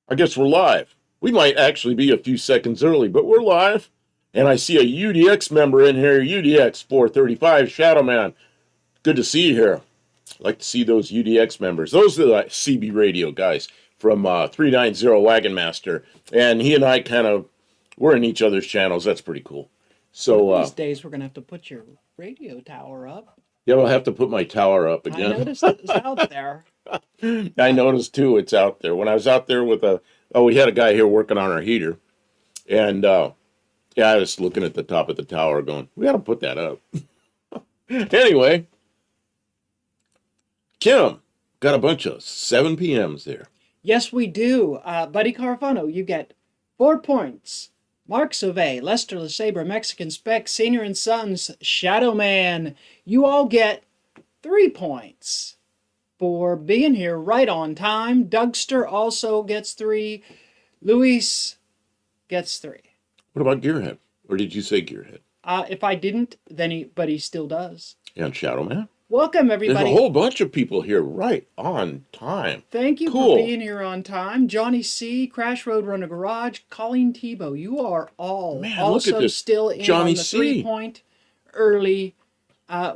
I guess we're live. We might actually be a few seconds early, but we're live. And I see a UDX member in here, UDX 435, Shadow Man. Good to see you here. Like to see those UDX members. Those are the CB radio guys from 390 Wagon Master. And he and I we're in each other's channels. That's pretty cool. One of So, these days, we're going to have to put your radio tower up. yeah, we'll have to put my tower up again. I noticed it was out there. I noticed too, it's out there. When I was out there with we had a guy here working on our heater. And, yeah, I was looking at the top of the tower going, we got to put that up. Anyway, Kim, got a bunch of 7 p.m.s there. Yes, we do. Buddy Carfano, you get 4 points. Mark Sauvé, Lester LeSabre, Mexican Spec, Senior and Sons, Shadow Man. You all get 3 points for being here right on time. Dougster also gets 3. Luis gets 3. What about Gearhead? Or did you say Gearhead? If I didn't, then he still does. And Shadow Man? Welcome, everybody. There's a whole bunch of people here right on time. Thank you Cool. for being here on time. Johnny C., Crash Road Runner Garage, Colleen Tebow, you are all Man, also look at this. still in Johnny on the C. 3-point early.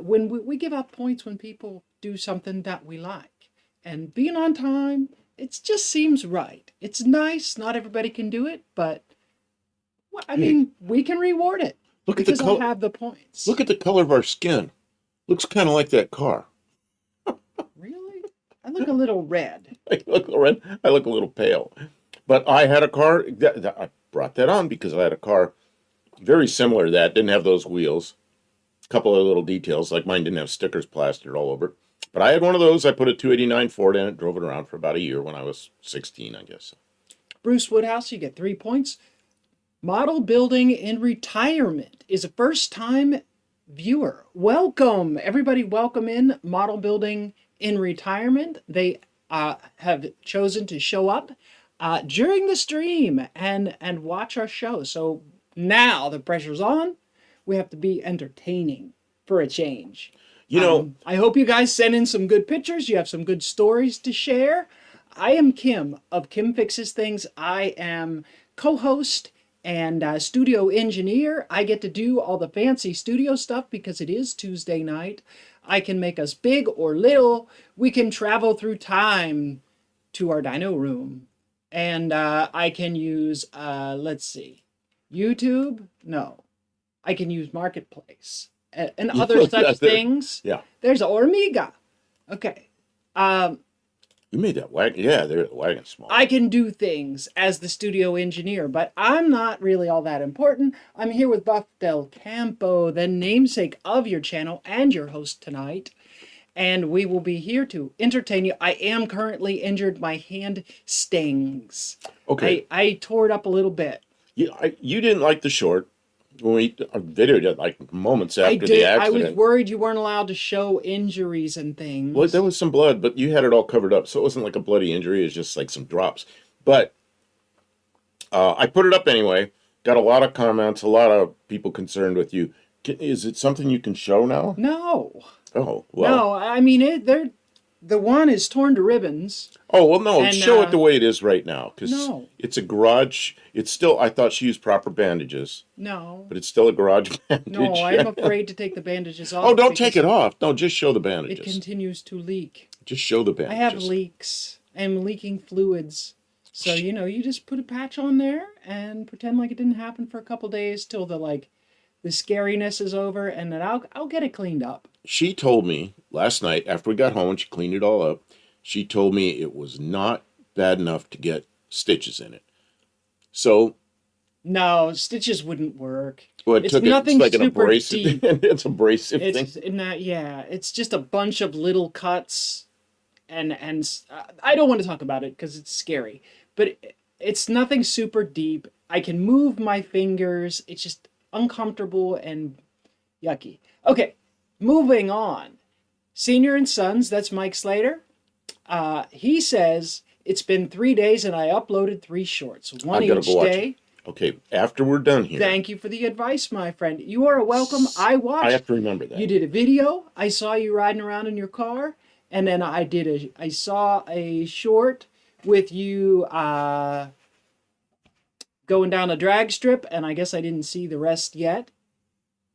When we give out points when people do something that we like. And being on time, it just seems right. It's nice. Not everybody can do it, but I mean, we can reward it. Look at the because I'll color. have the points. Look at the color of our skin. Looks kind of like that car. Really? I look a little red. I look red. I look a little pale. But I had a car. I brought that on because I had a car very similar to that. Didn't have those wheels. A couple of little details, like mine didn't have stickers plastered all over it. But I had one of those. I put a 289 Ford in it, drove it around for about a year when I was 16, I guess. Bruce Woodhouse, you get 3 points. Model Building in Retirement is a first-time viewer. Welcome, everybody. Welcome in Model Building in Retirement. They have chosen to show up during the stream and watch our show. So now the pressure's on. We have to be entertaining for a change. You know, I hope you guys send in some good pictures. You have some good stories to share. I am Kim of Kim Fixes Things. I am co-host and studio engineer. I get to do all the fancy studio stuff because it is Tuesday night. I can make us big or little. We can travel through time to our dino room. And I can use, let's see, YouTube? No. I can use Marketplace and other such things. Yeah. There's Ormiga. Okay. You made that wagon. Yeah, the wagon's small. I can do things as the studio engineer, but I'm not really all that important. I'm here with Buff Del Campo, the namesake of your channel and your host tonight. And we will be here to entertain you. I am currently injured. My hand stings. Okay. I tore it up a little bit. You didn't like the short. When we videoed it like moments after the accident. I was worried you weren't allowed to show injuries and things. Well, there was some blood, but you had it all covered up, so it wasn't like a bloody injury. It was just like some drops. But I put it up anyway. Got a lot of comments, a lot of people concerned with you. Is it something you can show now? No. Oh, well. No, I mean, the one is torn to ribbons. Oh, well, no, And, show it the way it is right now. Because No. it's a garage. It's still, I thought she used proper bandages, No. but it's still a garage bandage. No, I'm afraid to take the bandages off. Oh, don't take because it off. No, just show the It bandages. continues to leak. Just show the I bandages. have leaks. I'm leaking fluids. So, you just put a patch on there and pretend like it didn't happen for a couple days till the scariness is over, and then I'll get it cleaned up. She told me last night after we got home and she cleaned it all up, she told me it was not bad enough to get stitches in it. So, No, stitches wouldn't work. well, It's it's nothing like an super abrasive. deep. It's abrasive thing. It's just a bunch of little cuts, and I don't want to talk about it because it's scary. But it's nothing super deep. I can move my fingers. It's just uncomfortable and yucky. Okay, moving on. Senior and Sons. That's Mike Slater. He says it's been 3 days and I uploaded 3 shorts, one I've gotta each go watch day. it. Okay, after we're done here, Thank you for the advice, my friend. You are welcome. I watched. I have to remember that. You did a video. I saw you riding around in your car, and then I saw a short with you going down a drag strip, and I guess I didn't see the rest yet.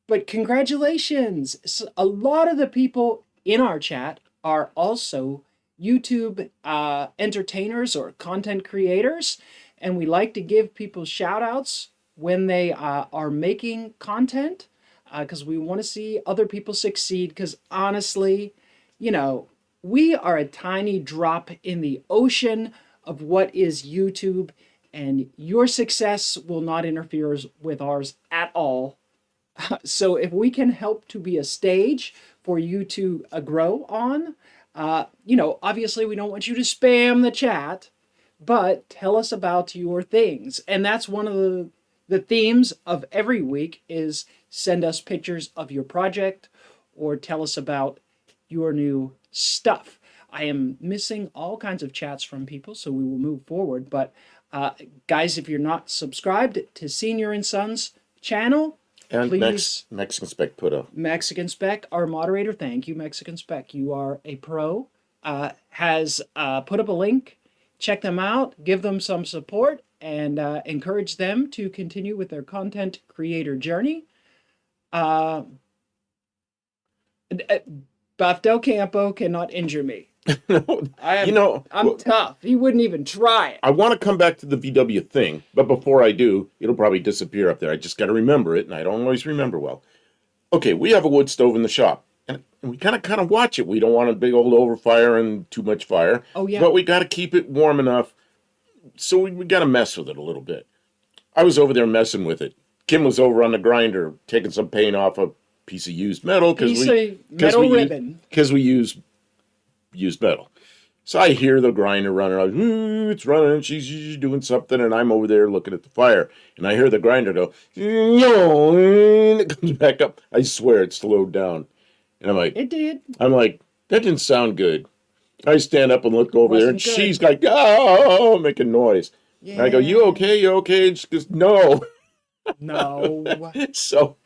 But congratulations! A lot of the people in our chat are also YouTube entertainers or content creators, and we like to give people shout outs when they are making content because we want to see other people succeed. Because honestly, you know, we are a tiny drop in the ocean of what is YouTube, and your success will not interfere with ours at all. So if we can help to be a stage for you to grow on, obviously we don't want you to spam the chat, but tell us about your things. And that's one of the themes of every week is send us pictures of your project or tell us about your new stuff. I am missing all kinds of chats from people, so we will move forward. But guys, if you're not subscribed to Senior and Sons channel, And please, Mexican Spec put up. Mexican Spec, our moderator, thank you, Mexican Spec. You are a pro. Has put up a link. Check them out. Give them some support and encourage them to continue with their content creator journey. Buff Del Campo cannot injure me. I'm tough. He wouldn't even try it. I want to come back to the VW thing, but before I do, it'll probably disappear up there. I just got to remember it, and I don't always remember well. Okay, we have a wood stove in the shop, and we kind of watch it. We don't want a big old overfire and too much fire. Oh, yeah. But we got to keep it warm enough, so we got to mess with it a little bit. I was over there messing with it. Kim was over on the grinder taking some paint off a piece of used metal because we use used metal. So I hear the grinder running. It's running. She's doing something, and I'm over there looking at the fire. And I hear the grinder go, and it comes back up. I swear it slowed down. And I'm like, it did. I'm like, that didn't sound good. I stand up and look over there, and Wasn't good. she's like, oh, making noise. Yeah. And I go, you okay? You okay? And she goes, no. No. So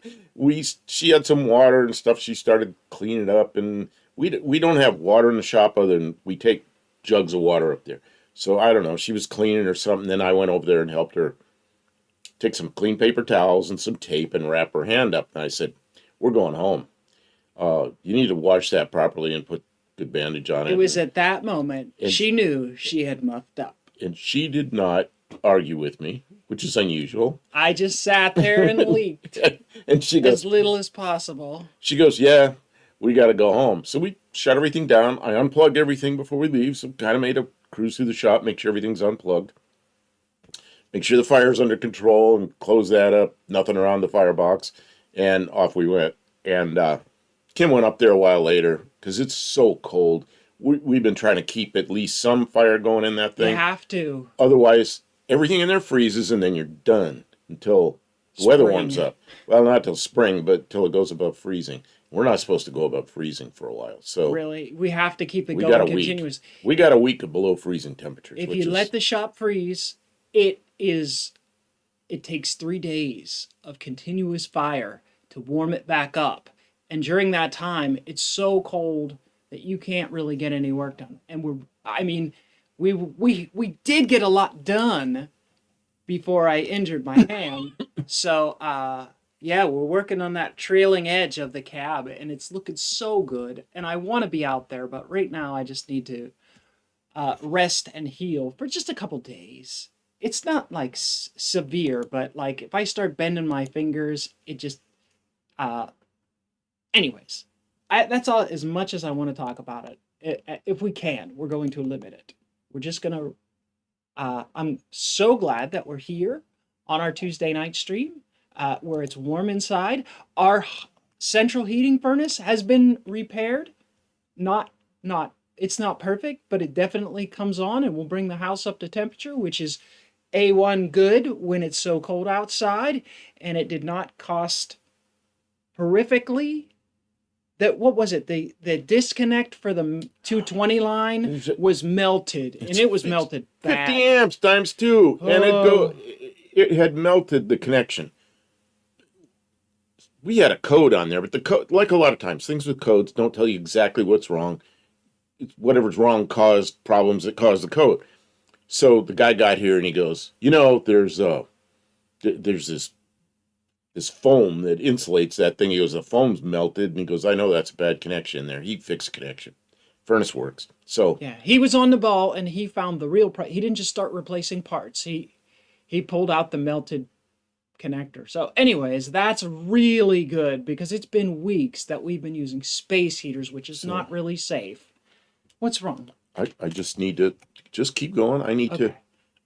she had some water and stuff. She started cleaning up, and we don't have water in the shop other than we take jugs of water up there. So I don't know. She was cleaning or something. Then I went over there and helped her take some clean paper towels and some tape and wrap her hand up. And I said, we're going home. You need to wash that properly and put good bandage on it. It was at that moment she knew she had muffed up. And she did not argue with me, which is unusual. I just sat there and leaked and she goes, as little as possible. She goes, yeah, we got to go home. So we shut everything down. I unplugged everything before we leave. So kind of made a cruise through the shop, make sure everything's unplugged. Make sure the fire's under control and close that up. Nothing around the firebox. And off we went. And Kim went up there a while later because it's so cold. We've been trying to keep at least some fire going in that thing. You have to. Otherwise, everything in there freezes and then you're done until the weather warms up. Well, not till spring, but till it goes above freezing. We're not supposed to go above freezing for a while. So really, we have to keep it going continuous. We got a week of below freezing temperatures. If you let the shop freeze, it takes 3 days of continuous fire to warm it back up. And during that time, it's so cold that you can't really get any work done. And we did get a lot done before I injured my hand. So, yeah, we're working on that trailing edge of the cab, and it's looking so good. And I want to be out there, but right now I just need to rest and heal for just a couple days. It's not like severe, but like if I start bending my fingers, it just... anyways, that's all as much as I want to talk about it. If we can, we're going to limit it. We're just going to... I'm so glad that we're here on our Tuesday night stream where it's warm inside. Our central heating furnace has been repaired. It's not perfect, but it definitely comes on and will bring the house up to temperature, which is A1 good when it's so cold outside. And it did not cost horrifically. What was it? The disconnect for the 220 line was melted, and it was melted bad. 50 amps times 2, and it had melted the connection. We had a code on there, but the code, like a lot of times, things with codes don't tell you exactly what's wrong. Whatever's wrong caused problems that caused the code. So the guy got here and he goes, you know, there's this foam that insulates that thing. He goes, the foam's melted, and he goes, I know that's a bad connection there. He fixed the connection. Furnace works. So Yeah, he was on the ball and he found the real he didn't just start replacing parts. He pulled out the melted connector. So anyways, that's really good because it's been weeks that we've been using space heaters, which is not really safe. What's wrong? I just need to just keep going. I need to. Okay.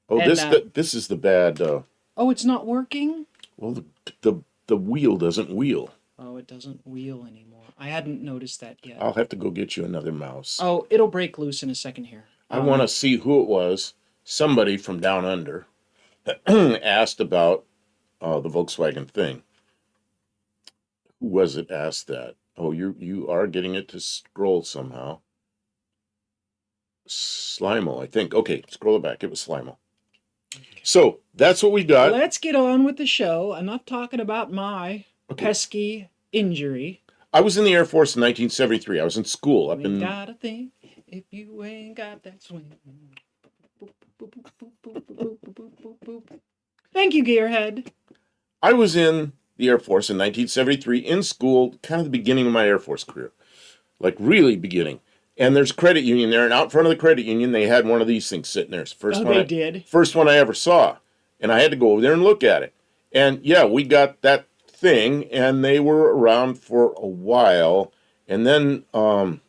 Oh, And, this is the bad. Oh, it's not working? Well, the wheel doesn't wheel. Oh, it doesn't wheel anymore. I hadn't noticed that yet. I'll have to go get you another mouse. Oh, it'll break loose in a second here. I want to see who it was. Somebody from down under asked about the Volkswagen thing. Who was it asked that? Oh, you are getting it to scroll somehow. Slimo, I think. Okay, scroll it back. It was Slimo. So that's what we got. Let's get on with the show. Enough talking about my pesky injury. I was in the Air Force in 1973. I was in school up in. Got a thing if you ain't got that swing. Thank you, Gearhead. I was in the Air Force in 1973 in school, kind of the beginning of my Air Force career, like really beginning. And there's a credit union there, and out in front of the credit union, they had one of these things sitting there. It's the first one I ever saw, and I had to go over there and look at it. And yeah, we got that thing, and they were around for a while, and then I don't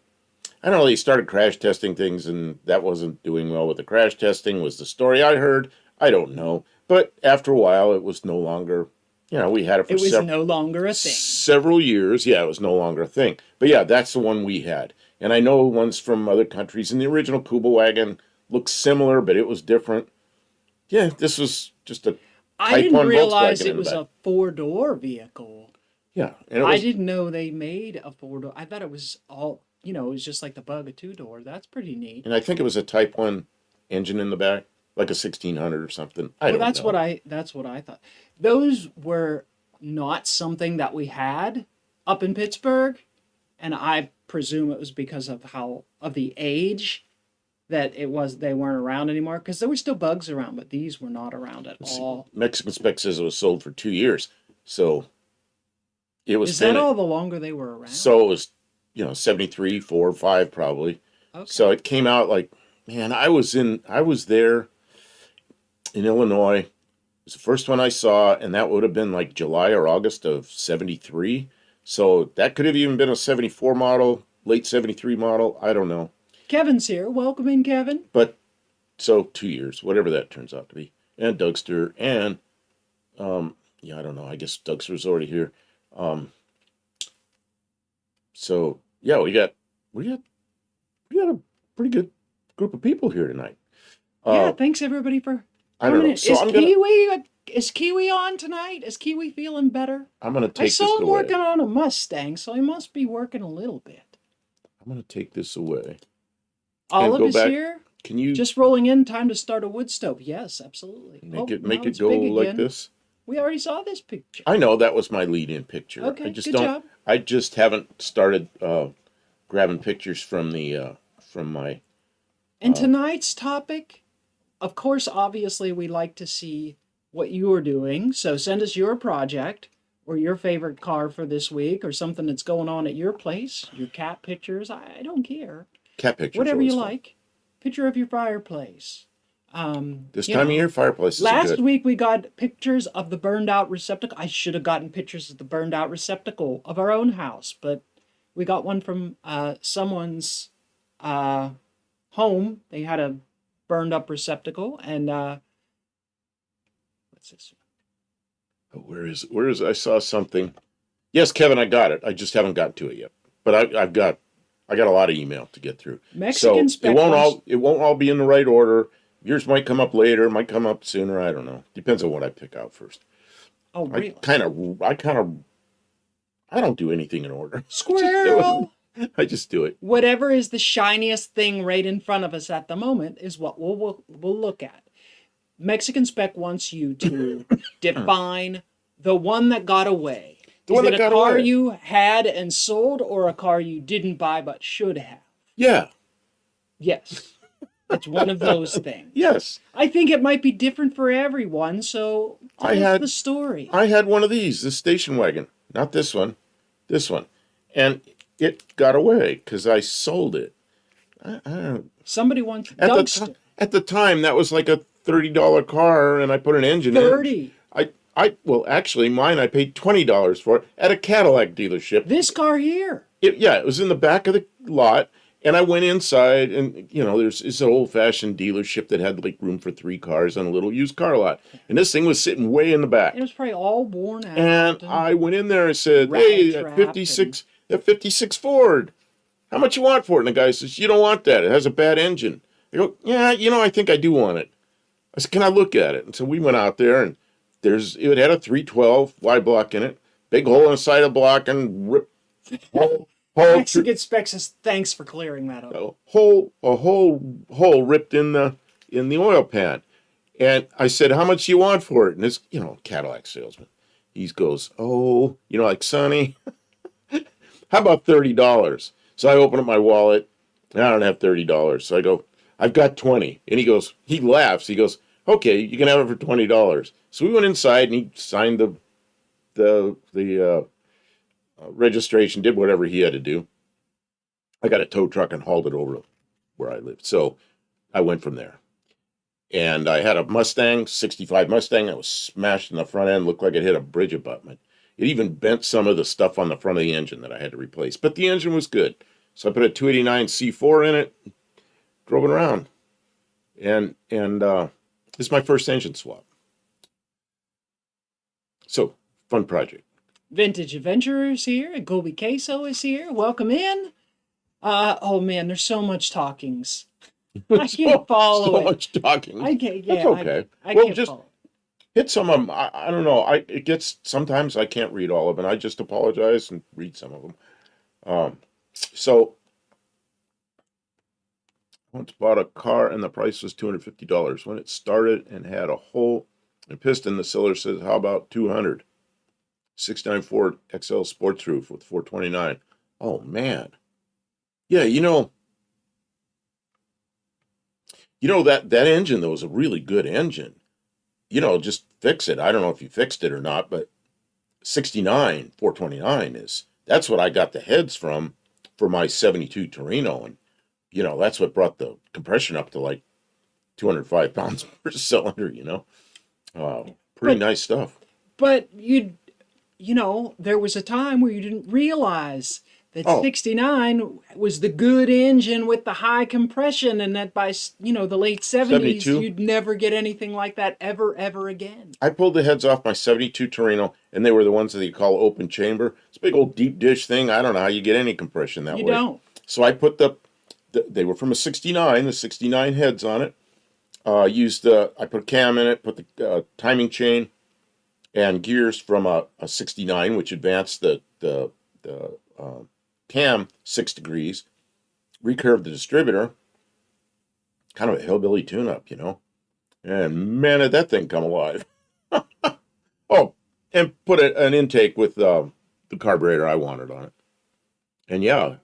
know, they started crash testing things, and that wasn't doing well with the crash testing. Was the story I heard? I don't know, but after a while, it was no longer. You know, we had it for no longer a thing. Several years. Yeah, it was no longer a thing. But yeah, that's the one we had. And I know ones from other countries. And the original Kuba wagon looked similar, but it was different. Yeah, this was just a I didn't realize it was a 4-door vehicle. Yeah. And I didn't know they made a 4-door. I thought it was all, it was just like the Bug, a 2-door. That's pretty neat. And I think it was a Type 1 engine in the back, like a 1600 or something. I don't know. That's what I thought. Those were not something that we had up in Pittsburgh, and I presume it was because of the age that they weren't around anymore, because there were still Bugs around, but these were not around at all. Mexican Spec says it was sold for 2 years, so it was. Is that all the longer they were around? So it was, 73, 4, 5 probably. Okay. So it came out like, man, I was there in Illinois. It was the first one I saw, and that would have been like July or August of 73. So that could have even been a 74 model, late 73 model. I don't know. Kevin's here. Welcome in, Kevin. But, so 2 years, whatever that turns out to be. And Dougster, and, I don't know. I guess Dougster's already here. So, yeah, we got a pretty good group of people here tonight. Yeah, thanks everybody for I don't know. So Is Kiwi on tonight? Is Kiwi feeling better? I'm going to take this away. I saw him working on a Mustang, so he must be working a little bit. I'm going to take this away. Olive is here. Can you just rolling in? Time to start a wood stove. Yes, absolutely. Make it go like this. We already saw this picture. I know that was my lead-in picture. Okay, good job. I just haven't started grabbing pictures from my. And tonight's topic, of course, obviously, we like to see what you are doing. So send us your project or your favorite car for this week or something that's going on at your place. Your cat pictures. I don't care. Cat pictures. Whatever you like. Picture of your fireplace. This time of year, fireplaces are good. Last week we got pictures of the burned out receptacle. I should have gotten pictures of the burned out receptacle of our own house, but we got one from someone's home. They had a burned up receptacle, and what's this? Oh, where is it? I saw something. Yes, Kevin, I got it. I just haven't gotten to it yet. But I got a lot of email to get through. Mexican so it won't all be in the right order. Yours might come up later, might come up sooner. I don't know. Depends on what I pick out first. Oh, really? I don't do anything in order. Squirrel. I just do it. Whatever is the shiniest thing right in front of us at the moment is what we'll look at. Mexican Spec wants you to define the one that got away. Is it a car you had and sold, or a car you didn't buy but should have? Yeah. Yes. It's one of those things. Yes. I think it might be different for everyone, so I tell us had the story. I had one of these, this station wagon, not this one, and it got away because I sold it. I don't, Somebody wants at Dougster. at the time that was like a $30 car, and I put an engine in. 30. Well, actually, mine I paid $20 for it at a Cadillac dealership. This car here. It was in the back of the lot, and I went inside, and it's an old-fashioned dealership that had like room for 3 cars on a little used car lot, and this thing was sitting way in the back. It was probably all worn out. And I went in there and said, "Hey, that 56 Ford, how much you want for it?" And the guy says, "You don't want that. It has a bad engine." I go, "Yeah, I think I do want it." I said, "Can I look at it?" And so we went out there, and it had a 312 Y block in it, big hole in the side of the block, and ripped hole. Mexican Spec says, thanks for clearing that up. A hole ripped in the oil pan. And I said, "How much do you want for it?" And this, Cadillac salesman, he goes, "Oh, like Sonny, how about $30? So I open up my wallet, and I don't have $30. So I go, "I've got 20." And he laughs. He goes, "Okay, you can have it for $20. So we went inside, and he signed the registration, did whatever he had to do. I got a tow truck and hauled it over where I lived. So I went from there. And I had a Mustang, 65 Mustang, that was smashed in the front end, looked like it hit a bridge abutment. It even bent some of the stuff on the front of the engine that I had to replace. But the engine was good. So I put a 289 C4 in it, drove it around. And this is my first engine swap. So, fun project. Vintage Adventurers here. Gobi Queso is here. Welcome in. Oh man, there's so much talkings. I can't follow so it. much talking. I can't. Yeah, that's okay. I Well, can't just follow. hit some of them. I don't know. It gets sometimes I can't read all of them. I just apologize and read some of them. So once bought a car and the price was $250. When it started and had a hole and piston, the seller says, "How about 200?" 69 Ford XL sports roof with 429. Oh man. Yeah, that engine though was a really good engine. Just fix it. I don't know if you fixed it or not, but 69 429 that's what I got the heads from for my 72 Torino, and that's what brought the compression up to like 205 pounds per cylinder. Pretty nice stuff. But there was a time where you didn't realize that 69 was the good engine with the high compression, and that by the late 70s 72? you'd never get anything like that ever again. I pulled the heads off my 72 Torino, and they were the ones that you call open chamber. It's a big old deep dish thing. I don't know how you get any compression that way. You don't. So I put they were from a 69, the 69 heads on it. I put a cam in it, put the timing chain and gears from a 69, which advanced the cam 6 degrees, recurved the distributor, kind of a hillbilly tune-up, and man, did that thing come alive. Oh, and put an intake with the carburetor I wanted on it. And yeah,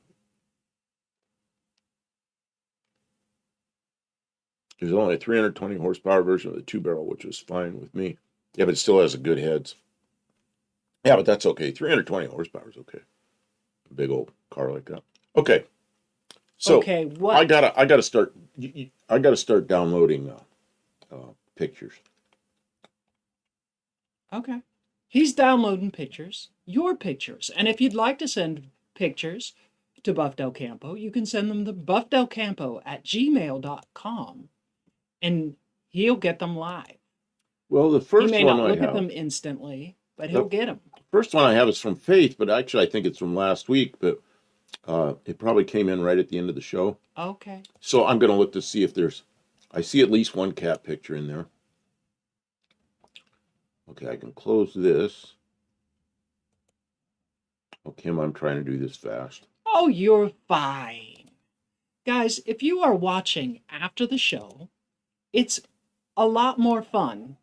there's only a 320 horsepower version of the 2-barrel, which was fine with me. Yeah, but it still has a good heads. Yeah, but that's okay. 320 horsepower is okay. A big old car like that. Okay. So okay, what? I gotta start downloading pictures. Okay. He's downloading pictures, your pictures. And if you'd like to send pictures to Buff Del Campo, you can send them to buffdelcampo@gmail.com, and he'll get them live. Well, the first he may one not I look have, at them instantly, but he'll get them. first one I have is from Faith, but actually I think it's from last week, but it probably came in right at the end of the show. Okay. So I'm going to look to see if I see at least one cat picture in there. Okay, I can close this. Oh, Kim, I'm trying to do this fast. Oh, you're fine. Guys, if you are watching after the show, it's a lot more fun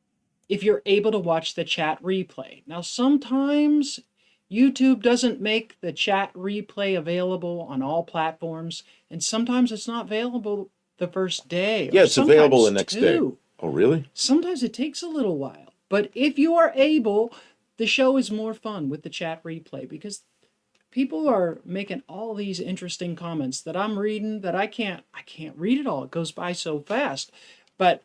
if you're able to watch the chat replay. Now, sometimes YouTube doesn't make the chat replay available on all platforms, and sometimes it's not available the first day. Yeah, or it's available the sometimes next day. two. Oh, really? Sometimes it takes a little while. But if you are able, the show is more fun with the chat replay because people are making all these interesting comments that I'm reading that I can't read it all. It goes by so fast. But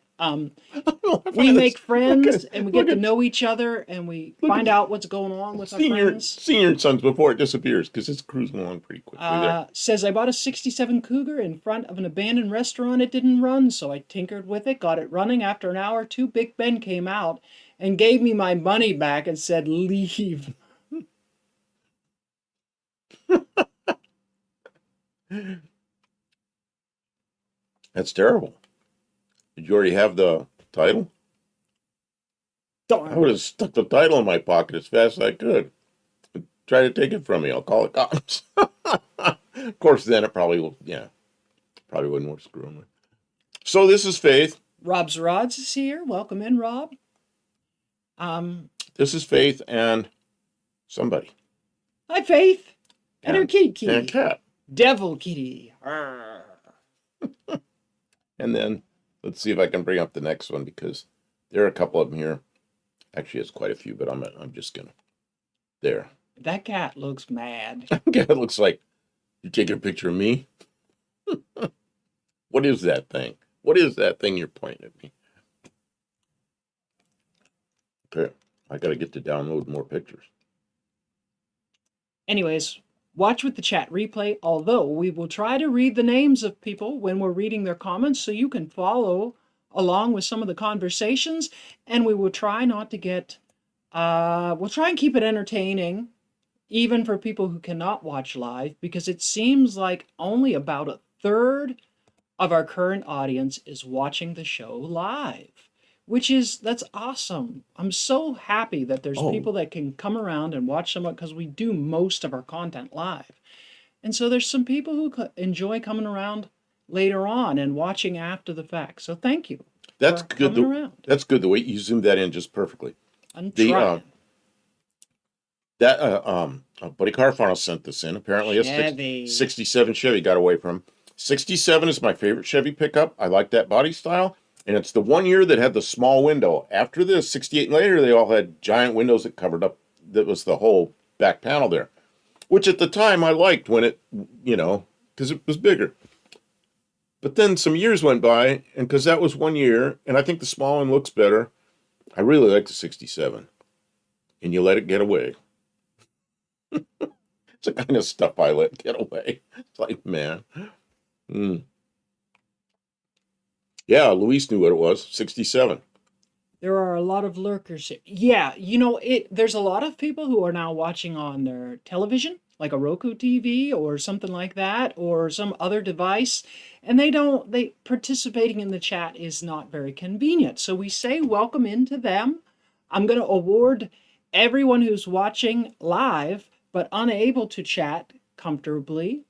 we make friends and we get to know each other and we find out what's going on with our friends. Senior Sons before it disappears because it's cruising along pretty quickly there. Says I bought a 67 Cougar in front of an abandoned restaurant. It didn't run, so I tinkered with it, got it running. After an hour or two, Big Ben came out and gave me my money back and said, leave. That's terrible. Did you already have the title? I would have stuck the title in my pocket as fast as I could. Try to take it from me. I'll call the cops. Of course, then it probably will. Yeah, probably wouldn't worth screwing with. So this is Faith. Rob's Rods is here. Welcome in, Rob. This is Faith and somebody. Hi, Faith. And her kitty. And a cat. Devil kitty. And then let's see if I can bring up the next one because there are a couple of them here. Actually, it's quite a few, but I'm just gonna. There. That cat looks mad. It looks like you're taking a picture of me. What is that thing? What is that thing you're pointing at me? Okay, I gotta get to download more pictures. Anyways, watch with the chat replay, although we will try to read the names of people when we're reading their comments so you can follow along with some of the conversations, and we will try not to get, we'll try and keep it entertaining, even for people who cannot watch live, because it seems like only about a third of our current audience is watching the show live, that's awesome. I'm so happy that there's people that can come around and watch somewhat because we do most of our content live. And so there's some people who enjoy coming around later on and watching after the fact. So thank you. That's good. That's good. The way you zoomed that in just perfectly. I'm trying. Buddy Carfano sent this in. Apparently, Chevy. A 67 Chevy got away from him. 67 is my favorite Chevy pickup. I like that body style. And it's the one year that had the small window. After this, 68 and later, they all had giant windows that covered up. That was the whole back panel there. Which at the time I liked when it, because it was bigger. But then some years went by, and because that was 1 year, and I think the small one looks better, I really like the 67. And you let it get away. It's the kind of stuff I let get away. It's like, man. Yeah, Luis knew what it was, 67. There are a lot of lurkers here. Yeah, there's a lot of people who are now watching on their television, like a Roku TV or something like that, or some other device, and participating in the chat is not very convenient. So we say welcome into them. I'm going to award everyone who's watching live but unable to chat comfortably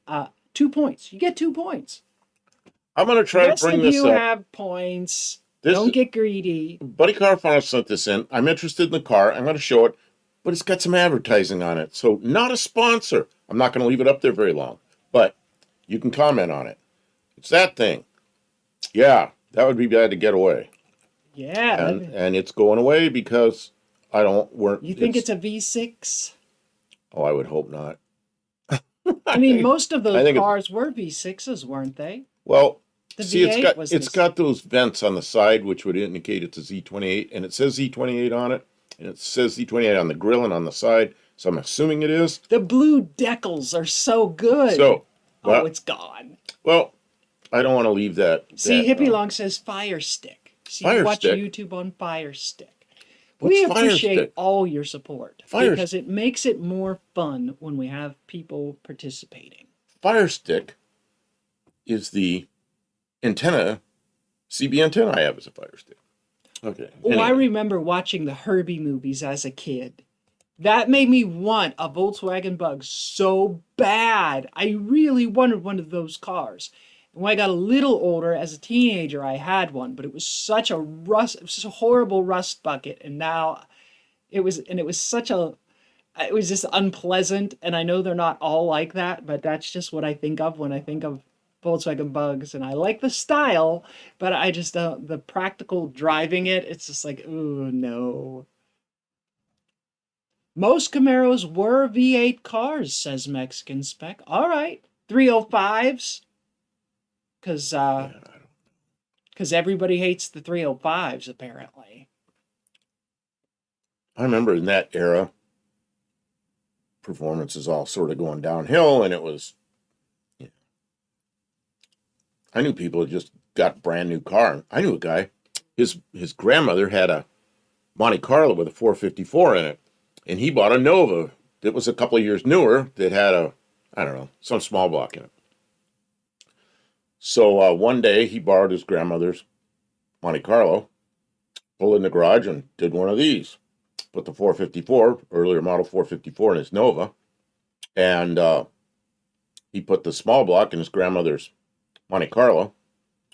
2 points. You get 2 points. I'm going to try to bring this up. You have points. Don't get greedy. Buddy Carfano sent this in. I'm interested in the car. I'm going to show it, but it's got some advertising on it. So not a sponsor. I'm not going to leave it up there very long, but you can comment on it. It's that thing. Yeah, that would be bad to get away. Yeah. And it's going away because You think it's a V6? Oh, I would hope not. I mean, most of those cars were V6s, weren't they? Well, the see, V8 it's got those vents on the side, which would indicate it's a Z28, and it says Z28 on it, and it says Z28 on the grill and on the side, so I'm assuming it is. The blue decals are so good. It's gone. Well, I don't want to leave that. See, Hippie Long says Fire Stick. See, watch YouTube on Fire Stick. We appreciate all your support because it makes it more fun when we have people participating. Fire Stick is the antenna, CB antenna I have as a Fire Stick. Okay. Anyway. I remember watching the Herbie movies as a kid. That made me want a Volkswagen Bug so bad. I really wanted one of those cars. And when I got a little older, as a teenager, I had one, but it was such a horrible rust bucket. And now it was just unpleasant. And I know they're not all like that, but that's just what I think of when I think of Volkswagen Bugs, and I like the style, but I just don't, the practical driving it, it's just like, ooh, no. Most Camaros were V8 cars, says Mexican Spec. All right, 305s, because everybody hates the 305s, apparently. I remember in that era, performance is all sort of going downhill, and it was, I knew people who just got a brand new car. I knew a guy, his grandmother had a Monte Carlo with a 454 in it, and he bought a Nova that was a couple of years newer that had a, I don't know, some small block in it. So one day he borrowed his grandmother's Monte Carlo, pulled it in the garage, and did one of these. Put the 454, earlier model 454, in his Nova, and he put the small block in his grandmother's Monte Carlo,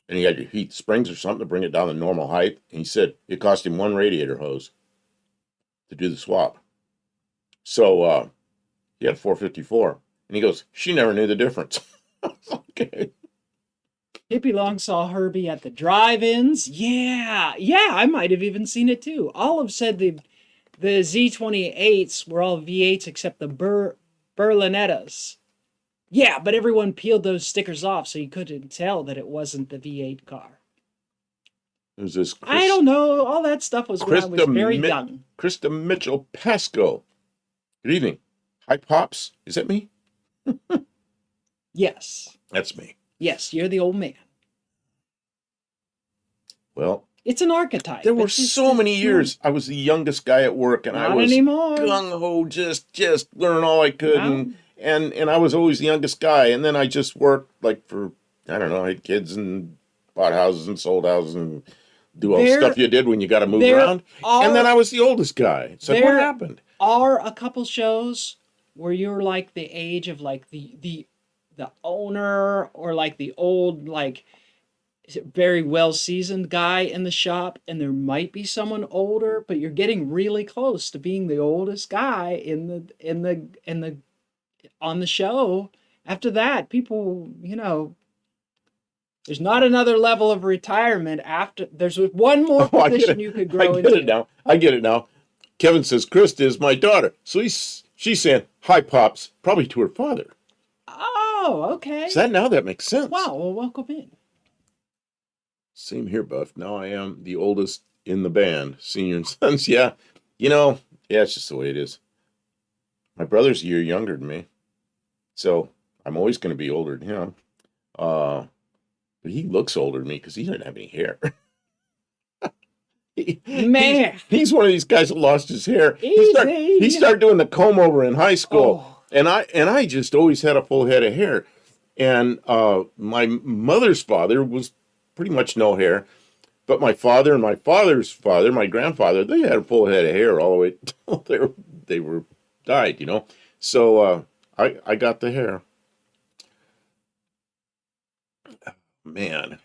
and he had to heat springs or something to bring it down to normal height. And he said it cost him one radiator hose to do the swap. So he had a 454, and he goes, she never knew the difference. Okay. Hippie Long saw Herbie at the drive-ins. Yeah, I might have even seen it too. Olive said the Z28s were all V8s except the Berlinettas. Yeah, but everyone peeled those stickers off, so you couldn't tell that it wasn't the V8 car. Who's this? I don't know. All that stuff was when I was very young. Krista Mitchell Pasco. Good evening. Hi, Pops. Is that me? Yes. That's me. Yes, you're the old man. Well, it's an archetype. There were so many years. I was the youngest guy at work, and I was gung-ho, just learn all I could, and I was always the youngest guy. And then I just worked like for, I don't know, I had kids and bought houses and sold houses and do all the stuff you did when you got to move around. And then I was the oldest guy. So what happened? Are a couple shows where you're like the age of like the owner, or like the old, like very well seasoned guy in the shop, and there might be someone older, but you're getting really close to being the oldest guy on the show. After that, people, there's not another level of retirement after. There's one more position you could grow into. I get it now. Kevin says Krista is my daughter, so she's saying hi, Pops, probably to her father. Oh, okay. So that makes sense. Wow, well, welcome in. Same here, Buff. Now I am the oldest in the band, senior and sons. Yeah, it's just the way it is. My brother's a year younger than me, so I'm always going to be older than him. But he looks older than me because he doesn't have any hair. Man, he's one of these guys that lost his hair. He started doing the comb over in high school, and I just always had a full head of hair. And my mother's father was pretty much no hair, but my father and my father's father, my grandfather, they had a full head of hair all the way till they were died. So I got the hair. Man.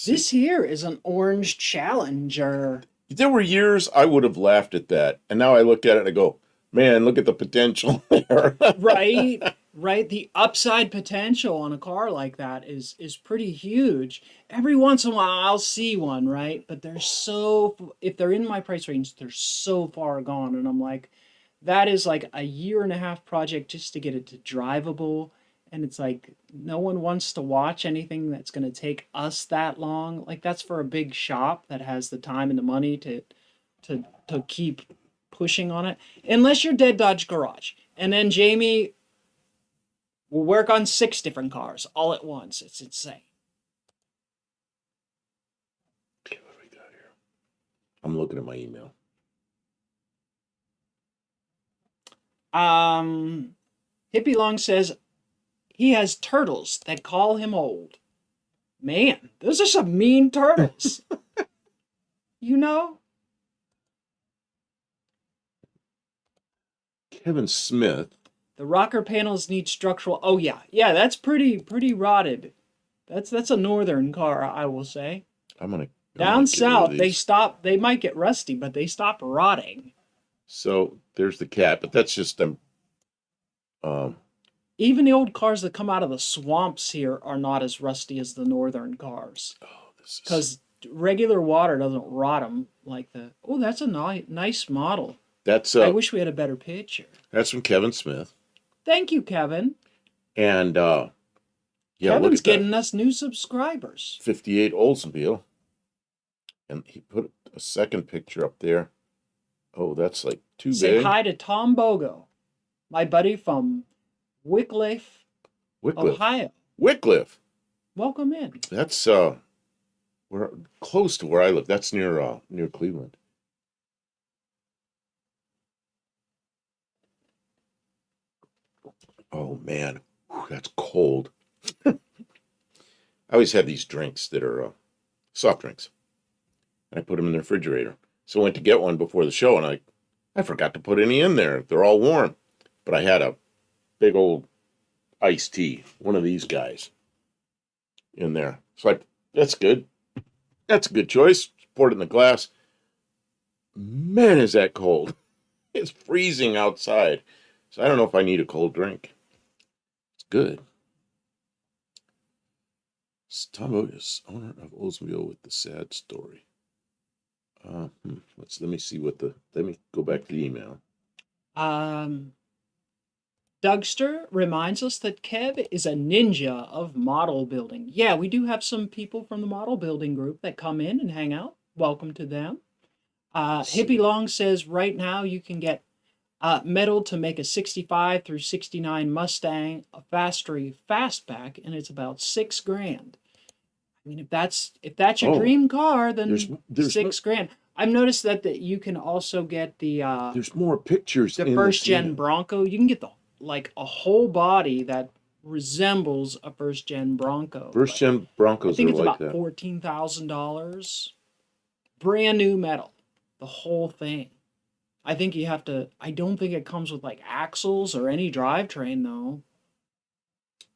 This here is an orange Challenger. There were years I would have laughed at that, and now I look at it and I go, man, look at the potential there. Right. The upside potential on a car like that is pretty huge. Every once in a while I'll see one, right? But if they're in my price range, they're so far gone. And I'm like, that is like a 1.5-year project just to get it to drivable. And it's like, no one wants to watch anything that's going to take us that long. Like, that's for a big shop that has the time and the money to keep pushing on it. Unless you're Dead Dodge Garage. And then Jamie will work on 6 different cars all at once. It's insane. Okay, what do we got here? I'm looking at my email. Hippie Long says he has turtles that call him old. Man, those are some mean turtles. Kevin Smith. The rocker panels need structural. Oh yeah, that's pretty rotted. That's a northern car, I will say. Down south, they might get rusty, but they stop rotting. So there's the cat, but that's just them Even the old cars that come out of the swamps here are not as rusty as the northern cars. Oh, this is Because regular water doesn't rot them like the. Oh, that's a nice model. that's I uh wish we had a better picture. that's from Kevin Smith. Thank you, Kevin. And yeah, look Kevin's at that. getting us new subscribers. 58 Oldsmobile. And he put a second picture up there. Oh, that's like too Say big. hi to Tom Bogo, my buddy from Wickliffe, Wycliffe. Ohio. Wycliffe. Welcome in. That's we're close to where I live. That's near Cleveland. Oh man, whew, that's cold. I always have these drinks that are soft drinks, and I put them in the refrigerator. So I went to get one before the show, and I forgot to put any in there. They're all warm, but I had a big old iced tea, one of these guys, in there. So that's good. That's a good choice. Poured it in the glass. Man, is that cold. It's freezing outside. So I don't know if I need a cold drink. It's good. Tom Otis, owner of Oldsmobile with the sad story. Let me go back to the email. Dougster reminds us that Kev is a ninja of model building. Yeah, we do have some people from the model building group that come in and hang out. Welcome to them. Hippie Long says right now you can get metal to make a 65 through 69 Mustang, a factory fastback, and it's about $6,000. I mean, if that's your dream car, then there's $6,000. I've noticed that you can also get the there's more pictures. the first gen Bronco. You can get a whole body that resembles a first gen Bronco. First gen Broncos I think are it's like about that. $14,000. Brand new metal, the whole thing. I think you have to. I don't think it comes with like axles or any drivetrain though.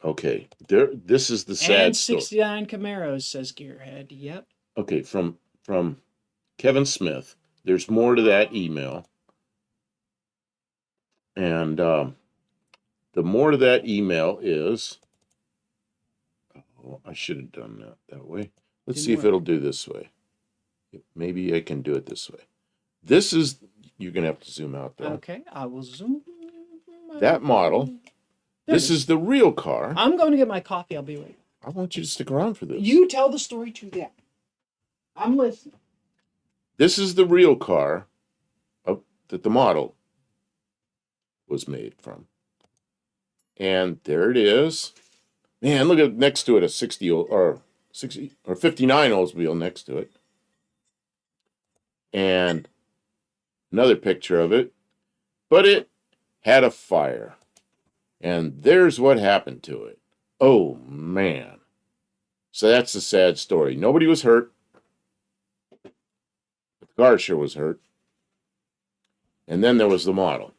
Okay, this is the sad And story. 69 Camaros, says Gearhead. Yep. Okay, from Kevin Smith. There's more to that email, and the more to that email is. Oh, I should have done that way. Let's see if it'll do this way. Maybe I can do it this way. This is, you're gonna have to zoom out there. Okay, I will zoom. That model. This is the real car. I'm going to get my coffee. I'll be right. I want you to stick around for this. You tell the story to them. I'm listening. This is the real car that the model was made from. And there it is. Man, look at next to it a 60 or 59 Oldsmobile next to it. And another picture of it. But it had a fire. And there's what happened to it. Oh, man. So that's the sad story. Nobody was hurt. The car sure was hurt. And then there was the model.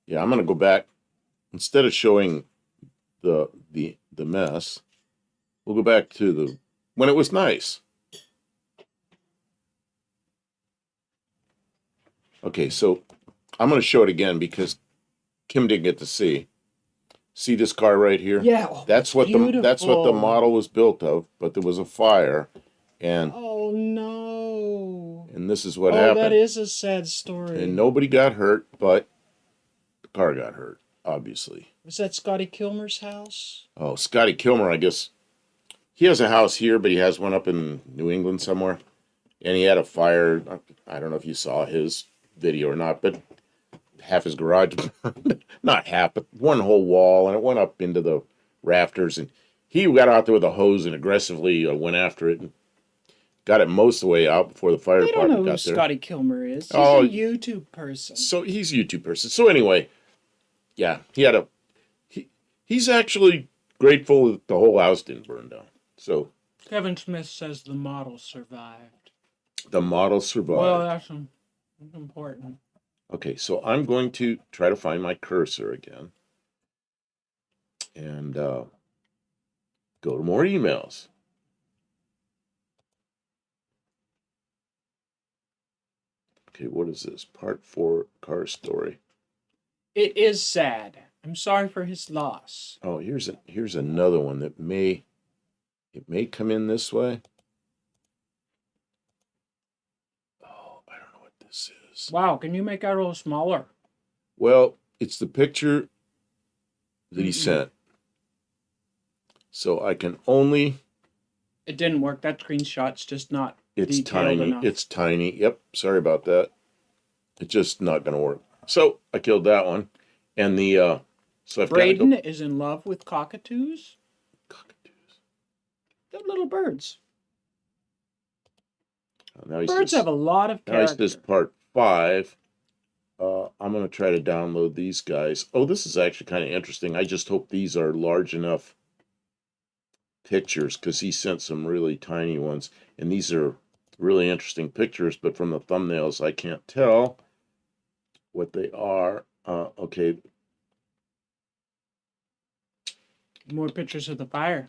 Yeah, I'm going to go back. Instead of showing the mess, we'll go back to when it was nice. Okay, so I'm going to show it again because Kim didn't get to see. See this car right here? Yeah. That's what the model was built of, but there was a fire, and oh no. And this is what happened. That is a sad story. And nobody got hurt, but the car got hurt, obviously. Was that Scotty Kilmer's house? Oh, Scotty Kilmer, I guess. He has a house here, but he has one up in New England somewhere. And he had a fire. I don't know if you saw his video or not, but half his garage burned. Not half, but one whole wall, and it went up into the rafters. And he got out there with a hose and aggressively went after it and got it most of the way out before the fire department got there. I don't know who Scotty Kilmer is. He's a YouTube person. So he's a YouTube person. So anyway, yeah, he's actually grateful that the whole house didn't burn down. So Kevin Smith says the model survived. The model survived. Well, that's important. Okay, so I'm going to try to find my cursor again and go to more emails. Okay, what is this? Part 4 car story. It is sad. I'm sorry for his loss. Oh, here's another one that may come in this way. Oh, I don't know what this is. Wow, can you make that a little smaller? Well, it's the picture that he sent. So I can only. It didn't work. That screenshot's just not It's detailed tiny. enough. It's tiny. Yep. Sorry about that. It's just not going to work. So I killed that one. And the so I've Braden is in love with cockatoos. Cockatoos. They're little birds. Now he Birds says, have a lot of now character. he says part 5. I'm going to try to download these guys. Oh, this is actually kind of interesting. I just hope these are large enough pictures because he sent some really tiny ones. And these are really interesting pictures, but from the thumbnails, I can't tell what they are. Okay. More pictures of the fire.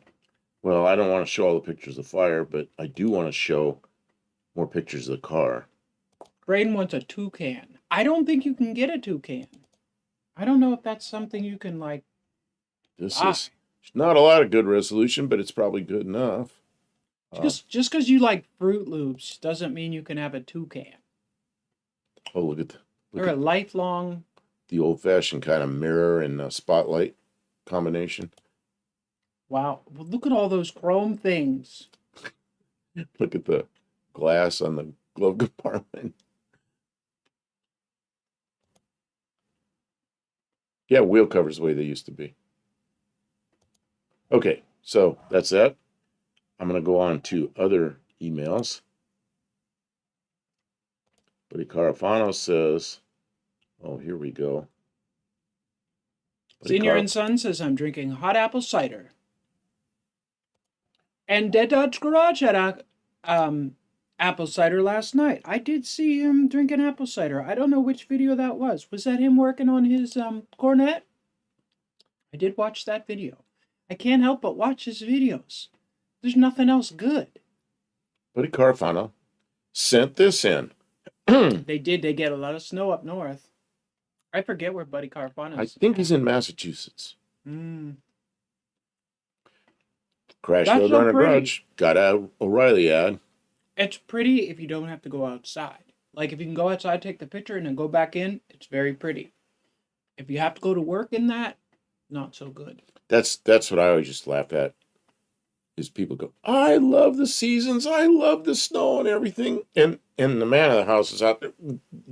Well, I don't want to show all the pictures of fire, but I do want to show more pictures of the car. Braden wants a toucan. I don't think you can get a toucan. I don't know if that's something you can like. This is not a lot of good resolution, but it's probably good enough. Just because you like Fruit Loops doesn't mean you can have a toucan. Oh, look at They're a lifelong. the old-fashioned kind of mirror and spotlight combination. Wow. Well, look at all those chrome things. Look at the glass on the glove compartment. Yeah, wheel covers the way they used to be. Okay, so that's that. I'm going to go on to other emails. Buddy Carafano says, oh, here we go. Senior and Son says, I'm drinking hot apple cider. And Dead Dodge Garage had apple cider last night. I did see him drinking apple cider. I don't know which video that was. Was that him working on his cornet? I did watch that video. I can't help but watch his videos. There's nothing else good. Buddy Carafano sent this in. They did. They get a lot of snow up north. I forget where Buddy Carafano is. I think he's in Massachusetts. Mm. Crash That's Road so Runner pretty. Grudge. Got a O'Reilly ad. It's pretty if you don't have to go outside. Like if you can go outside, take the picture, and then go back in, it's very pretty. If you have to go to work in that, not so good. That's what I always just laugh at. Is people go, I love the seasons, I love the snow and everything, and the man of the house is out there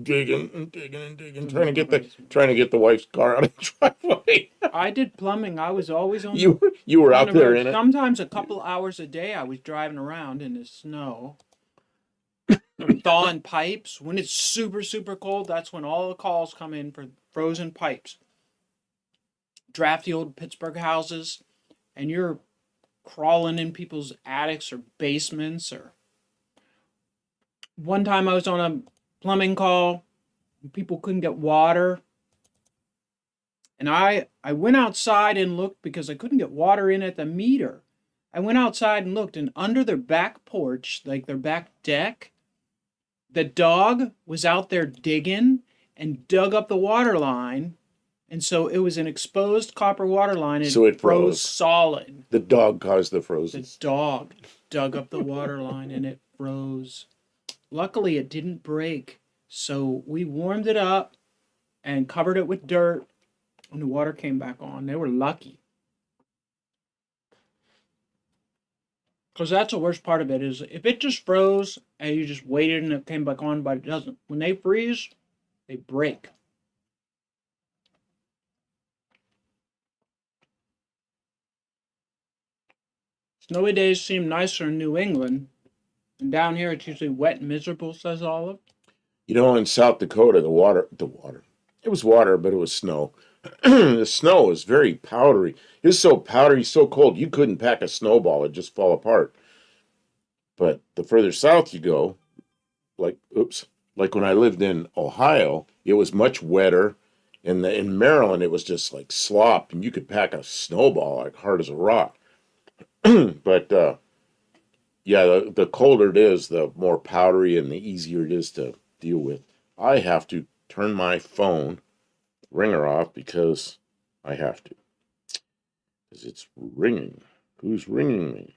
digging and digging and digging, trying to get the wife's car out of the driveway. I did plumbing. I was always on. You were on out the there road. in it. Sometimes a couple hours a day, I was driving around in the snow. Thawing pipes. When it's super, super cold, that's when all the calls come in for frozen pipes. Drafty old Pittsburgh houses, and you're crawling in people's attics or basements. Or one time I was on a plumbing call, and people couldn't get water. And I went outside and looked because I couldn't get water in at the meter. I went outside and looked, and under their back porch, like their back deck, the dog was out there digging and dug up the water line. And so it was an exposed copper water line, and So it froze froze. solid. The dog caused the frozen. The dog dug up the water line, and it froze. Luckily, it didn't break. So we warmed it up and covered it with dirt, and the water came back on. They were lucky. Because that's the worst part of it, is if it just froze and you just waited and it came back on, but it doesn't. When they freeze, they break. Snowy days seem nicer in New England. And down here it's usually wet and miserable, says Olive. You know, in South Dakota, the water, it was water, but it was snow. The snow was very powdery. It was so powdery, so cold, you couldn't pack a snowball. It'd just fall apart. But the further south you go, like when I lived in Ohio, it was much wetter. And in Maryland, it was just like slop, and you could pack a snowball like hard as a rock. But yeah, the colder it is, the more powdery and the easier it is to deal with. I have to turn my phone ringer off because I have to. Because it's ringing. Who's ringing me?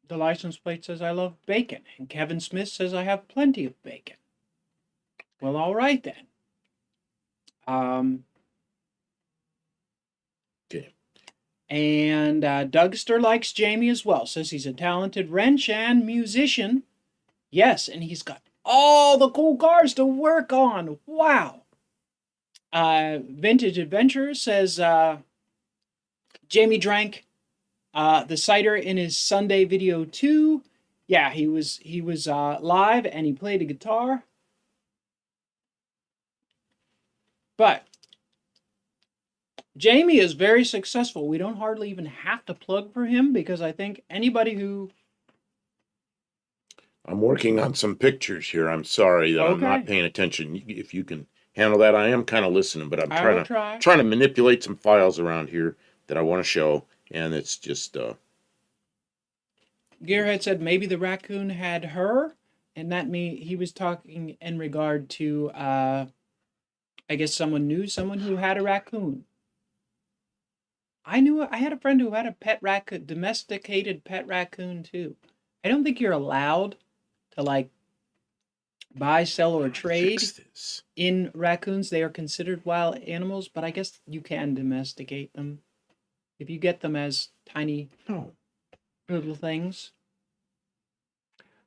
The license plate says I love bacon, and Kevin Smith says I have plenty of bacon. Well, all right then. Okay. And Dougster likes Jamie as well. Says he's a talented wrench and musician. Yes, and he's got all the cool cars to work on. Wow. Vintage Adventurer says Jamie drank the cider in his Sunday video too. Yeah, he was live and he played a guitar. But Jamie is very successful. We don't hardly even have to plug for him because I think anybody who... I'm working on some pictures here. I'm sorry that I'm not Okay. paying attention. If you can handle that, I am kind of listening, but I'm I will trying try. to manipulate some files around here that I want to show, and it's just Gearhead said maybe the raccoon had her, and that he was talking in regard to I guess someone knew someone who had a raccoon. I had a friend who had a pet raccoon, domesticated pet raccoon too. I don't think you're allowed to like buy, sell, or trade fix this. in raccoons. They are considered wild animals, but I guess you can domesticate them if you get them as tiny No. little things.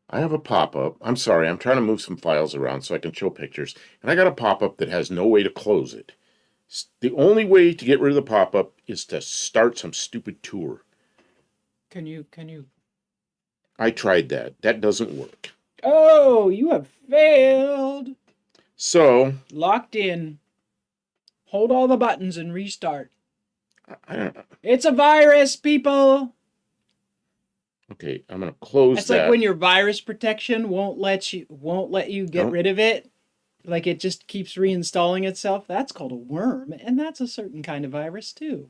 I have a pop-up. I'm sorry, I'm trying to move some files around so I can show pictures. And I got a pop-up that has no way to close it. The only way to get rid of the pop-up is to start some stupid tour. Can you? I tried that. That doesn't work. Oh, you have failed. So, Locked in. Hold all the buttons and restart. I don't know. It's a virus, people. Okay, I'm gonna close That's that. like when your virus protection won't let you get rid of it. Like it just keeps reinstalling itself. That's called a worm, and that's a certain kind of virus too.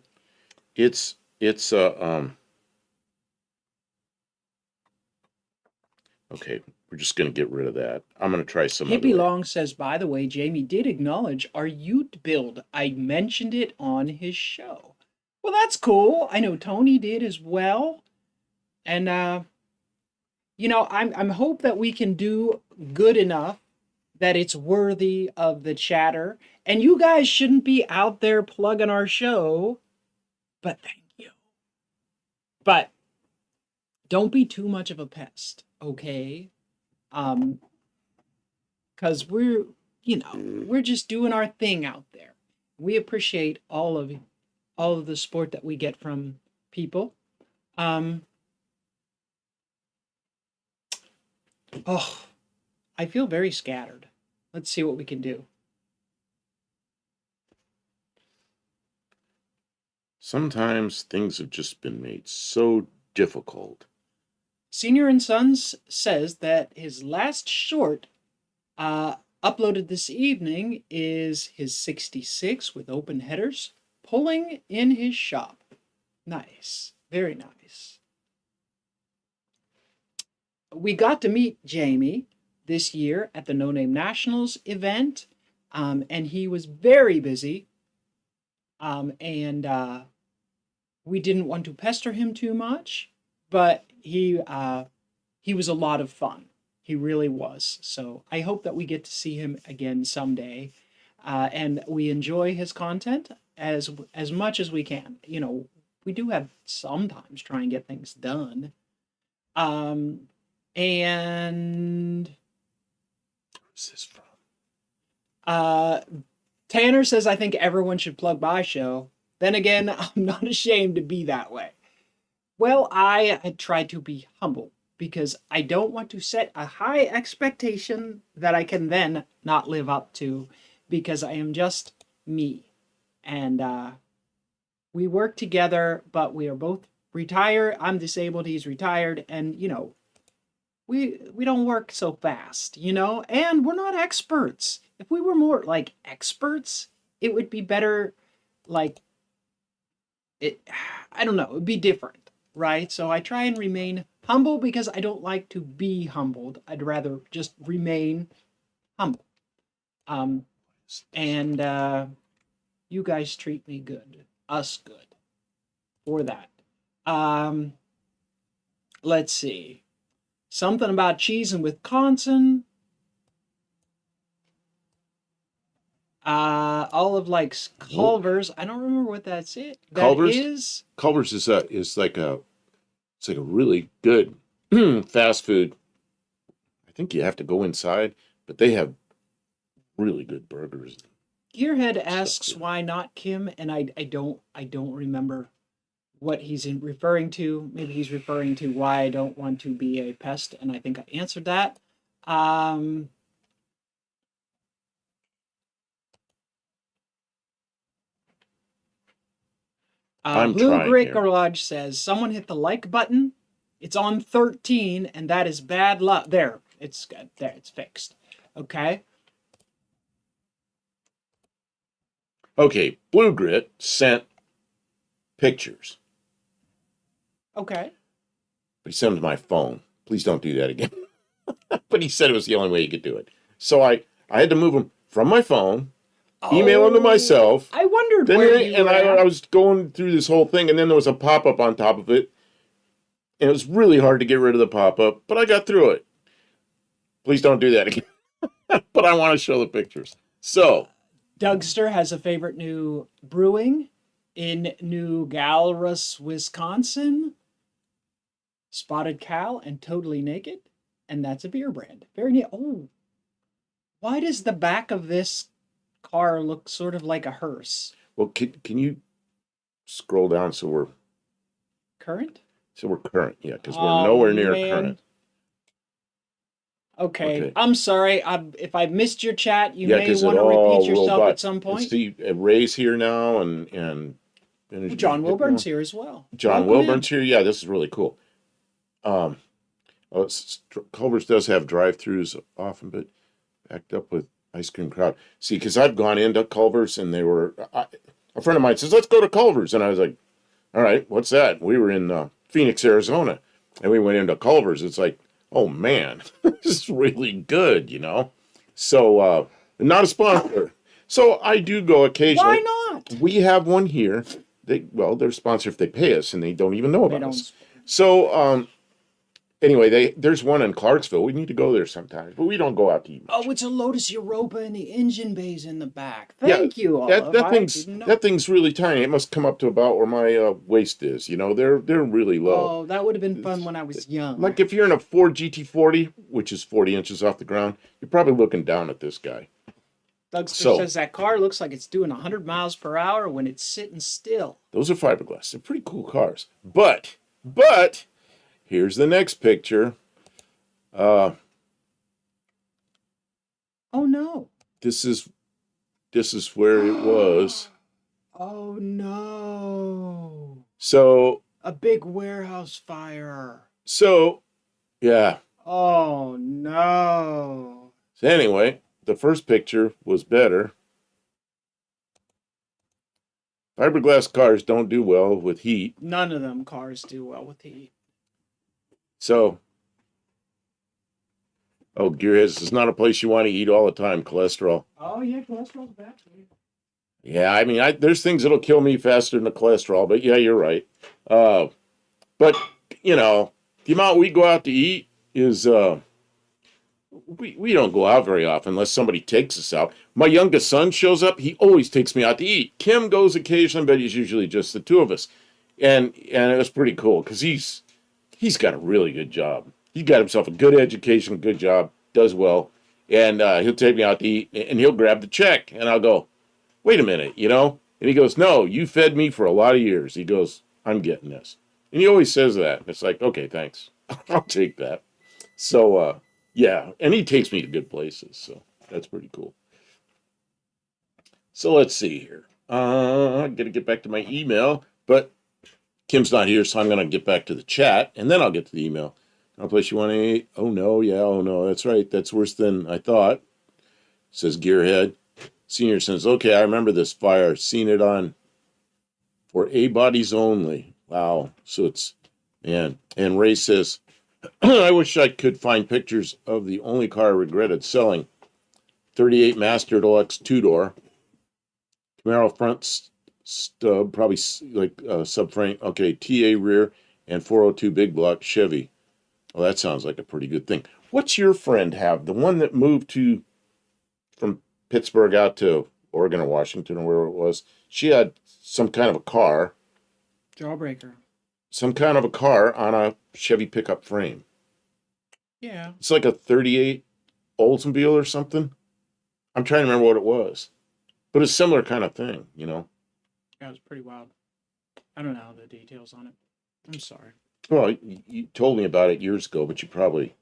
It's okay, we're just gonna get rid of that. I'm gonna try some other Hippie way. Long says, by the way, Jamie did acknowledge our Ute build. I mentioned it on his show. Well, that's cool. I know Tony did as well. And I'm hope that we can do good enough that it's worthy of the chatter. And you guys shouldn't be out there plugging our show, but thank you. But don't be too much of a pest, okay? Because we're just doing our thing out there. We appreciate all of the support that we get from people. Oh, I feel very scattered. Let's see what we can do. Sometimes things have just been made so difficult. Senior and Sons says that his last short uploaded this evening is his 66 with open headers pulling in his shop. Nice. Very nice. We got to meet Jamie this year at the No Name Nationals event, and he was very busy, and we didn't want to pester him too much, but he was a lot of fun. He really was. So I hope that we get to see him again someday, and we enjoy his content as much as we can. We do have sometimes try and get things done. And Who's this from? Tanner says, I think everyone should plug my show. Then again, I'm not ashamed to be that way. Well, I try to be humble because I don't want to set a high expectation that I can then not live up to because I am just me. And we work together, but we are both retired. I'm disabled, he's retired, and we don't work so fast, and we're not experts. If we were more like experts, it would be better. Like I don't know, it would be different, right? So I try and remain humble because I don't like to be humbled. I'd rather just remain humble. Um, and you guys treat me good, us good for that. Um, let's see. Something about cheese in Wisconsin. Olive likes Culver's. I don't remember what that's it. That Culver's? is. Culver's is like a really good fast food. I think you have to go inside, but they have really good burgers. Gearhead asks why not Kim, and I don't remember what he's referring to. Maybe he's referring to why I don't want to be a pest, and I think I answered that. I'm Blue trying Grit here. Garage says someone hit the like button. It's on 13, and that is bad luck. There, it's good. There, it's fixed. Okay. Okay, Blue Grit sent pictures, Okay. but he sent them to my phone. Please don't do that again. But he said it was the only way he could do it. So I had to move them from my phone, email them to myself. I wondered Then where you were at. I was going through this whole thing, and then there was a pop-up on top of it. And it was really hard to get rid of the pop-up, but I got through it. Please don't do that again. But I want to show the pictures. So, Dougster has a favorite new brewing in New Galrus, Wisconsin. Spotted Cow and Totally Naked. And that's a beer brand. Very neat. Oh, why does the back of this car look sort of like a hearse? well, can you scroll down so we're Current? current? Yeah, because we're nowhere near man. current. Okay. I'm sorry. If I missed your chat, you Yeah, may 'cause want it to all repeat yourself rolled by. at some point. See, Ray's here now, and John Wilburn's here as well. John Welcome Wilburn's here. Yeah, this is really cool. Well, Culver's does have drive-throughs often, but backed up with ice cream crowd. See, because I've gone into Culver's, and they were a friend of mine says, "Let's go to Culver's," and I was like, "All right, what's that?" We were in Phoenix, Arizona, and we went into Culver's. It's like, oh man, this is really good, you know. So not a sponsor. So I do go occasionally. Why not? We have one here. They're sponsor if they pay us, and they don't even know They about don't. us. So anyway, there's one in Clarksville. We need to go there sometimes, but we don't go out to eat much. Oh, it's a Lotus Europa and the engine bay's in the back. Thank you, Olive. That thing's really tiny. It must come up to about where my waist is. You know, they're really low. Oh, that would have been fun when I was young. Like if you're in a Ford GT40, which is 40 inches off the ground, you're probably looking down at this guy. Dougster says that car looks like it's doing 100 miles per hour when it's sitting still. Those are fiberglass. They're pretty cool cars. But here's the next picture. Oh no. This is where it was. Oh no. So a big warehouse fire. So yeah. Oh no. So anyway, the first picture was better. Fiberglass cars don't do well with heat. None of them cars do well with heat. So, Gearheads, it's not a place you want to eat all the time. Cholesterol. Oh yeah, cholesterol's bad. Yeah, I mean, there's things that'll kill me faster than the cholesterol. But yeah, you're right. But you know, the amount we go out to eat is we don't go out very often unless somebody takes us out. My youngest son shows up. He always takes me out to eat. Kim goes occasionally, but he's usually just the two of us. And it was pretty cool because he's got a really good job. He's got himself a good education, good job, does well. And he'll take me out to eat, and he'll grab the check. And I'll go, wait a minute, you know? And he goes, no, you fed me for a lot of years. He goes, I'm getting this. And he always says that. It's like, okay, thanks. I'll take that. So, yeah, and he takes me to good places, so that's pretty cool. So let's see here. I'm going to get back to my email, but Kim's not here, so I'm going to get back to the chat, and then I'll get to the email. I'll place you 1-8. Oh, no, yeah, oh, no, that's right. That's worse than I thought, says Gearhead. Senior says, okay, I remember this fire. Seen it on for A-bodies only. Wow, so it's, man. And Ray says, I wish I could find pictures of the only car I regretted selling. 38 Master Deluxe two-door. Camaro front stub, probably like subframe. Okay, TA rear and 402 big block Chevy. Well, that sounds like a pretty good thing. What's your friend have? The one that moved from Pittsburgh out to Oregon or Washington or wherever it was. She had some kind of a car. Jawbreaker. Some kind of a car on a Chevy pickup frame. Yeah. It's like a 38 Oldsmobile or something. I'm trying to remember what it was. But it's a similar kind of thing, you know. Yeah, it was pretty wild. I don't know the details on it. I'm sorry. Well, you told me about it years ago, but you probably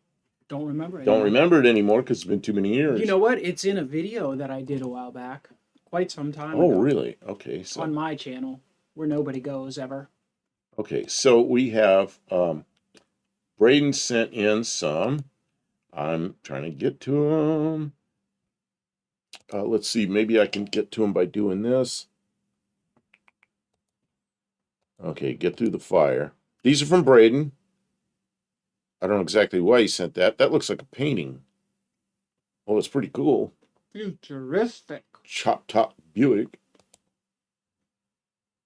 Don't remember it. don't remember it anymore because it's been too many years. You know what? It's in a video that I did a while back. Quite some time ago. Oh, really? Okay. So On my channel, where nobody goes ever. okay, so we have Braden sent in some. I'm trying to get to them. Let's see, maybe I can get to them by doing this. Okay, get through the fire. These are from Braden. I don't know exactly why he sent that. That looks like a painting. Oh, it's pretty cool. Futuristic. Chop top Buick.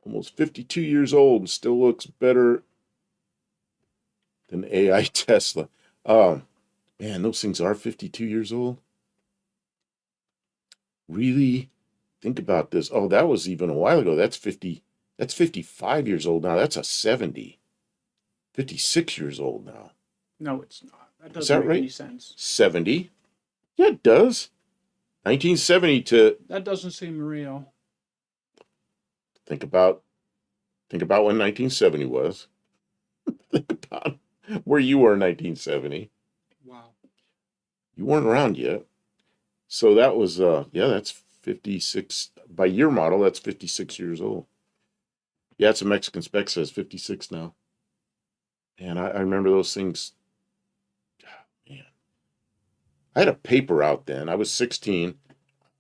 Almost 52 years old and still looks better than AI Tesla. Man, those things are 52 years old. Really? Think about this. Oh, that was even a while ago. That's 55 years old now. That's a 70. 56 years old now. No, it's not. That Is doesn't that make any right? sense. 70? Yeah, it does. 1970 to That doesn't seem real. think about when 1970 was. Think about where you were in 1970. Wow. You weren't around yet. So that was that's 56 by year model, that's 56 years old. Yeah, it's a Mexican spec says 56 now. And I remember those things. Man. I had a paper out then. I was 16.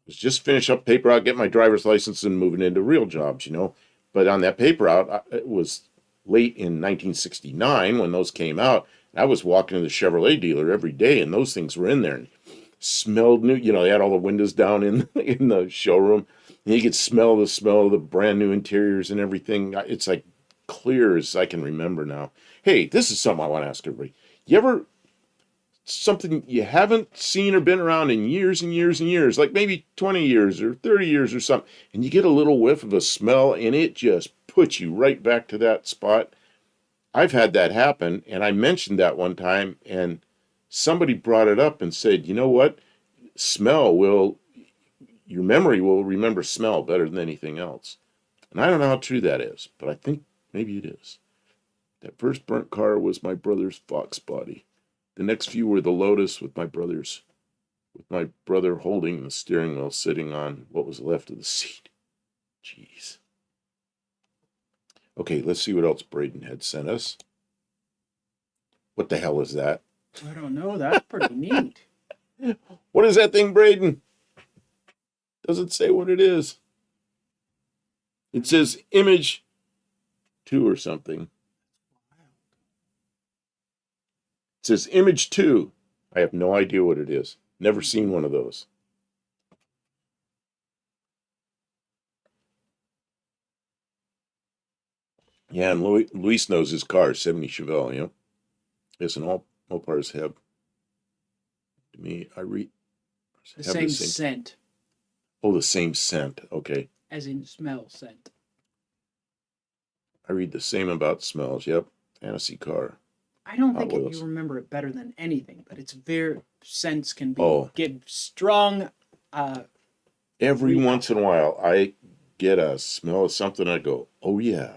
Was just finishing up paper out, getting my driver's license and moving into real jobs, you know. But on that paper out, it was late in 1969 when those came out. I was walking to the Chevrolet dealer every day, and those things were in there. And smelled new. You know, they had all the windows down in the showroom. And you could smell of the brand new interiors and everything. It's like clear as I can remember now. Hey, this is something I want to ask everybody. You ever something you haven't seen or been around in years and years and years, like maybe 20 years or 30 years or something, and you get a little whiff of a smell and it just puts you right back to that spot? I've had that happen, and I mentioned that one time, and somebody brought it up and said, you know what? Your memory will remember smell better than anything else. And I don't know how true that is, but I think maybe it is. That first burnt car was my brother's Fox body. The next few were the Lotus with my brother holding the steering wheel, sitting on what was left of the seat. Jeez. Okay, let's see what else Braden had sent us. What the hell is that? I don't know. That's pretty neat. What is that thing, Braden? Doesn't say what it is. It says image 2 or something. It says image 2. I have no idea what it is. Never seen one of those. Yeah, and Luis knows his car, 70 Chevelle, you know. Yes, and all cars have. To me, The same scent. Oh, the same scent. Okay. As in smell scent. I read the same about smells. Yep. Fantasy car. I don't think Wheels. you remember it better than anything, but it's very scents can be give strong. Every once in a while, I get a smell of something. I go, oh yeah.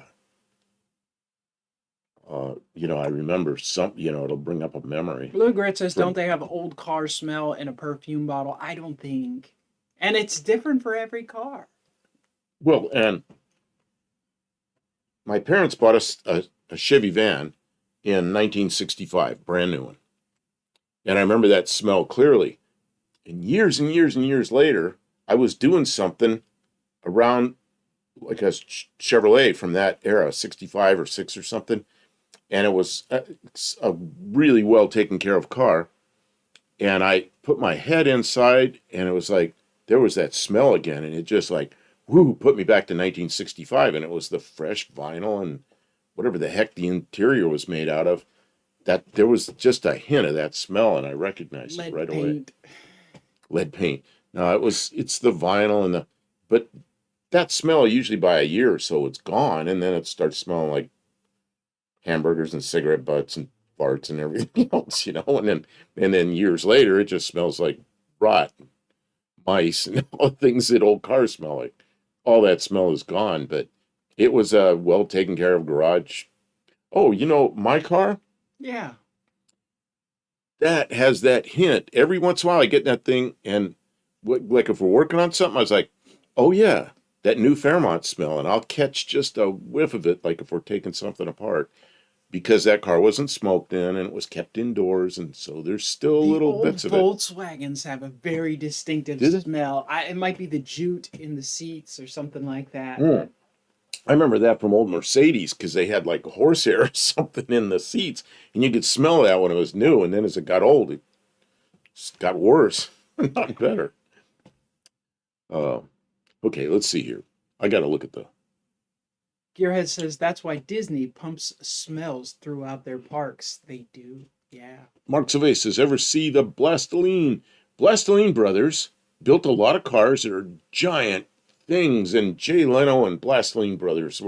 I remember it'll bring up a memory. Blue Grit says, don't they have old car smell in a perfume bottle? I don't think. And it's different for every car. Well, and my parents bought us a Chevy van in 1965, brand new one. And I remember that smell clearly. And years later, I was doing something around like a Chevrolet from that era, 65 or 6 or something. And it was a really well taken care of car. And I put my head inside, and it was like there was that smell again, and it just like whoo put me back to 1965, and it was the fresh vinyl and whatever the heck the interior was made out of. That there was just a hint of that smell, and I recognized it Lead right away. paint. Lead paint. No, it's the vinyl and but that smell usually by a year or so it's gone, and then it starts smelling like hamburgers and cigarette butts and farts and everything else, and then years later it just smells like rot, mice, and all the things that old cars smell like. All that smell is gone, but it was a well taken care of garage. Oh, my car Yeah. that has that hint. Every once in a while, I get in that thing, and like if we're working on something, I was like, "Oh yeah, that new Fairmont smell," and I'll catch just a whiff of it, like if we're taking something apart, because that car wasn't smoked in and it was kept indoors, and so there's still The little old bits of it. Volkswagens have a very distinctive Did it? smell. It might be the jute in the seats or something like that. Mm. I remember that from old Mercedes because they had like horsehair or something in the seats, and you could smell that when it was new, and then as it got old, it just got worse, not better. Uh, okay, let's see here. I got to look at the. Gearhead says that's why Disney pumps smells throughout their parks. They do. Yeah. Mark Sylvain says, ever see the Blastoline? Blastoline brothers built a lot of cars that are giant things, and Jay Leno and Blastoline brothers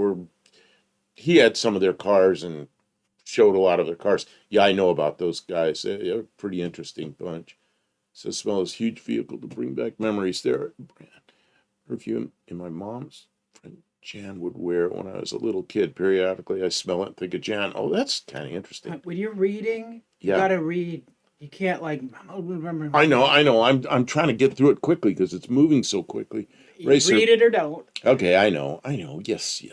he had some of their cars and showed a lot of their cars. Yeah, I know about those guys. They're a pretty interesting bunch. So smell is huge vehicle to bring back memories. There, perfume in my mom's friend Jan would wear it when I was a little kid. Periodically, I smell it and think of Jan. Oh, that's kind of interesting. When you're reading, you Yeah. gotta read. You can't like remember. I know. I'm trying to get through it quickly because it's moving so quickly. Racer. Read it or don't. Okay, I know. Yes.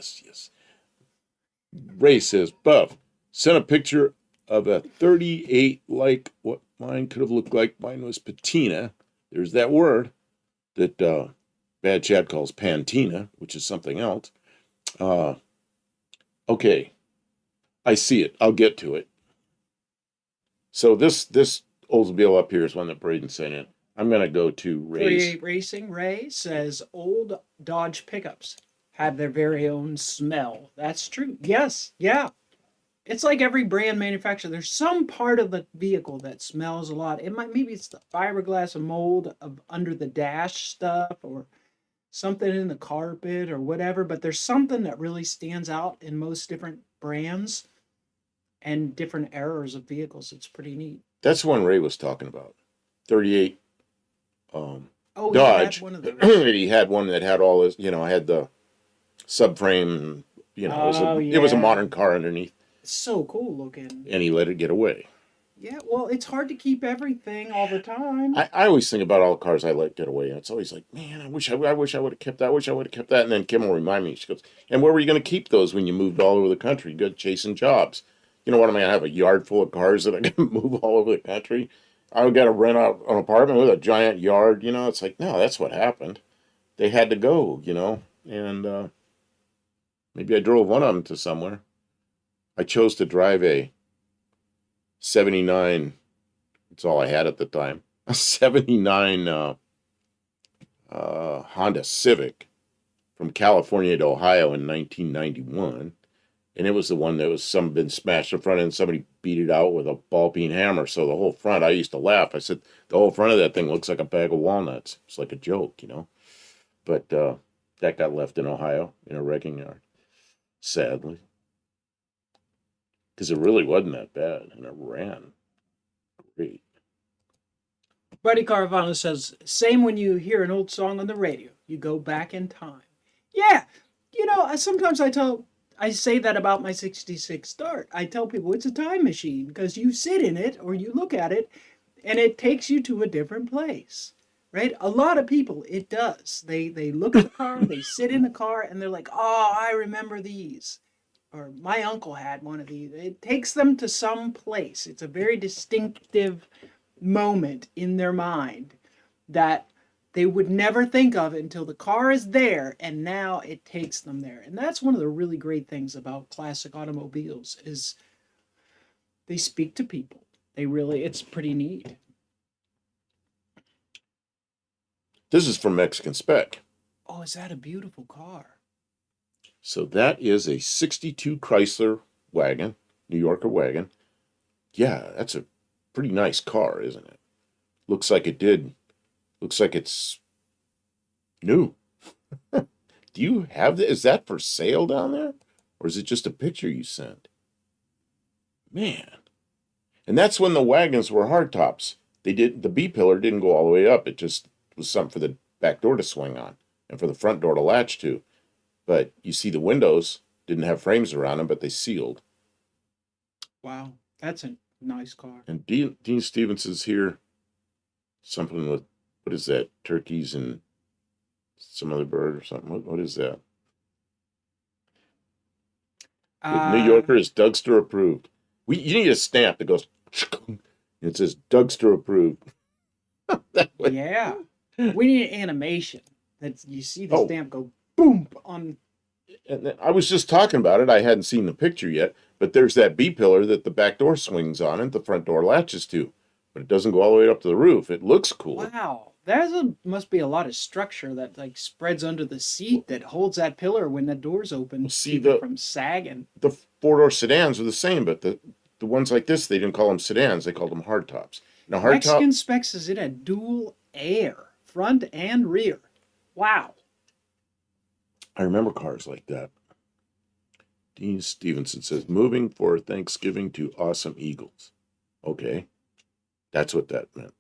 Ray says, Buff, sent a picture of a 38 like what mine could have looked like. Mine was patina. There's that word that Bad Chad calls pantina, which is something else. Okay, I see it. I'll get to it. So this Oldsmobile up here is one that Braden sent in. I'm going to go to Ray's. 38 Racing Ray says old Dodge pickups have their very own smell. That's true. Yes. Yeah. It's like every brand manufacturer. There's some part of the vehicle that smells a lot. Maybe it's the fiberglass and mold of under the dash stuff or something in the carpet or whatever, but there's something that really stands out in most different brands and different eras of vehicles. It's pretty neat. That's one Ray was talking about. 38 Oh, Dodge. yeah, one of those. He had one that had all this, had the subframe, it was a yeah. modern car underneath, It's so cool looking. and he let it get away. Yeah, well, it's hard to keep everything all the time. I always think about all the cars I let get away, and it's always like, man, I wish I would have kept that. I wish I would have kept that. And then Kim will remind me. She goes, and where were you going to keep those when you moved all over the country? Good chasing jobs. You know what I mean? I have a yard full of cars that I got to move all over the country. I got to rent out an apartment with a giant yard. It's like, no, that's what happened. They had to go, and maybe I drove one of them to somewhere. I chose to drive a 79. That's all I had at the time. A 79 Honda Civic from California to Ohio in 1991. And it was the one that was been smashed in front end. Somebody beat it out with a ball peen hammer. So the whole front, I used to laugh. I said, the whole front of that thing looks like a bag of walnuts. It's like a joke, But that got left in Ohio in a wrecking yard, sadly. Because it really wasn't that bad. And it ran great. Buddy Caravano says, same when you hear an old song on the radio. You go back in time. Yeah. Sometimes I say that about my 66 Dart. I tell people it's a time machine because you sit in it or you look at it and it takes you to a different place, right? A lot of people, it does. They look at the car, they sit in the car and they're like, oh, I remember these. Or my uncle had one of these. It takes them to some place. It's a very distinctive moment in their mind that they would never think of until the car is there, and now it takes them there. And that's one of the really great things about classic automobiles is they speak to people. It's pretty neat. This is from Mexican Spec. Oh, is that a beautiful car? So that is a 62 Chrysler wagon, New Yorker wagon. Yeah, that's a pretty nice car, isn't it? Looks like it did. Looks like it's new. Do you have that? Is that for sale down there? Or is it just a picture you sent? Man. And that's when the wagons were hardtops. The B pillar didn't go all the way up. It just was something for the back door to swing on and for the front door to latch to. But you see the windows didn't have frames around them, but they sealed. Wow, that's a nice car. And Dean Stevenson's here. Something with, what is that? Turkeys and some other bird or something. What is that? New Yorker is Dougster approved. You need a stamp that goes, it says Dougster approved. That way. Yeah. We need an animation that you see the Oh. stamp go boom on. And I was just talking about it. I hadn't seen the picture yet, but there's that B pillar that the back door swings on and the front door latches to, but it doesn't go all the way up to the roof. It looks cool. Wow. Must be a lot of structure that like spreads under the seat that holds that pillar when the door's open. Well, see, keep it the- from sagging. The four-door sedans are the same, but the ones like this, they didn't call them sedans. They called them hardtops. Now, hardtop, Mexican Specs is in a dual air, front and rear. Wow. I remember cars like that. Dean Stevenson says, moving for Thanksgiving to Awesome Eagles. Okay. That's what that meant.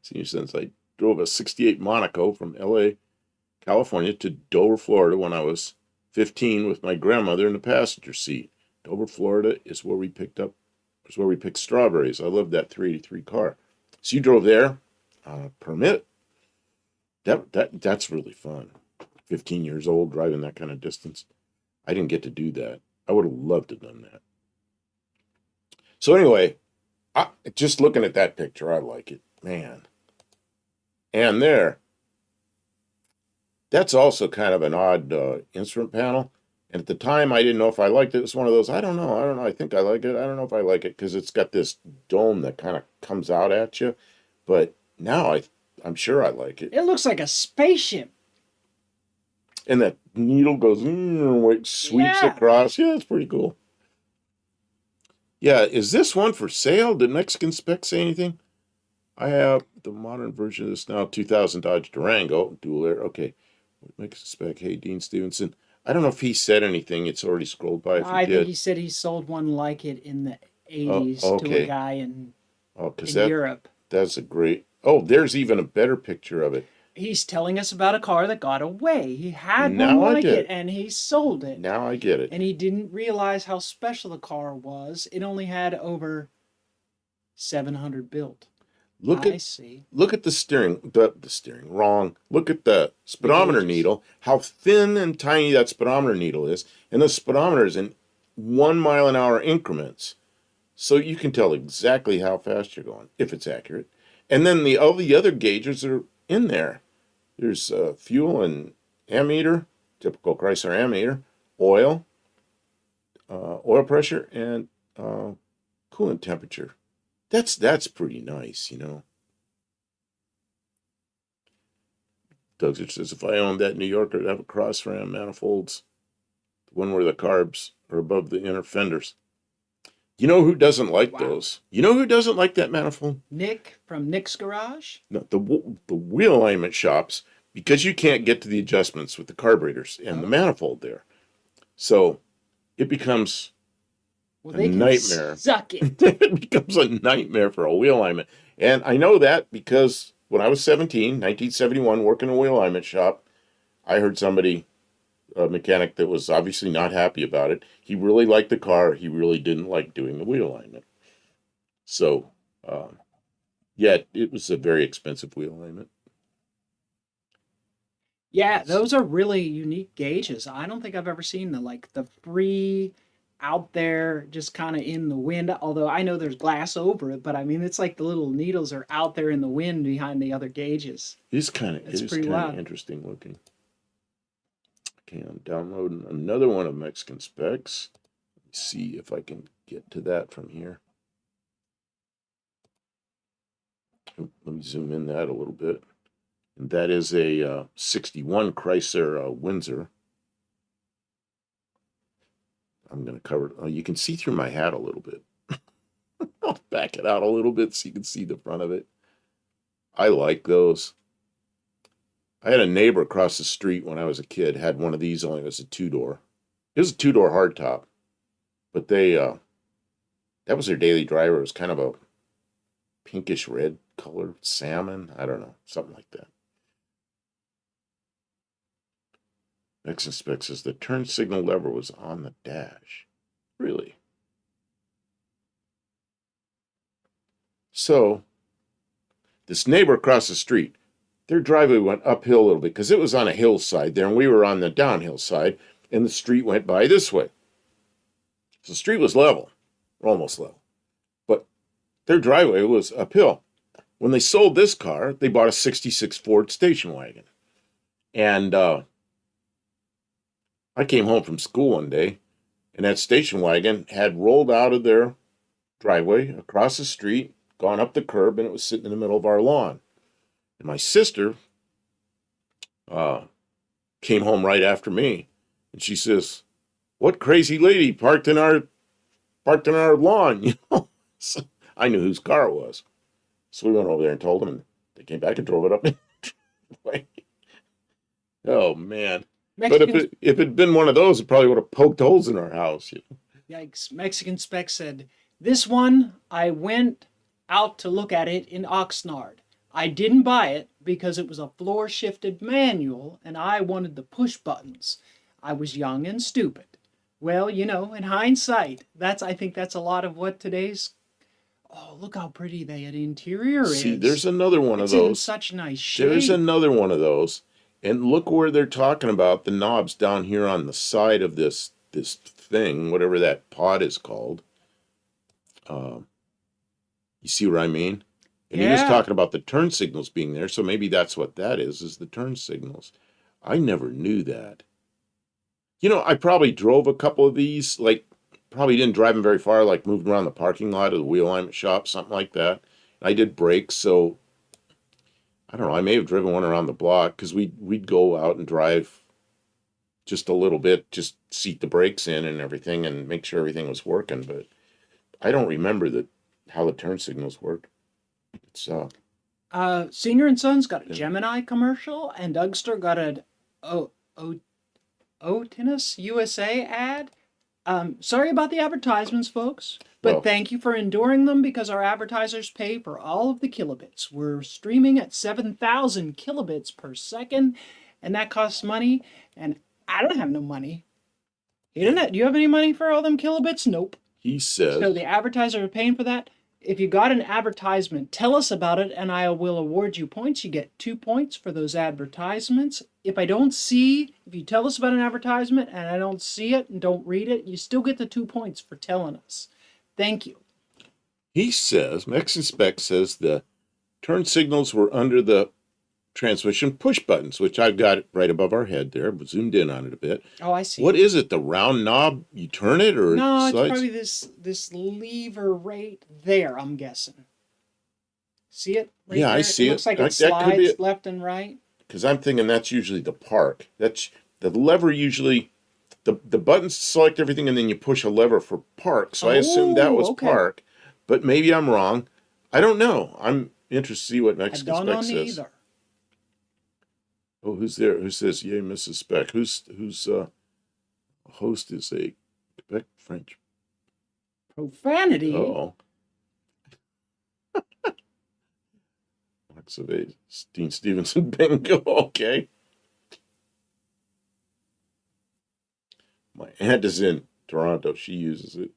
Senior since I drove a 68 Monaco from LA, California to Dover, Florida when I was 15 with my grandmother in the passenger seat. Dover, Florida is where we picked strawberries. I loved that 383 car. So you drove there on a permit? That's really fun. 15 years old driving that kind of distance. I didn't get to do that. I would have loved to have done that. So anyway, just looking at that picture, I like it. Man. And that's also kind of an odd instrument panel. And at the time, I didn't know if I liked it. It's one of those, I don't know. I think I like it. I don't know if I like it because it's got this dome that kind of comes out at you. But now I'm sure I like it. It looks like a spaceship. And that needle goes, sweeps Yeah. across. Yeah, it's pretty cool. Yeah, is this one for sale? Did Mexican Spec say anything? I have the modern version of this now, 2000 Dodge Durango, dual air. Okay, Mexican Spec. Hey, Dean Stevenson. I don't know if he said anything. It's already scrolled by. If he I did, think he said he sold one like it in the 80s to okay. a guy in because Europe. that's a great. Oh, there's even a better picture of it. He's telling us about a car that got away. He had Now one I like get it it. and he sold it. Now I get it. And he didn't realize how special the car was. It only had over 700 built. Look I at see. the steering. The steering wrong. Look at the speedometer gauges. needle. How thin and tiny that speedometer needle is, and the speedometer is in 1 mile an hour increments, so you can tell exactly how fast you're going if it's accurate. And then all the other gauges are in there. There's fuel and ammeter, typical Chrysler ammeter, oil pressure, and coolant temperature. That's pretty nice, you know. Doug says, if I owned that New Yorker, I'd have a cross ram manifolds, the one where the carbs are above the inner fenders. You know who doesn't like those? You know who doesn't like that manifold? Nick from Nick's Garage? No, the wheel alignment shops, because you can't get to the adjustments with the carburetors and the manifold there. So it becomes Well, a they can nightmare. suck it. It becomes a nightmare for a wheel alignment. And I know that because when I was 17, 1971, working in a wheel alignment shop, I heard somebody, a mechanic that was obviously not happy about it. He really liked the car. He really didn't like doing the wheel alignment. So, yeah, it was a very expensive wheel alignment. Yeah, those are really unique gauges. I don't think I've ever seen the free out there just kind of in the wind. Although I know there's glass over it, but I mean it's like the little needles are out there in the wind behind the other gauges. It is kind It's of pretty wild. interesting looking. Okay, I'm downloading another one of Mexican Specs. Let me see if I can get to that from here. Let me zoom in that a little bit. And that is a 61 Chrysler Windsor. I'm going to cover it. Oh, you can see through my hat a little bit. I'll back it out a little bit so you can see the front of it. I like those. I had a neighbor across the street when I was a kid, had one of these, only it was a two-door. It was a two-door hardtop. But that was their daily driver. It was kind of a pinkish red color, salmon. I don't know, something like that. Mexican Spec says the turn signal lever was on the dash. Really? So, this neighbor across the street, their driveway went uphill a little bit because it was on a hillside there, and we were on the downhill side, and the street went by this way. So the street was level, or almost level, but their driveway was uphill. When they sold this car, they bought a 66 Ford station wagon. And I came home from school one day, and that station wagon had rolled out of their driveway across the street, gone up the curb, and it was sitting in the middle of our lawn. And my sister came home right after me, and she says, "What crazy lady parked in our lawn?" You know, so I knew whose car it was. So we went over there and told them, and they came back and drove it up the driveway. Oh man! But if it had been one of those, it probably would have poked holes in our house. You know? Yikes! Mexican Spec said, "This one I went out to look at it in Oxnard. I didn't buy it because it was a floor-shifted manual and I wanted the push buttons. I was young and stupid." Well, you know, in hindsight, I think that's a lot of what today's... Oh, look how pretty the interior is. See, there's another one of those. It's in such nice shape. There's another one of those. And look where they're talking about the knobs down here on the side of this thing, whatever that pod is called. You see what I mean? And he was talking about the turn signals being there, so maybe that's what that is the turn signals. I never knew that. You know, I probably drove a couple of these, like, probably didn't drive them very far, like moved around the parking lot of the wheel alignment shop, something like that. I did brakes, so I don't know, I may have driven one around the block, because we'd go out and drive just a little bit, just seat the brakes in and everything, and make sure everything was working, but I don't remember how the turn signals work. It's Senior and Sons got a Gemini commercial, and Dougster got an Tennis USA ad. Sorry about the advertisements, folks, but thank you for enduring them because our advertisers pay for all of the kilobits. We're streaming at 7,000 kilobits per second, and that costs money, and I don't have no money. Internet, do you have any money for all them kilobits? Nope. He says. So the advertisers are paying for that. If you got an advertisement, tell us about it, and I will award you points. You get 2 points for those advertisements. If you tell us about an advertisement and I don't see it and don't read it, you still get the 2 points for telling us. Thank you. He says, Mexican Spec says the turn signals were under the transmission push buttons, which I've got right above our head there. But zoomed in on it a bit. Oh, I see. What is it? The round knob? You turn it or no? It it's probably this lever right there. I'm guessing. See it? Right there? I see it. Looks like it slides left and right. Because I'm thinking that's usually the park. That's the lever usually. The buttons select everything, and then you push a lever for park. So I assumed that was park, but maybe I'm wrong. I don't know. I'm interested to see what Mexican Spec says. Either. Oh, who's there? Who says, "Yay, Mrs. Spec"? Who's host is a Quebec French profanity. Oh, Max of a Dean Stevenson bingo. Okay, my aunt is in Toronto. She uses it.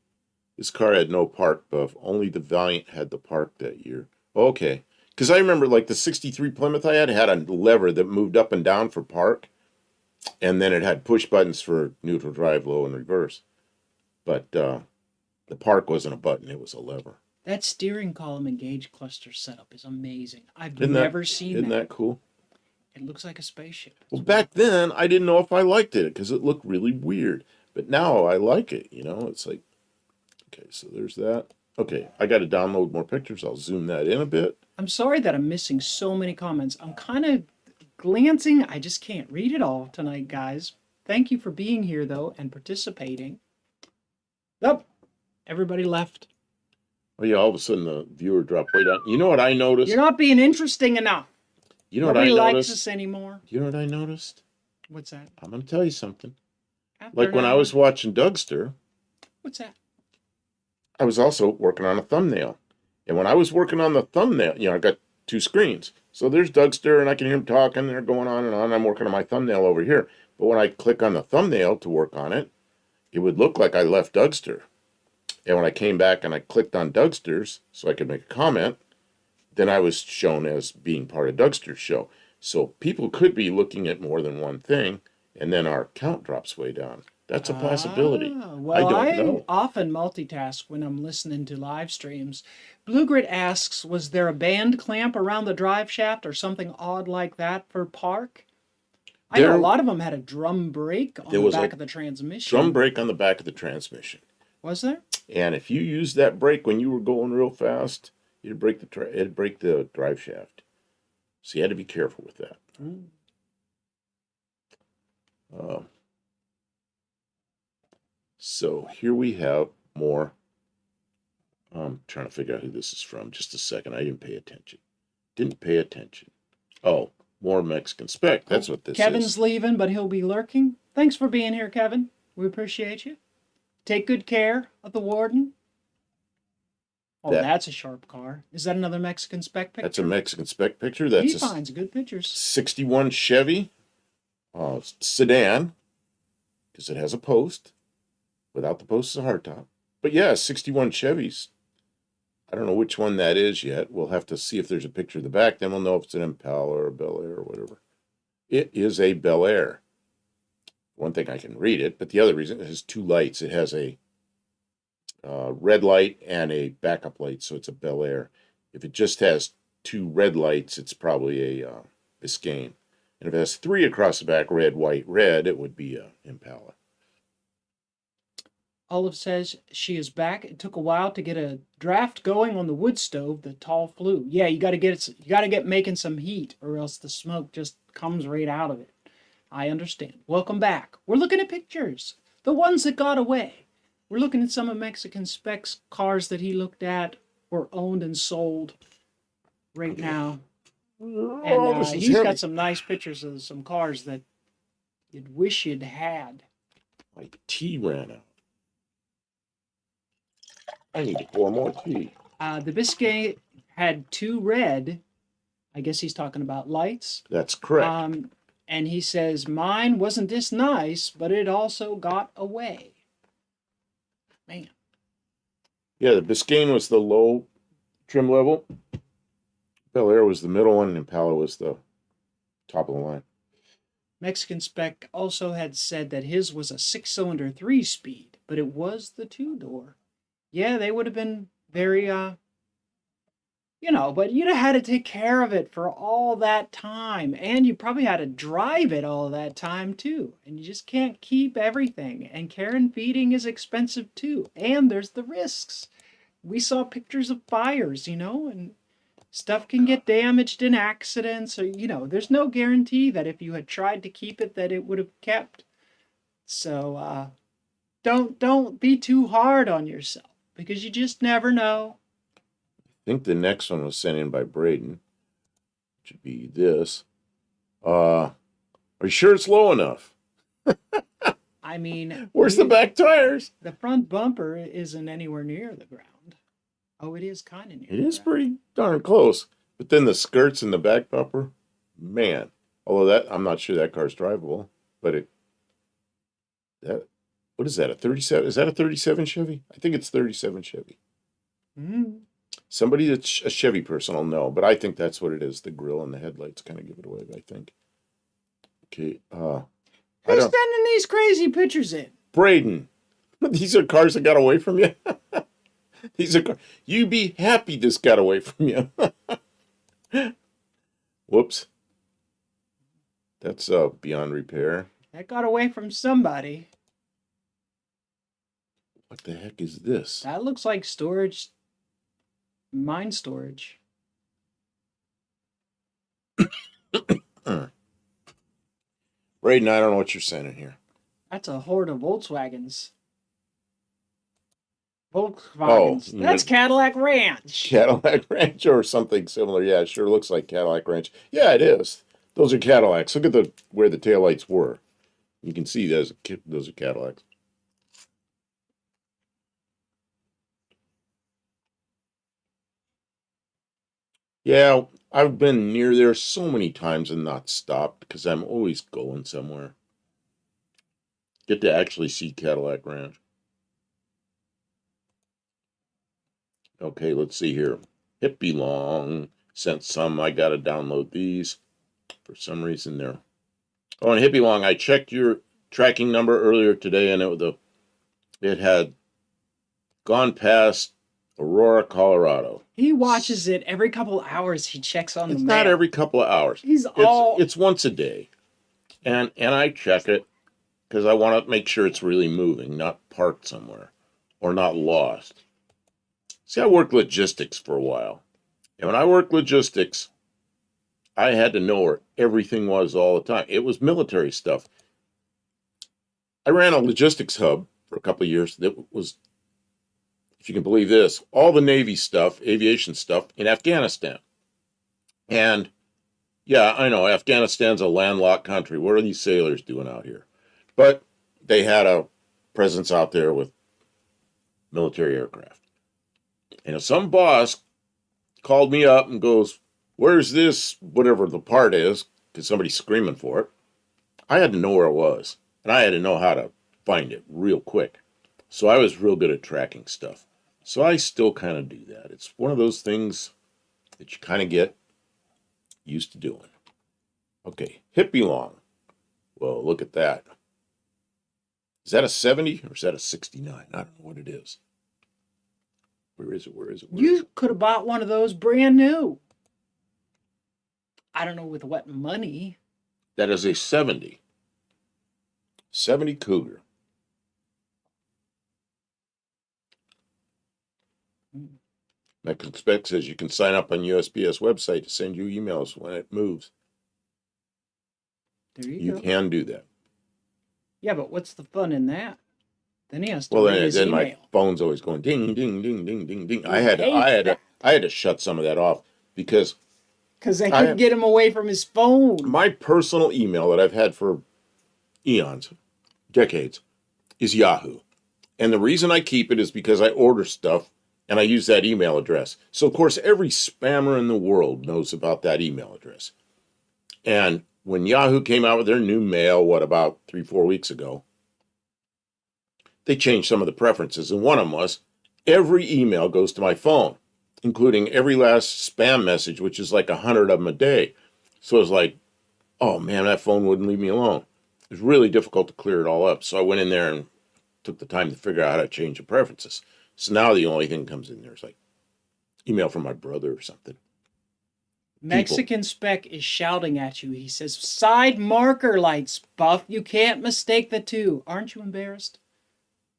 This car had no park buff. Only the Valiant had the park that year. Okay. Because I remember, like, the 63 Plymouth I had a lever that moved up and down for park, and then it had push buttons for neutral, drive, low, and reverse. But the park wasn't a button, it was a lever. That steering column and gauge cluster setup is amazing. I've never seen that. Isn't that cool? It looks like a spaceship. Well, back then, I didn't know if I liked it, because it looked really weird. But now I like it, you know? It's like, okay, so there's that. Okay, I got to download more pictures. I'll zoom that in a bit. I'm sorry that I'm missing so many comments. I'm kind of glancing. I just can't read it all tonight, guys. Thank you for being here, though, and participating. Oh, everybody left. Oh yeah, all of a sudden the viewer dropped way down. You know what I noticed? You're not being interesting enough. You know Nobody what I likes noticed? us anymore. You know what I noticed? What's that? I'm going to tell you something. After Like when an I hour. was watching Dougster, What's that? I was also working on a thumbnail. And when I was working on the thumbnail, I got two screens. So there's Dougster, and I can hear him talking. They're going on and on. I'm working on my thumbnail over here. But when I click on the thumbnail to work on it, it would look like I left Dougster. And when I came back and I clicked on Dougster's so I could make a comment, then I was shown as being part of Dougster's show. So people could be looking at more than one thing, and then our count drops way down. That's a possibility. Well, I don't know. often multitask when I'm listening to live streams. Blue Grit asks, was there a band clamp around the drive shaft or something odd like that for park? I know a lot of them had a drum brake on the back of the transmission. Drum brake on the back of the transmission. Was there? And if you used that brake when you were going real fast, it'd break the drive shaft. So you had to be careful with that. So here we have more. I'm trying to figure out who this is from. Just a second. I didn't pay attention. Oh, more Mexican spec. That's what this is. Kevin's leaving, but he'll be lurking. Thanks for being here, Kevin. We appreciate you. Take good care of the warden. Oh, that's a sharp car. Is that another Mexican spec picture? That's a Mexican spec picture. He finds good pictures. 61 Chevy sedan, because it has a post. Without the post, it's a hardtop. But yeah, 61 Chevys. I don't know which one that is yet. We'll have to see if there's a picture of the back. Then we'll know if it's an Impala or a Bel Air or whatever. It is a Bel Air. One thing I can read it, but the other reason, it has two lights. It has a red light and a backup light, so it's a Bel Air. If it just has two red lights, it's probably a Biscayne. And if it has three across the back, red, white, red, it would be a Impala. Olive says she is back. It took a while to get a draft going on the wood stove, the tall flue. Yeah, you got to get making some heat, or else the smoke just comes right out of it. I understand. Welcome back. We're looking at pictures, the ones that got away. We're looking at some of Mexican Spec's cars that he looked at or owned and sold right now. And he's got some nice pictures of some cars that you'd wish you'd had. My tea ran out. I need to pour more tea. The Biscay had two red, I guess he's talking about lights. That's correct. And he says, mine wasn't this nice, but it also got away. Man. Yeah, the Biscayne was the low trim level. Bel Air was the middle one, and Impala was the top of the line. Mexican Spec also had said that his was a 6-cylinder 3-speed, but it was the 2-door. Yeah, they would have been very, but you'd have had to take care of it for all that time. And you probably had to drive it all that time, too. And you just can't keep everything. And care and feeding is expensive, too. And there's the risks. We saw pictures of fires, and stuff can get damaged in accidents. Or, there's no guarantee that if you had tried to keep it, that it would have kept. So, don't be too hard on yourself. Because you just never know. I think the next one was sent in by Braden. It should be this. Are you sure it's low enough? I mean... Where's the back tires? The front bumper isn't anywhere near the ground. Oh, it is kind of near. It is pretty darn close. But then the skirts and the back bumper, man. Although I'm not sure that car's drivable. But what is that, a 37? Is that a 37 Chevy? I think it's 37 Chevy. Mm-hmm. Somebody that's a Chevy person will know, but I think that's what it is. The grill and the headlights kind of give it away, I think. Okay. Who's sending these crazy pictures in? Braden. These are cars that got away from you. You be happy this got away from you. Whoops. That's beyond repair. That got away from somebody. What the heck is this? That looks like storage. Mine storage. Braden, I don't know what you're saying here. That's a horde of Volkswagens. Oh, Volkswagens. you That's meant Cadillac Ranch. Cadillac Ranch or something similar. Yeah, it sure looks like Cadillac Ranch. Yeah, it is. Those are Cadillacs. Look at the where the taillights were. You can see those are Cadillacs. Yeah, I've been near there so many times and not stopped because I'm always going somewhere. Get to actually see Cadillac Ranch. Okay, let's see here. Hippie Long sent some. I got to download these for some reason there. Oh, and Hippie Long, I checked your tracking number earlier today, and it had gone past Aurora, Colorado. He watches it every couple hours. He checks on the It's mail. not every couple of hours. It's once a day, and I check it because I want to make sure it's really moving, not parked somewhere or not lost. See, I worked logistics for a while, and when I worked logistics, I had to know where everything was all the time. It was military stuff. I ran a logistics hub for a couple of years that was, if you can believe this, all the Navy stuff, aviation stuff in Afghanistan. And yeah, I know Afghanistan's a landlocked country. What are these sailors doing out here? But they had a presence out there with military aircraft. And if some boss called me up and goes, "Where's this, whatever the part is," because somebody's screaming for it, I had to know where it was. And I had to know how to find it real quick. So I was real good at tracking stuff. So I still kind of do that. It's one of those things that you kind of get used to doing. Okay, Hippie Long. Well, look at that. Is that a 70 or is that a 69? I don't know what it is. Where is it? You could have bought one of those brand new. I don't know with what money. That is a 70. 70 Cougar. Mexican Spec says you can sign up on USPS website to send you emails when it moves. There You go. can do that. Yeah, but what's the fun in that? Then he has to Well, read his then email. my phone's always going ding, ding, ding, ding, ding, ding. I hate that. had to shut some of that off because they couldn't get him away from his phone. my personal email that I've had for eons, decades, is Yahoo. And the reason I keep it is because I order stuff and I use that email address. So, of course, every spammer in the world knows about that email address. And when Yahoo came out with their new mail, about 3-4 weeks ago, they changed some of the preferences. And one of them was every email goes to my phone, including every last spam message, which is like 100 of them a day. So it was like, oh man, that phone wouldn't leave me alone. It was really difficult to clear it all up. So I went in there and took the time to figure out how to change the preferences. So now the only thing that comes in there is like email from my brother or something. Mexican Spec is shouting at you. He says, "Side marker lights, Buff. You can't mistake the two." Aren't you embarrassed?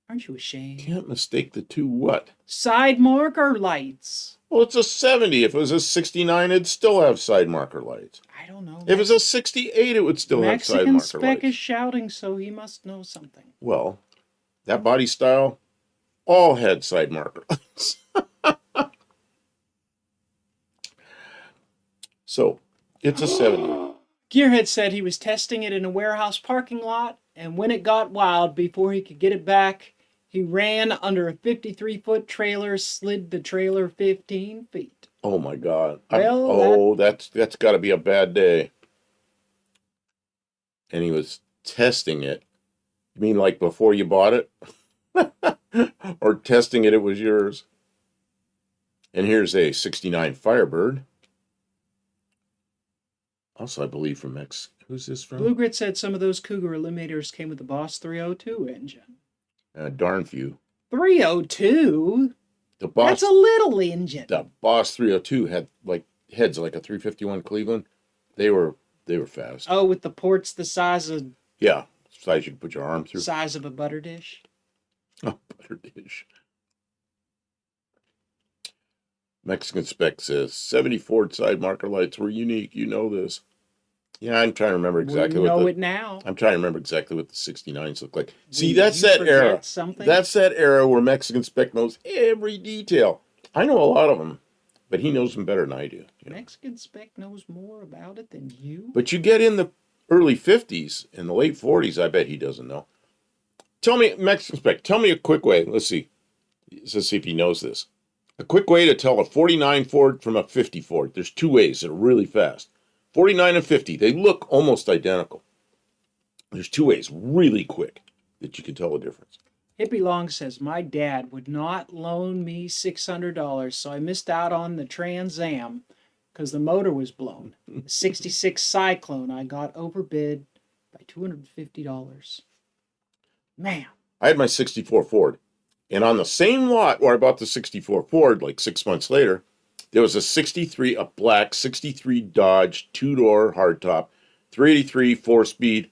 Aren't you ashamed? Can't mistake the two what? Side marker lights. Well, it's a 70. If it was a 69, it'd still have side marker lights. I don't know. If it's a 68, it would still have side Mexican marker Spec lights. is shouting, so he must know something. Well, that body style all had side marker lights. So, it's a 70. Gearhead said he was testing it in a warehouse parking lot, and when it got wild, before he could get it back, he ran under a 53-foot trailer, slid the trailer 15 feet. Oh my God. Well, that's got to be a bad day. And he was testing it. You mean like before you bought it? Or testing it was yours? And here's a 69 Firebird. Also, I believe from who's this from? Blue Grit said some of those Cougar Eliminators came with the Boss 302 engine. Darn few. 302? That's a little engine. The Boss 302 had like heads like a 351 Cleveland. They were fast. Oh, with the ports the size of... Yeah, size you can put your arm through. Size of a butter dish. Oh, butter dish. Mexican Spec says 70 Ford side marker lights were unique. You know this. Yeah, I'm trying to remember exactly we what know the it now. I'm trying to remember exactly what the 69s look like. See, You that's that forget era. something? That's that era where Mexican Spec knows every detail. I know a lot of them, but he knows them better than I do. You know? Mexican Spec knows more about it than you. But you get in the early 50s and the late 40s, I bet he doesn't know. Tell me, Mexican Spec, tell me a quick way. Let's see if he knows this. A quick way to tell a 49 Ford from a 50 Ford. There's two ways that are really fast. 49 and 50, they look almost identical. There's two ways, really quick, that you can tell the difference. Hippie Long says, my dad would not loan me $600, so I missed out on the Trans Am because the motor was blown. The 66 Cyclone, I got overbid by $250. Man. I had my 64 Ford, and on the same lot where I bought the 64 Ford, like 6 months later, there was a black 63 Dodge, two-door hardtop, 383 four-speed,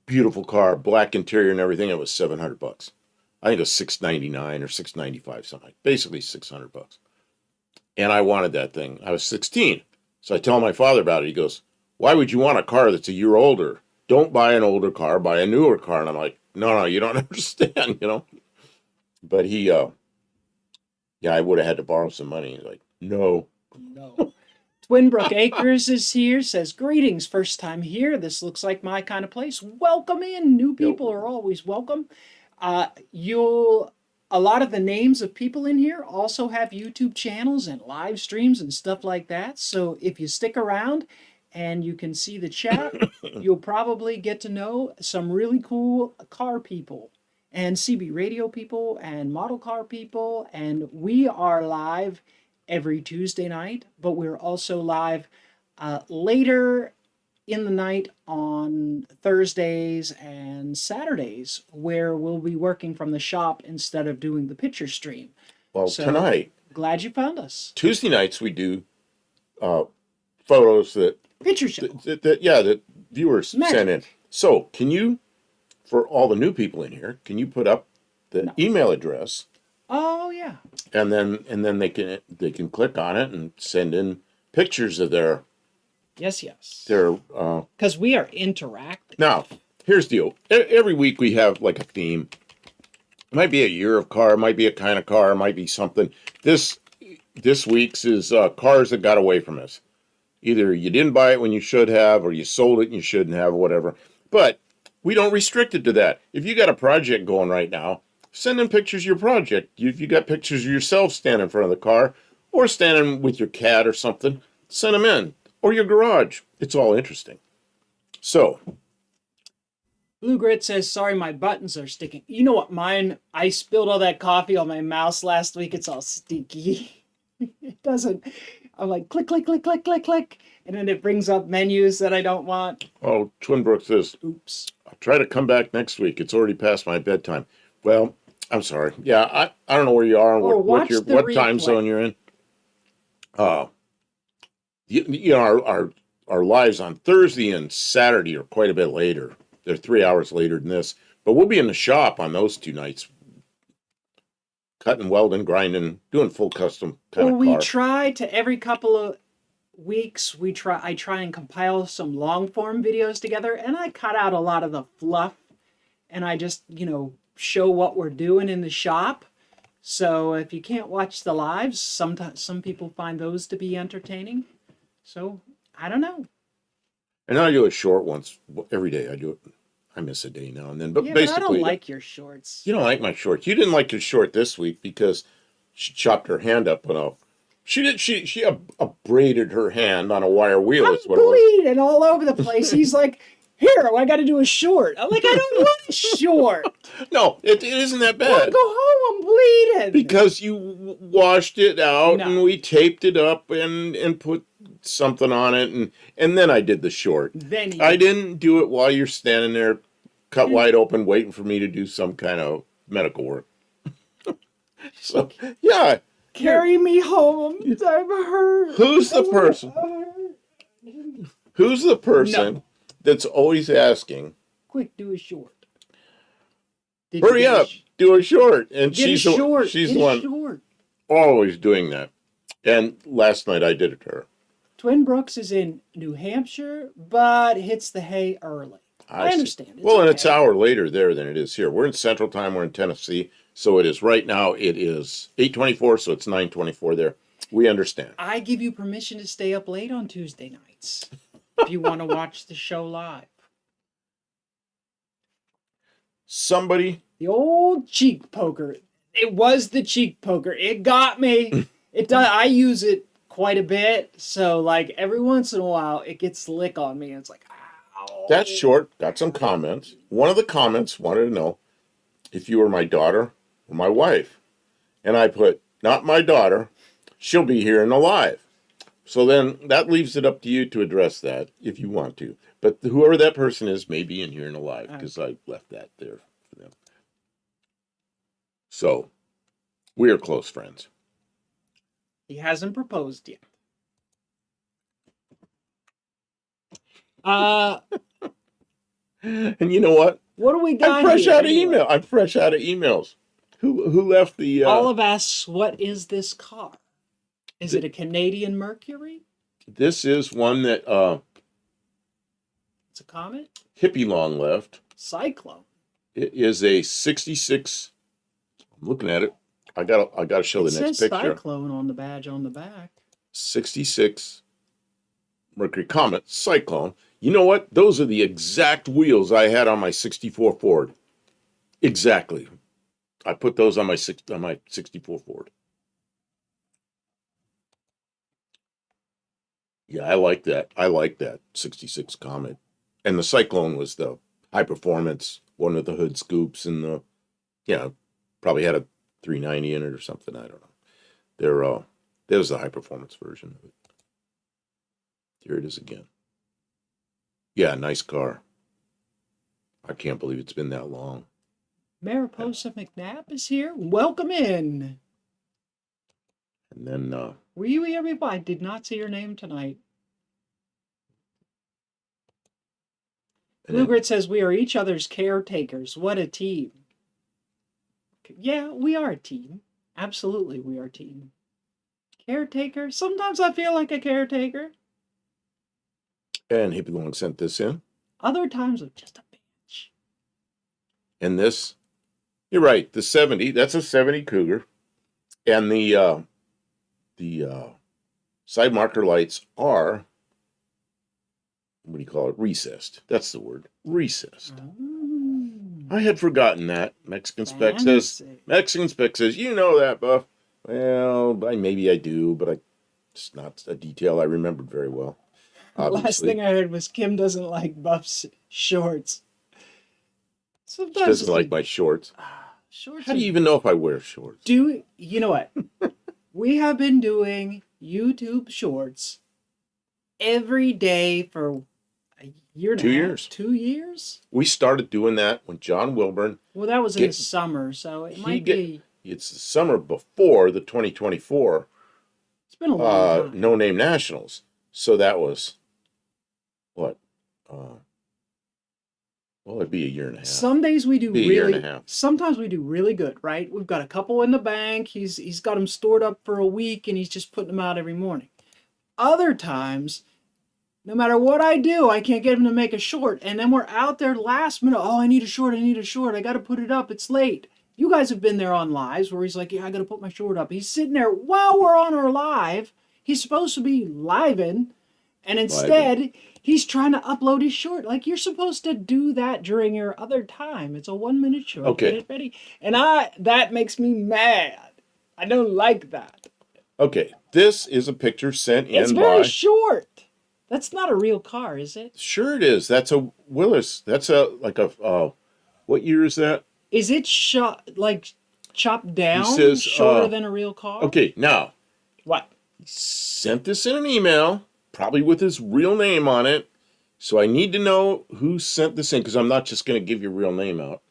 beautiful car, black interior and everything. It was $700. I think it was $699 or $695, something like, basically $600. And I wanted that thing. I was 16, so I tell my father about it. He goes, "Why would you want a car that's a year older? Don't buy an older car, buy a newer car." And I'm like, "No, you don't understand, you know." But he, yeah, I would have had to borrow some money. He's like, "No." No. Twinbrook Acres is here, says, greetings, first time here. This looks like my kind of place. Welcome in. New people are always welcome. A lot of the names of people in here also have YouTube channels and live streams and stuff like that. So if you stick around and you can see the chat, you'll probably get to know some really cool car people and CB radio people and model car people. And we are live every Tuesday night, but we're also live later in the night on Thursdays and Saturdays, where we'll be working from the shop instead of doing the picture stream. Well, So, tonight, glad you found us. Tuesday nights, we do photos that Picture show. that viewers Magic. send in. So, can you, for all the new people in here, can you put up the email address? Oh yeah. And then they can click on it and send in pictures of their Yes. Because we are interactive. Now, here's the deal. Every week we have like a theme. It might be a year of car, it might be a kind of car, it might be something. This week's is cars that got away from us. Either you didn't buy it when you should have, or you sold it and you shouldn't have, or whatever. But we don't restrict it to that. If you got a project going right now, send in pictures of your project. If you got pictures of yourself standing in front of the car, or standing with your cat or something, send them in. Or your garage. It's all interesting. So. Blue Grit says, sorry, my buttons are sticking. You know what, I spilled all that coffee on my mouse last week. It's all sticky. It doesn't. I'm like, click, click, click, click, click, click. And then it brings up menus that I don't want. Oh, Twinbrook says, oops. I'll try to come back next week. It's already past my bedtime. Well, I'm sorry. Yeah, I don't know where you are and what time zone you're in. You know, our lives on Thursday and Saturday are quite a bit later. They're 3 hours later than this. But we'll be in the shop on those 2 nights. Cutting, welding, grinding, doing full custom kind of car. We try to, every couple of weeks, I try and compile some long form videos together, and I cut out a lot of the fluff, and I just, show what we're doing in the shop. So if you can't watch the lives, sometimes some people find those to be entertaining. So, I don't know. And I do it short once every day. I do it. I miss a day now and then. But yeah, basically, but I don't like your shorts. You don't like my shorts. You didn't like your short this week because she chopped her hand up on a. She did. She abraded her hand on a wire wheel. I'm bleeding all over the place. He's like, "Here, I got to do a short." I'm like, "I don't want a short." No, it isn't that bad. Well, go home. I'm bleeding. Because you washed it out and we taped it up and put something on it and then I did the short. I didn't do it while you're standing there cut wide open waiting for me to do some kind of medical work. So, yeah. Carry me home. I'm hurt. Who's the person? Who's the person that's always asking, quick, do a short. Hurry up, do a short. And she's the one short. always doing that. And last night I did it to her. Twin Brooks is in New Hampshire, but hits the hay early. I see. understand. It's Well, and it's an okay. hour later there than it is here. We're in Central Time. We're in Tennessee. So it is right now. It is 8:24, so it's 9:24 there. We understand. I give you permission to stay up late on Tuesday nights if you want to watch the show live. Somebody, The old cheek poker. It was the cheek poker. It got me. It does. I use it quite a bit. So like every once in a while, it gets slick on me. And it's like, ow. that's short. Got some comments. One of the comments wanted to know if you were my daughter or my wife. And I put, not my daughter. She'll be here and alive. So then that leaves it up to you to address that if you want to. But whoever that person is may be in here and alive because I left that there for them. So we are close friends. He hasn't proposed yet. And you know what? What do we got I'm fresh here, out of anyway? email. I'm fresh out of emails. Who left the? Olive asks, "What is this car? Is it a Canadian Mercury? This is one that It's a Comet? Hippie Long left. Cyclone? It is a '66. I'm looking at it. I gotta show It the next says picture. Cyclone on the badge on the back. '66 Mercury Comet Cyclone. You know what? Those are the exact wheels I had on my '64 Ford. Exactly. I put those on my '64 Ford. Yeah, I like that. I like that '66 Comet. And the Cyclone was the high performance, one with the hood scoops and the, probably had a 390 in it or something. I don't know. There's the high performance version of it. Here it is again. Yeah, nice car. I can't believe it's been that long. Mariposa McNabb is here. Welcome in. And then Were you here before? I did not see your name tonight. Blue Grit says we are each other's caretakers. What a team. Yeah, we are a team. Absolutely, we are a team. Caretaker? Sometimes I feel like a caretaker. and Hippie Long sent this in. Other times I'm just a bitch. And this, you're right, the 70, that's a 70 Cougar. And the side marker lights are, what do you call it? Recessed. That's the word. Recessed. Oh, I had forgotten that. Mexican Spec says, you know that, Buff. Well, maybe I do, but it's not a detail I remembered very well. The last Obviously. thing I heard was Kim doesn't like Buff's shorts. She doesn't like my shorts. Shorts. How do you even know if I wear shorts? You know what? We have been doing YouTube shorts every day for a year and a 2 half. years. 2 years? We started doing that when John Wilburn, Well, that was in the summer, so it might be. it's the summer before the 2024 It's been a long time. No Name Nationals. So that was, what? Well, it'd be a year and a half. Some days we do Be a year and really. a half. Sometimes we do really good, right? We've got a couple in the bank. He's got them stored up for a week, and he's just putting them out every morning. Other times, no matter what I do, I can't get him to make a short, and then we're out there last minute. Oh, I need a short. I got to put it up. It's late. You guys have been there on lives where he's like, yeah, I got to put my short up. He's sitting there while we're on our live. He's supposed to be living, and instead he's trying to upload his short. Like, you're supposed to do that during your other time. It's a 1 minute short. Okay. Get it ready. And that makes me mad. I don't like that. Okay, this is a picture sent in It's very short. That's not a real car, is it? Sure it is. That's a Willis. That's a what year is that? Is it chopped down says, shorter than a real car? Okay, now, What? he sent this in an email, probably with his real name on it. So I need to know who sent this in, because I'm not just going to give your real name out.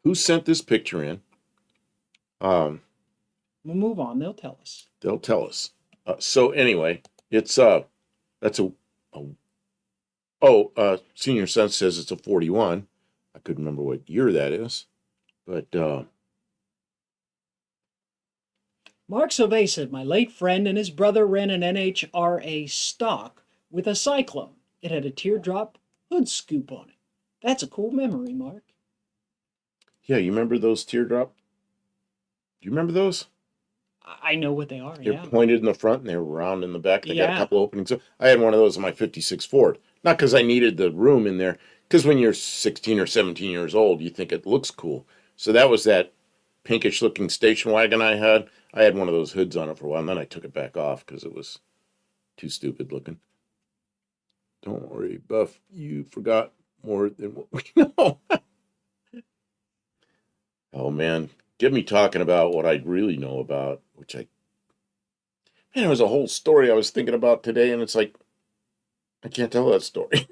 Who sent this picture in? We'll move on. They'll tell us. They'll tell us. So anyway, it's Senior Son says it's a 41. I couldn't remember what year that is, but Mark Sauvé said, my late friend and his brother ran an NHRA stock with a Cyclone. It had a teardrop hood scoop on it. That's a cool memory, Mark. Yeah, you remember those teardrop? Do you remember those? I know what they are, They're yeah. pointed in the front and they're round in the back. They got a Yeah. couple openings. I had one of those in my 56 Ford. Not because I needed the room in there, because when you're 16 or 17 years old, you think it looks cool. So that was that pinkish looking station wagon I had. I had one of those hoods on it for a while, and then I took it back off because it was too stupid looking. Don't worry, Buff, you forgot more than what we know. Oh, man. Get me talking about what I really know about, man, there was a whole story I was thinking about today, and it's like, I can't tell that story.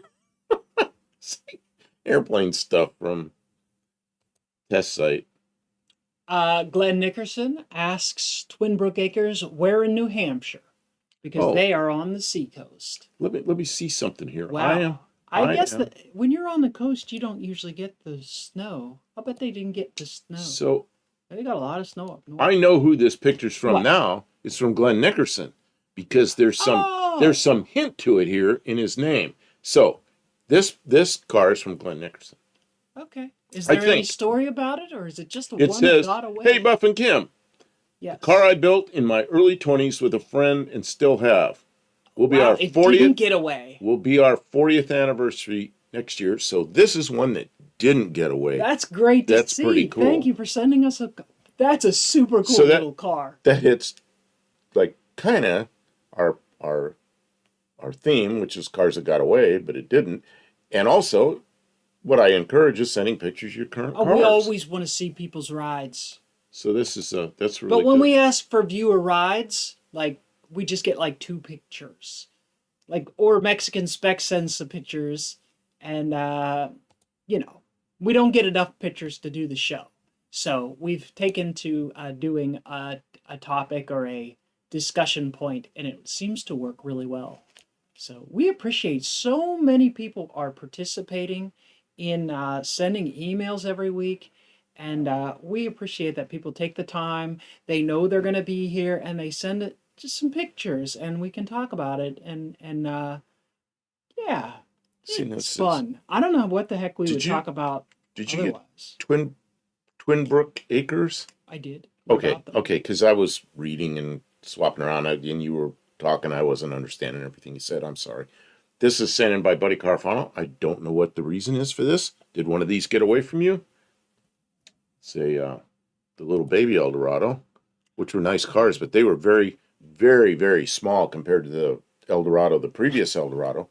It's like airplane stuff from test site. Glenn Nickerson asks Twin Brook Acres, where in New Hampshire? Because Oh. they are on the seacoast. Let me see something here. Wow. I guess that when you're on the coast, you don't usually get the snow. I bet they didn't get the snow. So They got a lot of snow up north. I know who this picture's from What? now. It's from Glenn Nickerson because there's some hint to it here in his name. So this car is from Glenn Nickerson. Okay. Is I there any think. story about it, or is it just the It one says, that got away? "Hey, Buff and Kim, yes. the car I built in my early 20s with a friend and still have. Will be Wow, our it 40th. didn't get away. Will be our 40th anniversary next year. So this is one that didn't get away. That's great to That's see. pretty cool. Thank you for sending us a. That's a super cool So that- little car. That hits like kind of our theme, which is cars that got away, but it didn't. And also, what I encourage is sending pictures of your current cars. We always want to see people's rides. So this is that's really. But when good. we ask for viewer rides, like we just get like 2 pictures, or Mexican Spec sends some pictures, and we don't get enough pictures to do the show. So we've taken to doing a topic or a discussion point, and it seems to work really well. So we appreciate so many people are participating in sending emails every week. And we appreciate that people take the time. They know they're going to be here, and they send just some pictures, and we can talk about it. And yeah, it's fun. I don't know what the heck we would talk about. Did you otherwise. get Twin Brook Acres? I did. Okay, because I was reading and swapping around, and you were talking. I wasn't understanding everything you said. I'm sorry. This is sent in by Buddy Carfano. I don't know what the reason is for this. Did one of these get away from you? Say the little baby Eldorado, which were nice cars, but they were very, very, very small compared to the Eldorado, the previous Eldorado.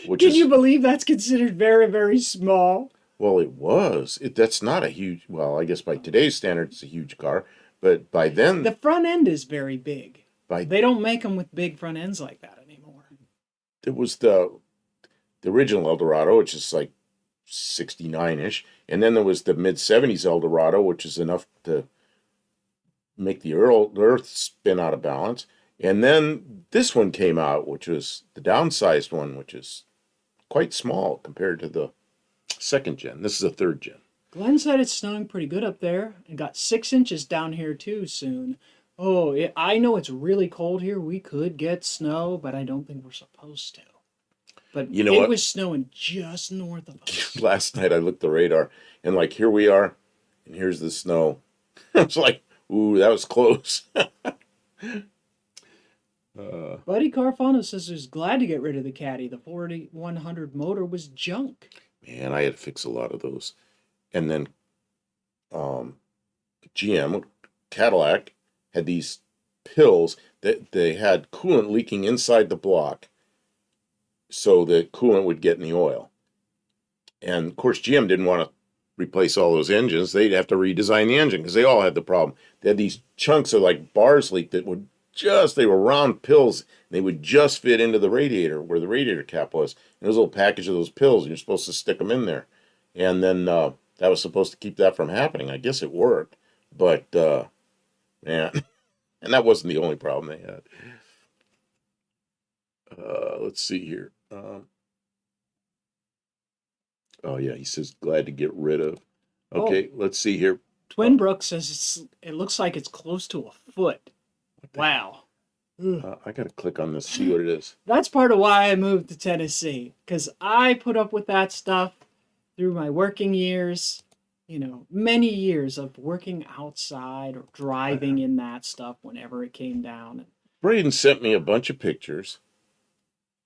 Can you believe that's considered very, very small? Well, it was. That's not a huge. Well, I guess by today's standards, it's a huge car, but by then the front end is very big. They don't make them with big front ends like that anymore. There was the original Eldorado, which is like 69-ish, and then there was the mid-70s Eldorado, which is enough to make the Earth spin out of balance. And then this one came out, which was the downsized one, which is quite small compared to the second gen. This is a third gen. Glenn said it's snowing pretty good up there, and got 6 inches down here too soon. Oh, I know it's really cold here. We could get snow, but I don't think we're supposed to. But you know what? It was snowing just north of us. Last night I looked at the radar, and like here we are, and here's the snow. I was like, ooh, that was close. Buddy Carfano says he's glad to get rid of the Caddy. The 4100 motor was junk. Man, I had to fix a lot of those. And then GM, Cadillac, had these pills that they had coolant leaking inside the block so the coolant would get in the oil. And, of course, GM didn't want to replace all those engines. They'd have to redesign the engine because they all had the problem. They had these chunks of, like, bars leak that would they were round pills. And they would just fit into the radiator where the radiator cap was. And there was a little package of those pills, and you're supposed to stick them in there. And then that was supposed to keep that from happening. I guess it worked. But, man, and that wasn't the only problem they had. Let's see here. Oh, yeah, he says glad to get rid of. Okay, let's see here. Twin Brook says it looks like it's close to a foot. Wow. I got to click on this, see what it is. That's part of why I moved to Tennessee, because I put up with that stuff through my working years. Many years of working outside or driving in that stuff whenever it came down. Braden sent me a bunch of pictures.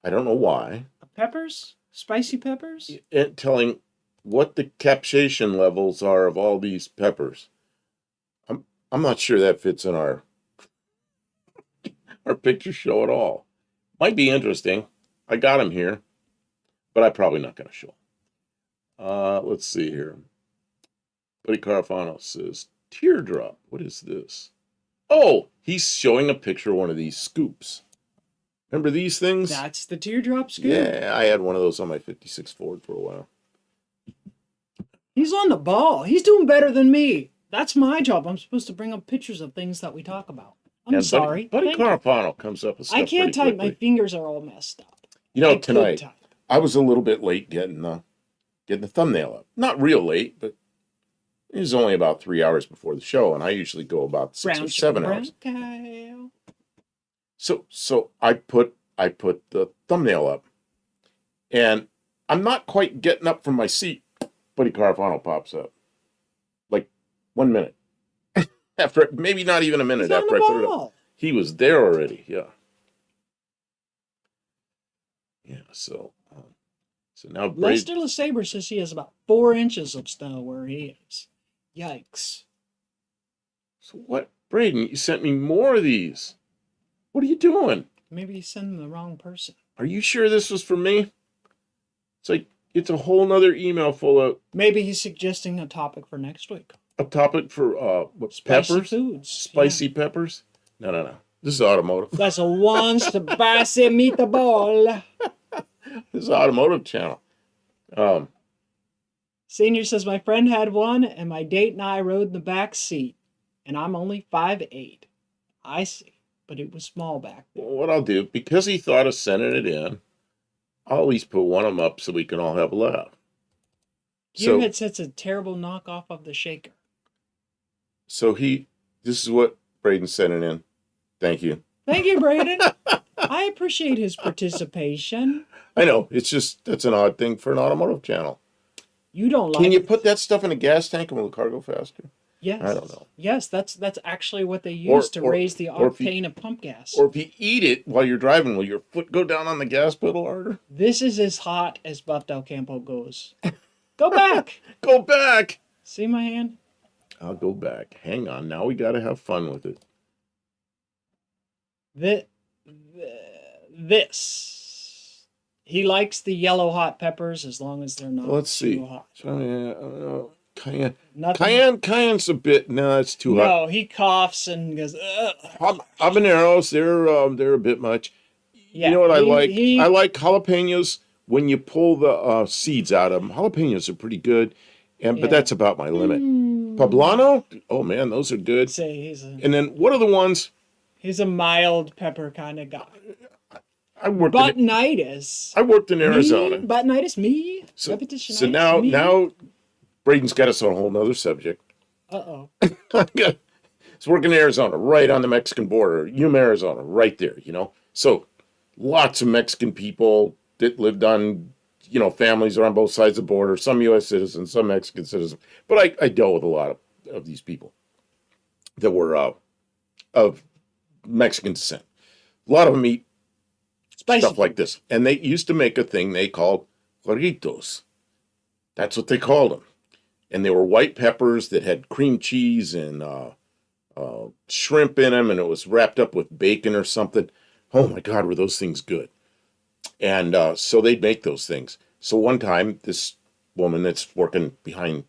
I don't know why. Peppers? Spicy peppers? And telling what the capsaicin levels are of all these peppers. I'm not sure that fits in our picture show at all. Might be interesting. I got them here, but I'm probably not going to show. Let's see here. Buddy Carafano says, teardrop. What is this? Oh, he's showing a picture of one of these scoops. Remember these things? That's the teardrop scoop? Yeah, I had one of those on my 56 Ford for a while. He's on the ball. He's doing better than me. That's my job. I'm supposed to bring up pictures of things that we talk about. I'm sorry. Buddy Carafano comes up with stuff I can't type. quickly. My fingers are all messed up. Tonight, I was a little bit late getting the thumbnail up. Not real late, but it was only about 3 hours before the show, and I usually go about 6 or 7 hours. So I put the thumbnail up, and I'm not quite getting up from my seat. Buddy Carafano pops up, like 1 minute after, maybe not even a minute after I put it up. He was there already. Yeah. So now Lester LeSabre says he has about 4 inches of snow where he is. Yikes. So what, Braden? You sent me more of these. What are you doing? Maybe he's sending the wrong person. Are you sure this was for me? It's like, it's a whole nother email full of... Maybe he's suggesting a topic for next week. A topic for, what, Spicy peppers? Foods. Spicy peppers? No. This is automotive. That's a one spicy meatball. This is automotive channel. Senior says, my friend had one, and my date and I rode in the back seat, and I'm only 5'8". I see, but it was small back then. Well, what I'll do, because he thought of sending it in, I'll at least put one of them up so we can all have a laugh. Gearhead says it's a terrible knockoff of the shaker. So this is what Braden sent it in. Thank you. Thank you, Braden. I appreciate his participation. I know, it's just, that's an odd thing for an automotive channel. You don't like... Can you put that stuff in a gas tank and will the car go faster? Yes. I don't know. Yes, that's actually what they use to raise the octane of pump gas. Or if you eat it while you're driving, will your foot go down on the gas pedal harder? This is as hot as Buff Del Campo goes. Go back! Go back! See my hand? I'll go back. Hang on. Now we got to have fun with it. This. He likes the yellow hot peppers as long as they're not too hot. Cayenne. Nothing. Cayenne's a bit. No, it's too hot. No, he coughs and goes, ugh. Habaneros, they're a bit much. Yeah, you know what I like? I like jalapenos when you pull the seeds out of them. Jalapenos are pretty good, but that's about my limit. Poblano? Oh man, those are good. And then what are the ones? He's a mild pepper kind of guy. I worked Buttonitis. I worked in Arizona. Buttonitis, me? So now Braden's got us on a whole nother subject. Uh-oh. He's working in Arizona, right on the Mexican border. Yuma, Arizona, right there, So lots of Mexican people that lived on, families are on both sides of the border, some U.S. citizens, some Mexican citizens. But I dealt with a lot of these people that were of Mexican descent. A lot of them eat stuff like this. And they used to make a thing they called cueritos. That's what they called them. And they were white peppers that had cream cheese and shrimp in them, and it was wrapped up with bacon or something. Oh my God, were those things good. And so they'd make those things. So one time, this woman that's working behind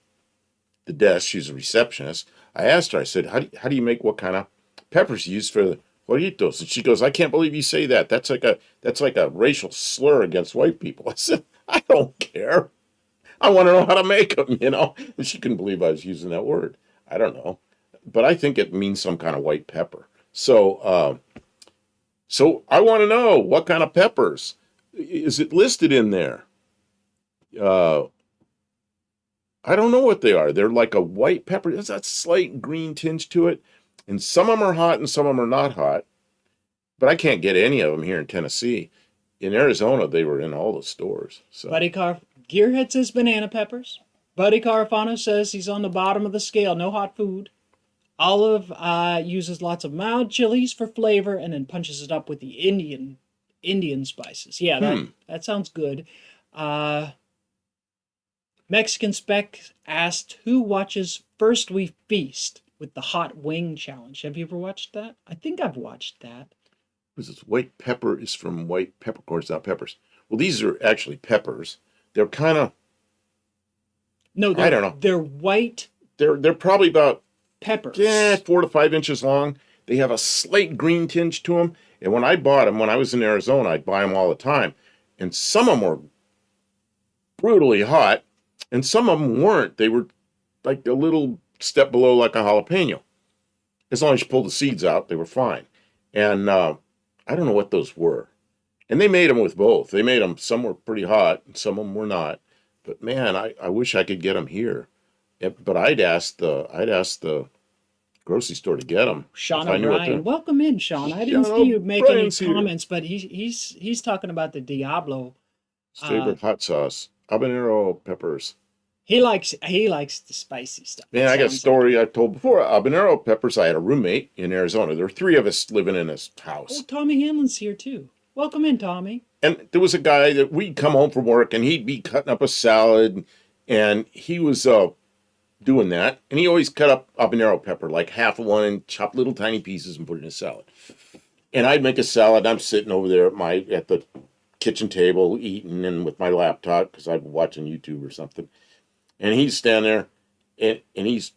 the desk, she's a receptionist, I asked her, I said, how do you make what kind of peppers you use for the cueritos? And she goes, I can't believe you say that. That's like a racial slur against white people. I said, I don't care. I want to know how to make them, And she couldn't believe I was using that word. I don't know. But I think it means some kind of white pepper. So I want to know, what kind of peppers? Is it listed in there? I don't know what they are. They're like a white pepper. There's that slight green tinge to it. And some of them are hot and some of them are not hot. But I can't get any of them here in Tennessee. In Arizona, they were in all the stores. So Gearhead says banana peppers. Buddy Carfano says he's on the bottom of the scale. No hot food. Olive uses lots of mild chilies for flavor and then punches it up with the Indian spices. Yeah, that sounds good. Mexican Spec asked, who watches First We Feast with the hot wing challenge? Have you ever watched that? I think I've watched that. Because it's white pepper is from white peppercorns, not peppers. Well, these are actually peppers. They're kind of I don't know. They're white. They're probably about peppers. 4 to 5 inches long. They have a slight green tinge to them. And when I bought them, when I was in Arizona, I'd buy them all the time. And some of them were brutally hot, and some of them weren't. They were like a little step below like a jalapeno. As long as you pulled the seeds out, they were fine. And I don't know what those were. And they made them with both. They made them, some were pretty hot, and some of them were not. But man, I wish I could get them here. But I'd ask the grocery store to get them. Sean O'Brien, welcome in, Sean. I didn't see you make any comments, but he's talking about the Diablo. His favorite hot sauce, habanero peppers. He likes the spicy stuff. Man, I got a story I told before. Habanero peppers. I had a roommate in Arizona. There were 3 of us living in this house. Oh, Tommy Hamlin's here too. Welcome in, Tommy. And there was a guy that we'd come home from work and he'd be cutting up a salad, and he was doing that, and he always cut up habanero pepper, like half of one, and chop little tiny pieces and put it in a salad. And I'd make a salad. I'm sitting over there at the kitchen table eating, and with my laptop because I'm watching YouTube or something. And he's standing there, and he's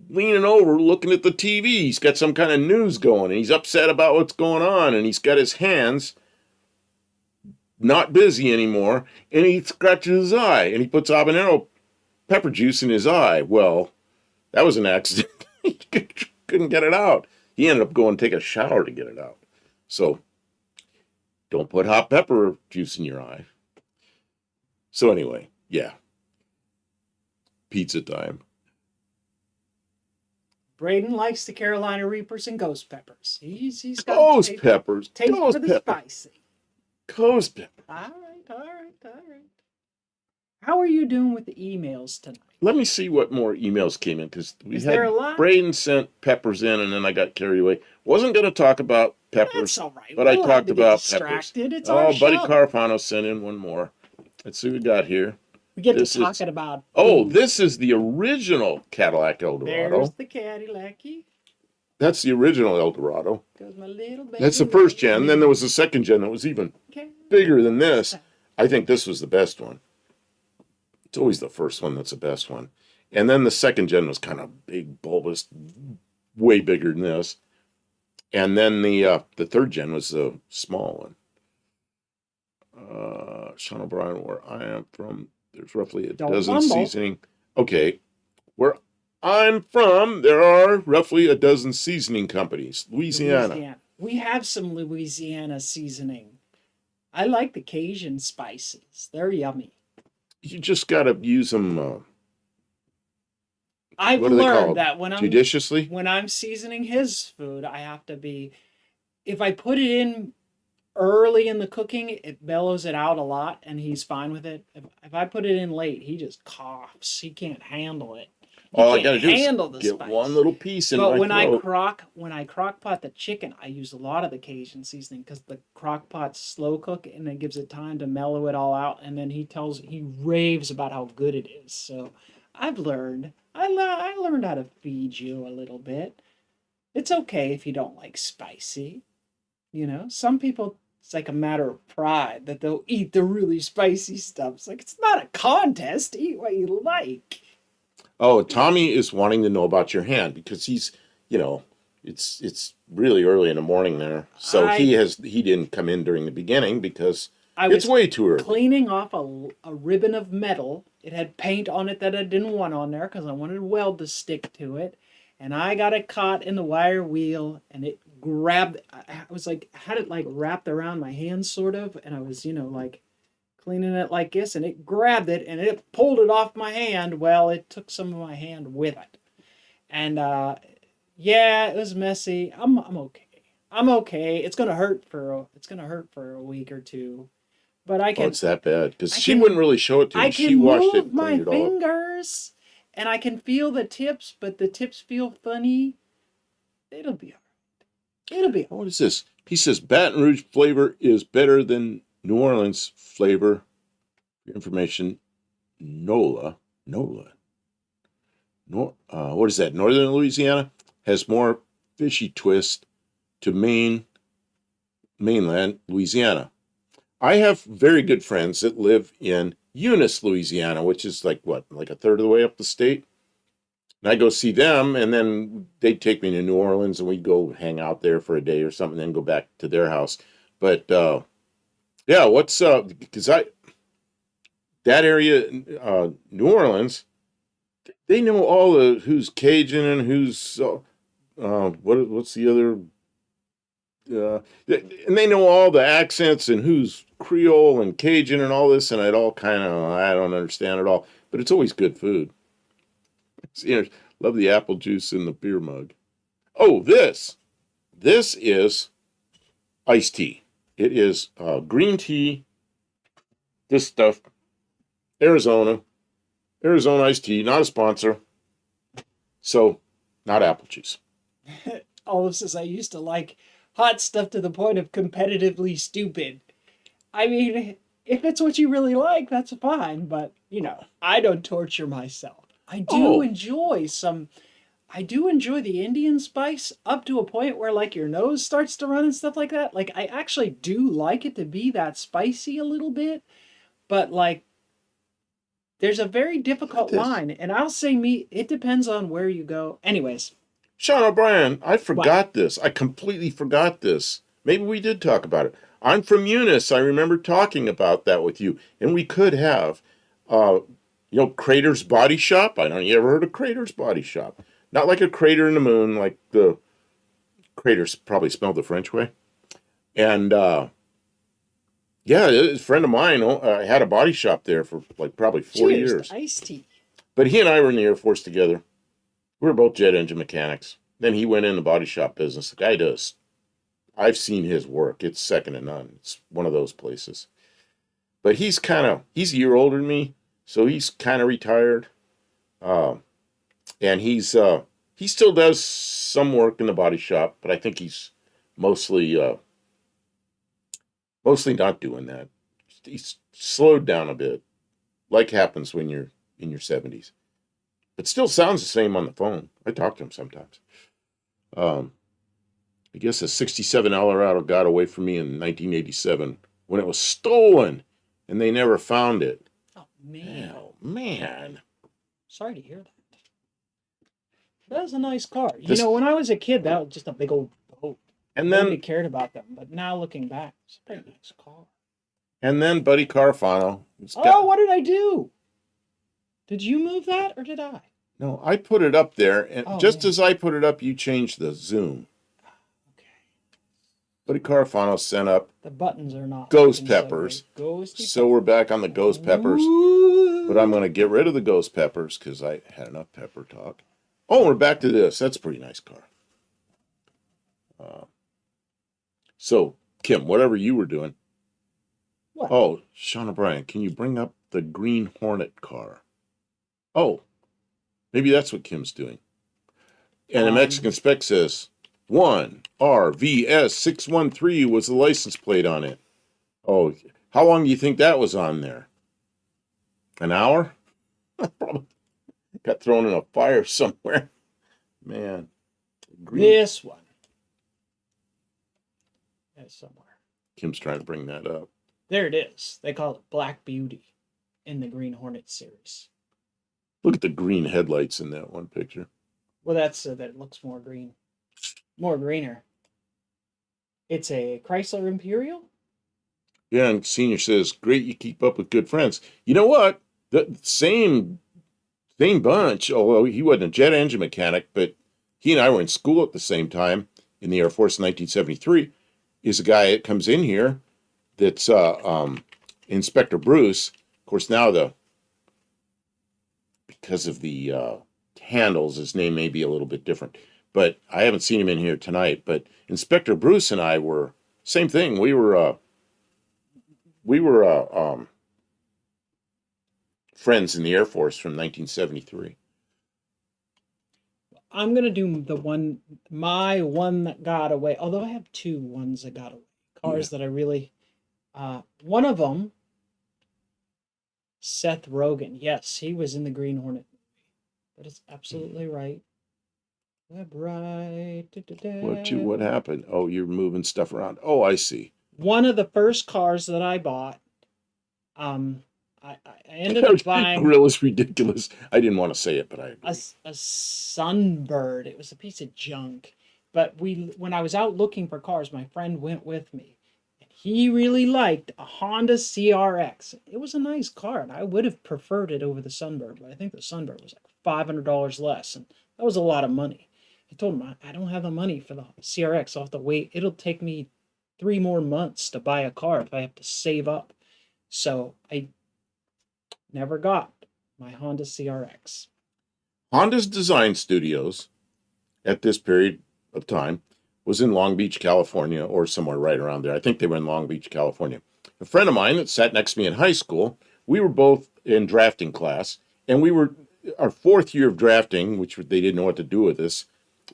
leaning over, looking at the TV. He's got some kind of news going, and he's upset about what's going on, and he's got his hands not busy anymore, and he scratches his eye, and he puts habanero pepper juice in his eye. Well, that was an accident. He couldn't get it out. He ended up going to take a shower to get it out. So don't put hot pepper juice in your eye. So anyway, yeah. Pizza time. Braden likes the Carolina Reapers and ghost peppers. He's got ghost peppers. Taste for the spicy. Ghost pepper. All right. How are you doing with the emails tonight? Let me see what more emails came in, because we there a lot? Braden sent peppers in, and then I got carried away. Wasn't going to talk about peppers. That's all right. But I talked about peppers. It's our show. Buddy Carfano sent in one more. Let's see what we got here. We get to talking about. Oh, this is the original Cadillac Eldorado. There's the Cadillac-y. That's the original Eldorado. My little baby. That's the first gen. Then there was the second gen that was even bigger than this. I think this was the best one. It's always the first one that's the best one. And then the second gen was kind of big, bulbous, way bigger than this. And then the third gen was the small one. Sean O'Brien, where I am from, there's roughly a dozen seasoning. Okay, where I'm from, there are roughly a dozen seasoning companies. Louisiana. We have some Louisiana seasoning. I like the Cajun spices. They're yummy. You just got to use them. I've learned that judiciously. When I'm seasoning his food, I have to be. If I put it in early in the cooking, it mellows it out a lot, and he's fine with it. If I put it in late, he just coughs. He can't handle it. All I got to do is get one little piece in my throat. But when I crock pot the chicken, I use a lot of the Cajun seasoning because the crock pot's slow cook, and it gives it time to mellow it all out. And then he raves about how good it is. So I've learned. I learned how to feed you a little bit. It's okay if you don't like spicy. You know, some people, it's like a matter of pride that they'll eat the really spicy stuff. It's like, it's not a contest. Eat what you like. Oh, Tommy is wanting to know about your hand because he's, it's really early in the morning there. So he didn't come in during the beginning because it's way too early. Cleaning off a ribbon of metal. It had paint on it that I didn't want on there because I wanted weld to stick to it. And I got it caught in the wire wheel, and it grabbed. I was like, had it like wrapped around my hand sort of, and I was, like cleaning it like this, and it grabbed it and it pulled it off my hand. Well, it took some of my hand with it. And Yeah, it was messy. I'm okay. I'm okay. It's gonna hurt for a week or two, but I Oh, can it's that bad. Because I she wouldn't can really show it to I me. She can washed it move and my cleaned it all up. fingers, and I can feel the tips, but the tips feel funny. It'll be all right. It'll be all What is this? He says Baton Rouge flavor is better than New Orleans flavor. For your information, NOLA, what is that? Northern Louisiana has more fishy twist to mainland Louisiana. I have very good friends that live in Eunice, Louisiana, which is like what, like a third of the way up the state. And I go see them, and then they take me to New Orleans, and we go hang out there for a day or something, then go back to their house. But yeah, what's because I that area, New Orleans, they know all the who's Cajun and who's what's the other and they know all the accents and who's Creole and Cajun and all this, and it all kind of I don't understand it all, but it's always good food. You know, love the apple juice in the beer mug. Oh, this is iced tea. It is green tea. This stuff, Arizona, Arizona iced tea, not a sponsor, so not apple juice. right. Olive says I used to like hot stuff to the point of competitively stupid. I mean, if it's what you really like, that's fine, but I don't torture myself. Oh, I do enjoy the Indian spice up to a point where like your nose starts to run and stuff like that. Like I actually do like it to be that spicy a little bit, but like there's a very look at difficult this. line, and I'll say me, it depends on where you go. Anyways, Sean O'Brien, I what? forgot this. I completely forgot this. Maybe we did talk about it. I'm from Eunice. I remember talking about that with you, and we could have. Uh, Crater's Body Shop. I don't know. You ever heard of Crater's Body Shop? Not like a crater in the moon, like the craters probably spelled the French way. And yeah, a friend of mine had a body shop there for like probably 40 Cheers to years. iced tea. But he and I were in the Air Force together. We were both jet engine mechanics. Then he went in the body shop business. The guy does. I've seen his work. It's second to none. It's one of those places. But he's a year older than me, so he's kind of retired. Um, and he still does some work in the body shop, but I think he's mostly mostly not doing that. He's slowed down a bit, like happens when you're in your 70s. But still sounds the same on the phone. I talk to him sometimes. Um, I guess a 67 Eldorado got away from me in 1987 when it was stolen and they never found it. Oh man, Oh, man. sorry to hear that. That was a nice car. This, When I was a kid, that was just a big old boat. and Nobody then cared about them. But now looking back, it's a pretty nice car. Buddy Carfano. Oh, what did I do? Did you move that or did I? No, I put it up there, and Oh, just man. as I put it up, you changed the zoom. Okay. Buddy Carfano sent up The buttons are not ghost working so peppers. good. Ghosty So we're back on the ghost peppers. Ooh. But I'm going to get rid of the ghost peppers because I had enough pepper talk. Oh, we're back to this. That's a pretty nice car. So, Kim, whatever you were doing. What? Oh, Sean O'Brien, can you bring up the Green Hornet car? Oh, maybe that's what Kim's doing. And the Mexican spec says 1RVS613 was the license plate on it. Oh, how long do you think that was on there? An hour? Probably got thrown in a fire somewhere. Man. Green. This one. That's somewhere. Kim's trying to bring that up. There it is. They call it Black Beauty in the Green Hornet series. Look at the green headlights in that one picture. Well, that's so that it looks more green. More greener. It's a Chrysler Imperial? Yeah, and Senior says, great you keep up with good friends. You know what? The same bunch, although he wasn't a jet engine mechanic, but he and I were in school at the same time in the Air Force in 1973, is a guy that comes in here that's Inspector Bruce. Of course, now because of the handles, his name may be a little bit different. but I haven't seen him in here tonight. But Inspector Bruce and I were same thing. We were friends in the Air Force from 1973. I'm gonna do my one that got away. Although I have two ones that got away, cars that I really. One of them, Seth Rogen. Yes, he was in the Green Hornet movie. That is absolutely right. Web right. What happened? Oh, you're moving stuff around. Oh, I see. One of the first cars that I bought. I ended up buying Grill is ridiculous. I didn't want to say it, but I agree. a Sunbird. It was a piece of junk. But when I was out looking for cars, my friend went with me. And he really liked a Honda CRX. It was a nice car, and I would have preferred it over the Sunbird, but I think the Sunbird was like $500 less, and that was a lot of money. I told him, I don't have the money for the CRX. I'll have to wait. It'll take me 3 more months to buy a car if I have to save up. So I never got my Honda CRX. Honda's design studios at this period of time was in Long Beach, California, or somewhere right around there. I think they were in Long Beach, California. A friend of mine that sat next to me in high school, we were both in drafting class, and we were our 4th year of drafting, which they didn't know what to do with us,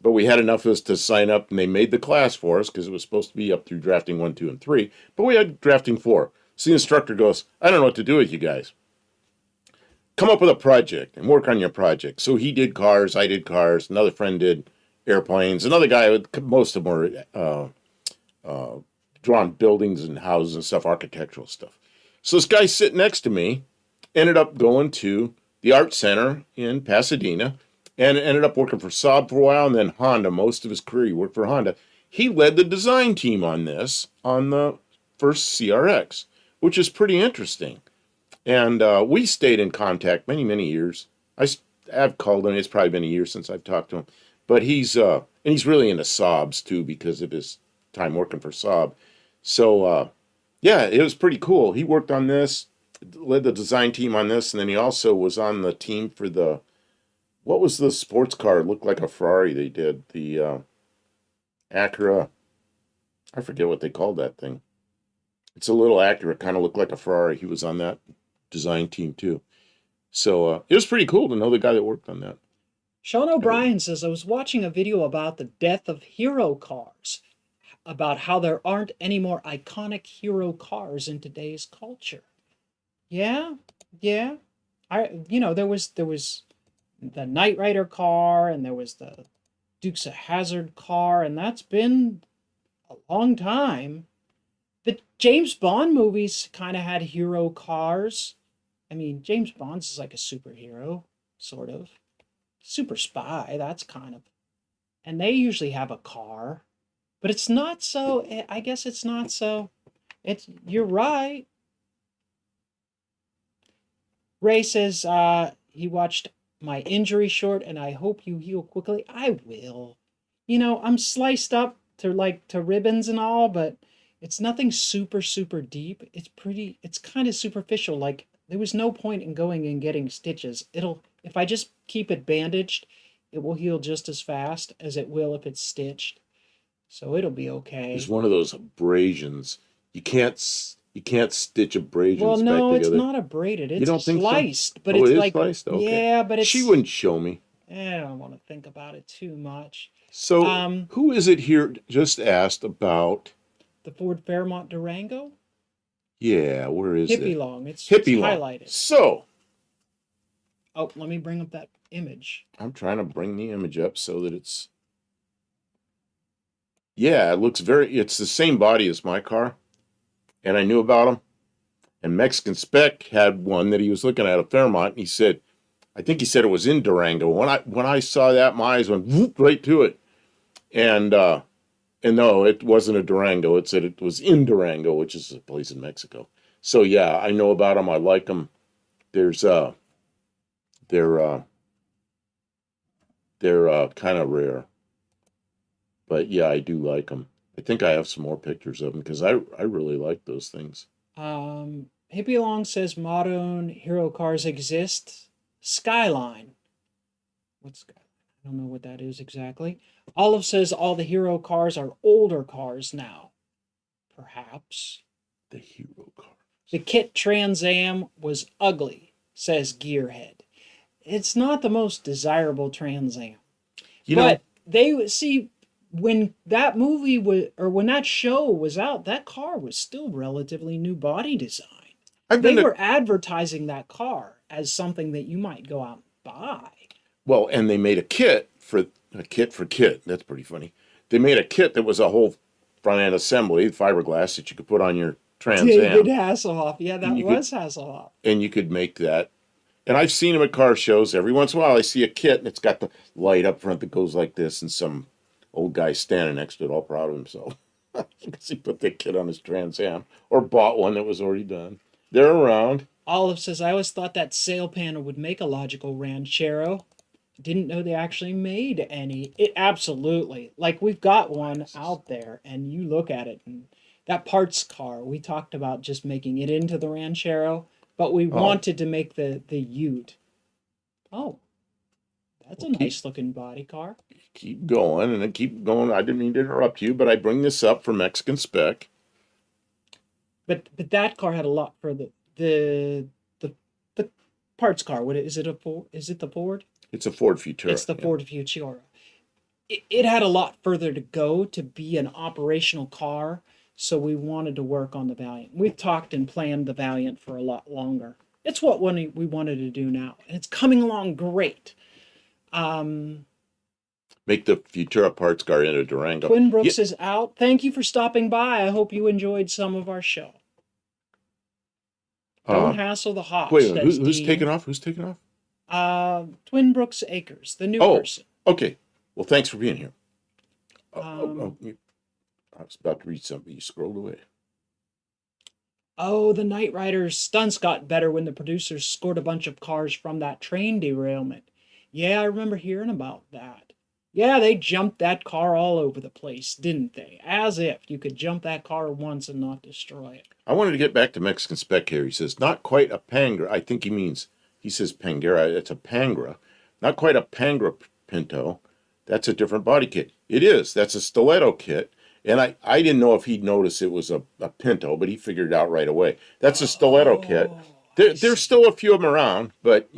but we had enough of us to sign up, and they made the class for us because it was supposed to be up through drafting 1, 2, and 3, but we had drafting 4. So the instructor goes, I don't know what to do with you guys. Come up with a project and work on your project. So he did cars, I did cars, another friend did airplanes, another guy, most of them were drawn buildings and houses and stuff, architectural stuff. So this guy sitting next to me ended up going to the art center in Pasadena and ended up working for Saab for a while and then Honda. Most of his career he worked for Honda. He led the design team on this, on the first CRX, which is pretty interesting. And we stayed in contact many, many years. I've called him. It's probably been a year since I've talked to him. But he's really into Saabs too because of his time working for Saab. So yeah, it was pretty cool. He worked on this, led the design team on this, and then he also was on the team for what was the sports car? It looked like a Ferrari they did. The Acura. I forget what they called that thing. It's a little Acura, kind of looked like a Ferrari. He was on that design team too. So it was pretty cool to know the guy that worked on that. Sean O'Brien says, I was watching a video about the death of hero cars, about how there aren't any more iconic hero cars in today's culture. Yeah. There was the Knight Rider car, and there was the Dukes of Hazzard car, and that's been a long time. The James Bond movies kind of had hero cars. I mean, James Bond's is like a superhero, sort of. Super spy, that's kind of. And they usually have a car. But it's not so, I guess it's not so. You're right. Ray says he watched my injury short and I hope you heal quickly. I will. I'm sliced up to ribbons and all, but it's nothing super, super deep. It's kind of superficial. Like, there was no point in going and getting stitches. If I just keep it bandaged, it will heal just as fast as it will if it's stitched. So it'll be okay. It's one of those abrasions. You can't stitch abrasions well, no, back together. It's not abraded. It's you don't think sliced. So? But it's it like sliced? Okay. Yeah, but it's. She wouldn't show me. I don't want to think about it too much. So who is it here just asked about the Ford Fairmont Durango? Yeah, where is it? Hippie Long. It's highlighted. So. Oh, let me bring up that image. I'm trying to bring the image up so that it's. Yeah, it's the same body as my car. And I knew about them. And Mexican Spec had one that he was looking at, a Fairmont, and he said, I think he said it was in Durango. When I saw that, my eyes went whoop right to it. And no, it wasn't a Durango. It said it was in Durango, which is a place in Mexico. So yeah, I know about them. I like them. They're kind of rare. But yeah, I do like them. I think I have some more pictures of them because I really like those things. Hippie Long says modern hero cars exist. Skyline. What's Skyline? I don't know what that is exactly. Olive says all the hero cars are older cars now. Perhaps. The hero car. The Kit Trans Am was ugly, says Gearhead. It's not the most desirable Trans Am. You but know, they see when that movie was, or when that show was out, that car was still relatively new body design. I've They been to, were advertising that car as something that you might go out and buy. well, and they made a kit for kit. That's pretty funny. They made a kit that was a whole front end assembly, fiberglass that you could put on your Trans David Am, Hasselhoff. Yeah, that was Hasselhoff. and you could make that. And I've seen them at car shows. Every once in a while, I see a kit, and it's got the light up front that goes like this, and some old guy standing next to it, all proud of himself because he put that kit on his Trans Am or bought one that was already done. They're around. Olive says, I always thought that sail panel would make a logical ranchero. Didn't know they actually made any. It absolutely. Like, we've got one out there, and you look at it, and that parts car, we talked about just making it into the ranchero, but we wanted to make the ute. Oh, that's a nice looking body car. Keep going, and then keep going. I didn't mean to interrupt you, but I bring this up for Mexican Spec. But that car had a lot for the parts car. What is it? Is it the Ford? It's a Ford Futura. It's the Ford Futura. It had a lot further to go to be an operational car, so we wanted to work on the Valiant. We've talked and planned the Valiant for a lot longer. It's what we wanted to do now, and it's coming along great. Make the Futura parts car into Durango. Twin Brooks is out. Thank you for stopping by. I hope you enjoyed some of our show. Don't hassle the Hawks. Wait, who's taking off? Who's taking off? Twin Brooks Acres, the new person. Okay. Well, thanks for being here. I was about to read something. You scrolled away. Oh, the Knight Rider's stunts got better when the producers scored a bunch of cars from that train derailment. Yeah, I remember hearing about that. Yeah, they jumped that car all over the place, didn't they? As if you could jump that car once and not destroy it. I wanted to get back to Mexican Spec here. He says, not quite a Pangra. I think he says Pangera. It's a Pangra. Not quite a Pangra Pinto. That's a different body kit. It is. That's a stiletto kit. And I didn't know if he'd notice it was a Pinto, but he figured it out right away. That's a stiletto kit. There's still a few of them around, but,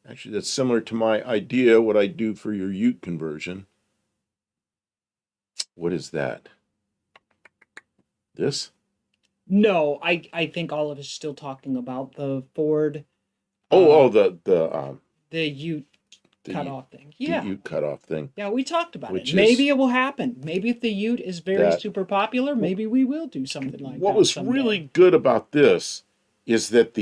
actually that's similar to my idea, what I do for your Ute conversion. What is that? This? No, I think Olive is still talking about the Ford. The Ute cutoff thing. Yeah. The Ute cutoff thing. Yeah, we talked about it. Maybe it will happen. Maybe if the Ute is very super popular, maybe we will do something like that. What was really good about this is that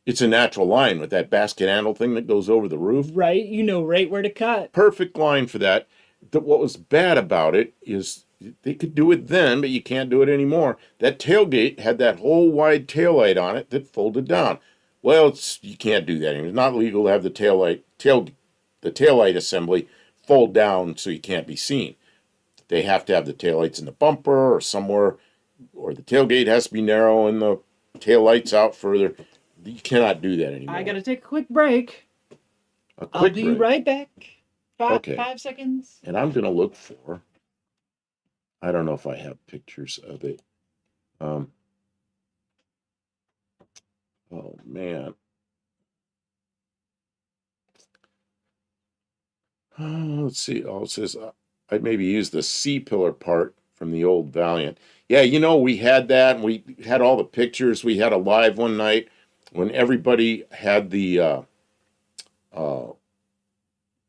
it's a natural line with that basket handle thing that goes over the roof. Right, you know right where to cut. Perfect line for that. What was bad about it is they could do it then, but you can't do it anymore. That tailgate had that whole wide taillight on it that folded down. Well, you can't do that anymore. It's not legal to have the taillight assembly fold down so you can't be seen. They have to have the taillights in the bumper or somewhere, or the tailgate has to be narrow and the taillights out further. You cannot do that anymore. I got to take a quick break. I'll be right back. 5 seconds. And I'm going to look for, I don't know if I have pictures of it. Oh, man. Let's see. It says I maybe used the C-pillar part from the old Valiant. Yeah, we had that, and we had all the pictures. We had a live one night when everybody had the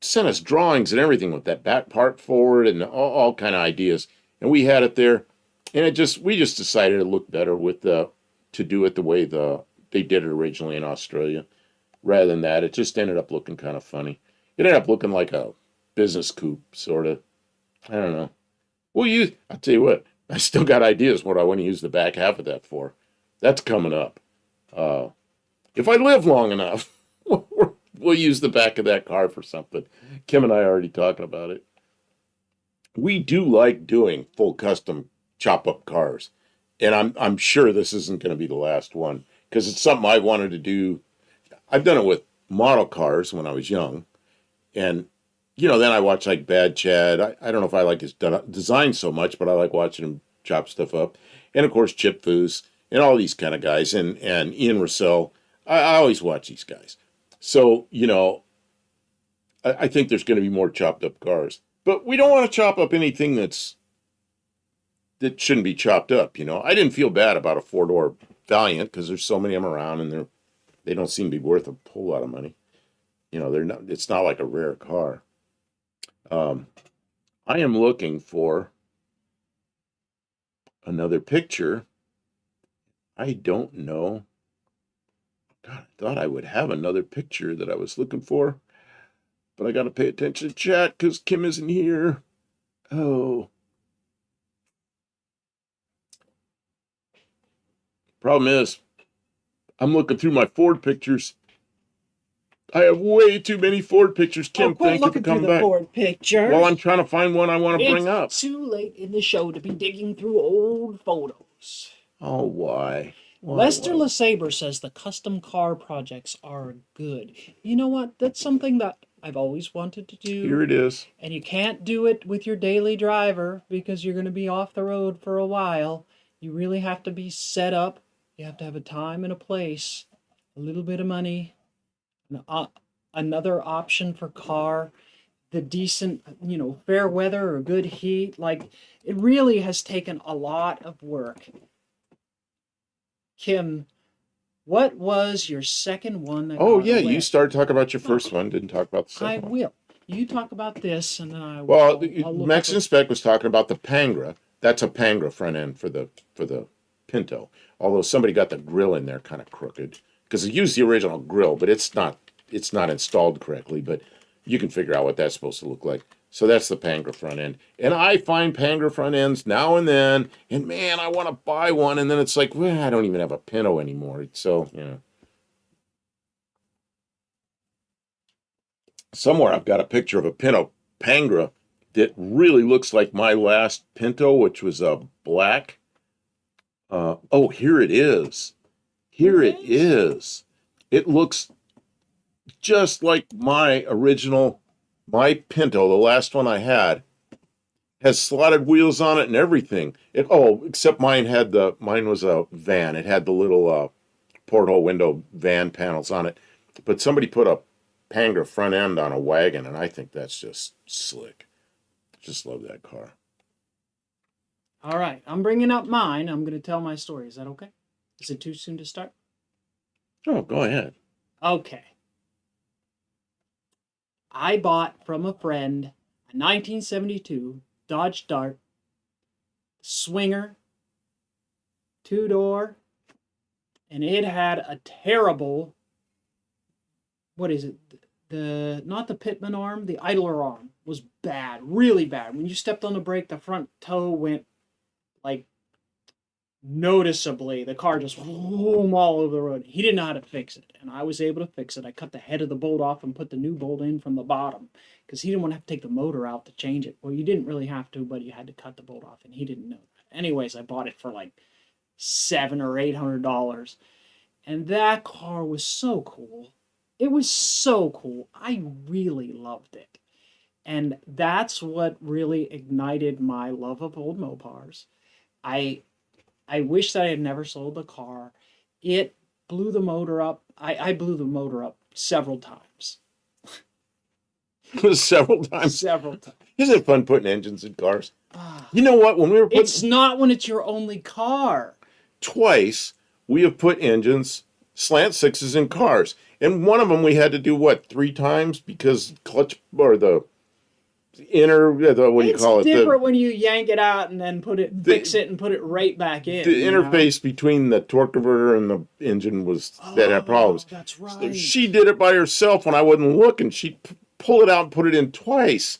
sent us drawings and everything with that back part forward and all kind of ideas, and we had it there, and we just decided it looked better to do it the way they did it originally in Australia, rather than that. It just ended up looking kind of funny. It ended up looking like a business coupe, sort of. I don't know. I'll tell you what, I still got ideas what I want to use the back half of that for. That's coming up. If I live long enough, we'll use the back of that car for something. Kim and I are already talking about it. We do like doing full custom chop-up cars. And I'm sure this isn't going to be the last one, because it's something I wanted to do. I've done it with model cars when I was young, And then I watch like Bad Chad. I don't know if I like his design so much, but I like watching him chop stuff up. And of course, Chip Foose and all these kind of guys, and Ian Russell. I always watch these guys. So, I think there's going to be more chopped up cars. But we don't want to chop up anything that shouldn't be chopped up, I didn't feel bad about a four-door Valiant because there's so many of them around and they don't seem to be worth a whole lot of money. It's not like a rare car. I am looking for another picture. I don't know. God, I thought I would have another picture that I was looking for, but I got to pay attention to chat because Kim isn't here. Oh. Problem is, I'm looking through my Ford pictures. I have way too many Ford pictures. Kim, thank you for coming back. Ford pictures. Well, I'm trying to find one I want to bring up. It's too late in the show to be digging through old photos. Oh, why? Lester LeSabre says the custom car projects are good. You know what? That's something that I've always wanted to do. Here it is. And you can't do it with your daily driver because you're going to be off the road for a while. You really have to be set up. You have to have a time and a place, a little bit of money, another option for car, the decent, fair weather or good heat. Like, it really has taken a lot of work. Kim, what was your second one? Oh, yeah, you started talking about your first one, didn't talk about the second one. I will. You talk about this, and then I will. Well, Mexican Spec was talking about the Pangra. That's a Pangra front end for the Pinto. Although somebody got the grill in there kind of crooked because it used the original grill, but it's not installed correctly. But you can figure out what that's supposed to look like. So that's the Pangra front end. And I find Pangra front ends now and then, and man, I want to buy one, and then it's like, well, I don't even have a Pinto anymore. So, somewhere I've got a picture of a Pinto Pangra that really looks like my last Pinto, which was a black. Oh, here it is. Here it is. It looks just like my Pinto, the last one I had, has slotted wheels on it and everything. Except mine was a van. It had the little porthole window van panels on it. But somebody put a Pangra front end on a wagon, and I think that's just slick. Just love that car. All right, I'm bringing up mine. I'm going to tell my story. Is that okay? Is it too soon to start? Oh, go ahead. Okay. I bought from a friend a 1972 Dodge Dart Swinger, 2-door, and it had a terrible, what is it? Not the pitman arm, the idler arm was bad, really bad. When you stepped on the brake, the front toe went like noticeably. The car just boom all over the road. He didn't know how to fix it, and I was able to fix it. I cut the head of the bolt off and put the new bolt in from the bottom because he didn't want to have to take the motor out to change it. Well, you didn't really have to, but you had to cut the bolt off, and he didn't know that. Anyways, I bought it for like $700 or $800, and that car was so cool. It was so cool. I really loved it, and that's what really ignited my love of old Mopars. I wish that I had never sold the car. It blew the motor up. I blew the motor up several times. Several times? Several times. Isn't it fun putting engines in cars? You know what? When we were putting... It's not when it's your only car. Twice, we have put engines, slant sixes in cars. And one of them we had to do, 3 times? Because clutch, or the inner, what do you call it? It's different when you yank it out and then fix it and put it right back in. The interface between the torque converter and the engine that had problems. That's right. She did it by herself when I wasn't looking. She'd pull it out and put it in twice.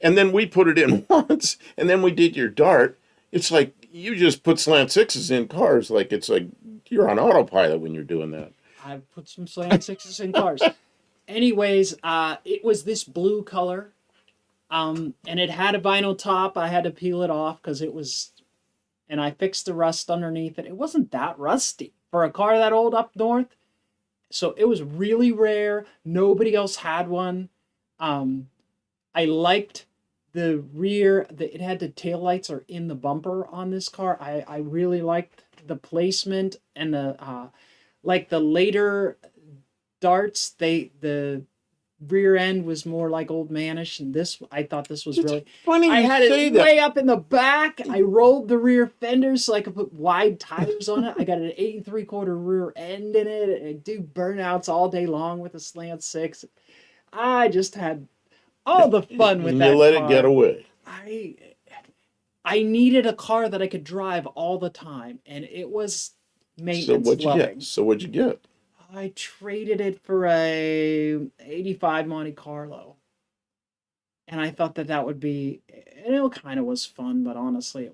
And then we put it in once. And then we did your Dart. It's like you just put slant sixes in cars. It's like you're on autopilot when you're doing that. I've put some slant sixes in cars. Anyways, it was this blue color. And it had a vinyl top. I had to peel it off because it was, and I fixed the rust underneath it. It wasn't that rusty for a car that old up north. So it was really rare. Nobody else had one. I liked the rear. It had the taillights are in the bumper on this car. I really liked the placement and the like the later darts. The rear end was more like old manish, and this I thought this was It's really. funny I you had say it that. way up in the back. I rolled the rear fenders so I could put wide tires on it. I got an 8 3/4 rear end in it. I do burnouts all day long with a slant six. I just had all the fun with And you that let it get car. away. I I needed a car that I could drive all the time, and it was So maintenance what'd you get? loving. So what'd you get? I traded it for a 85 Monte Carlo. And I thought that that would be, and it kind of was fun, but honestly,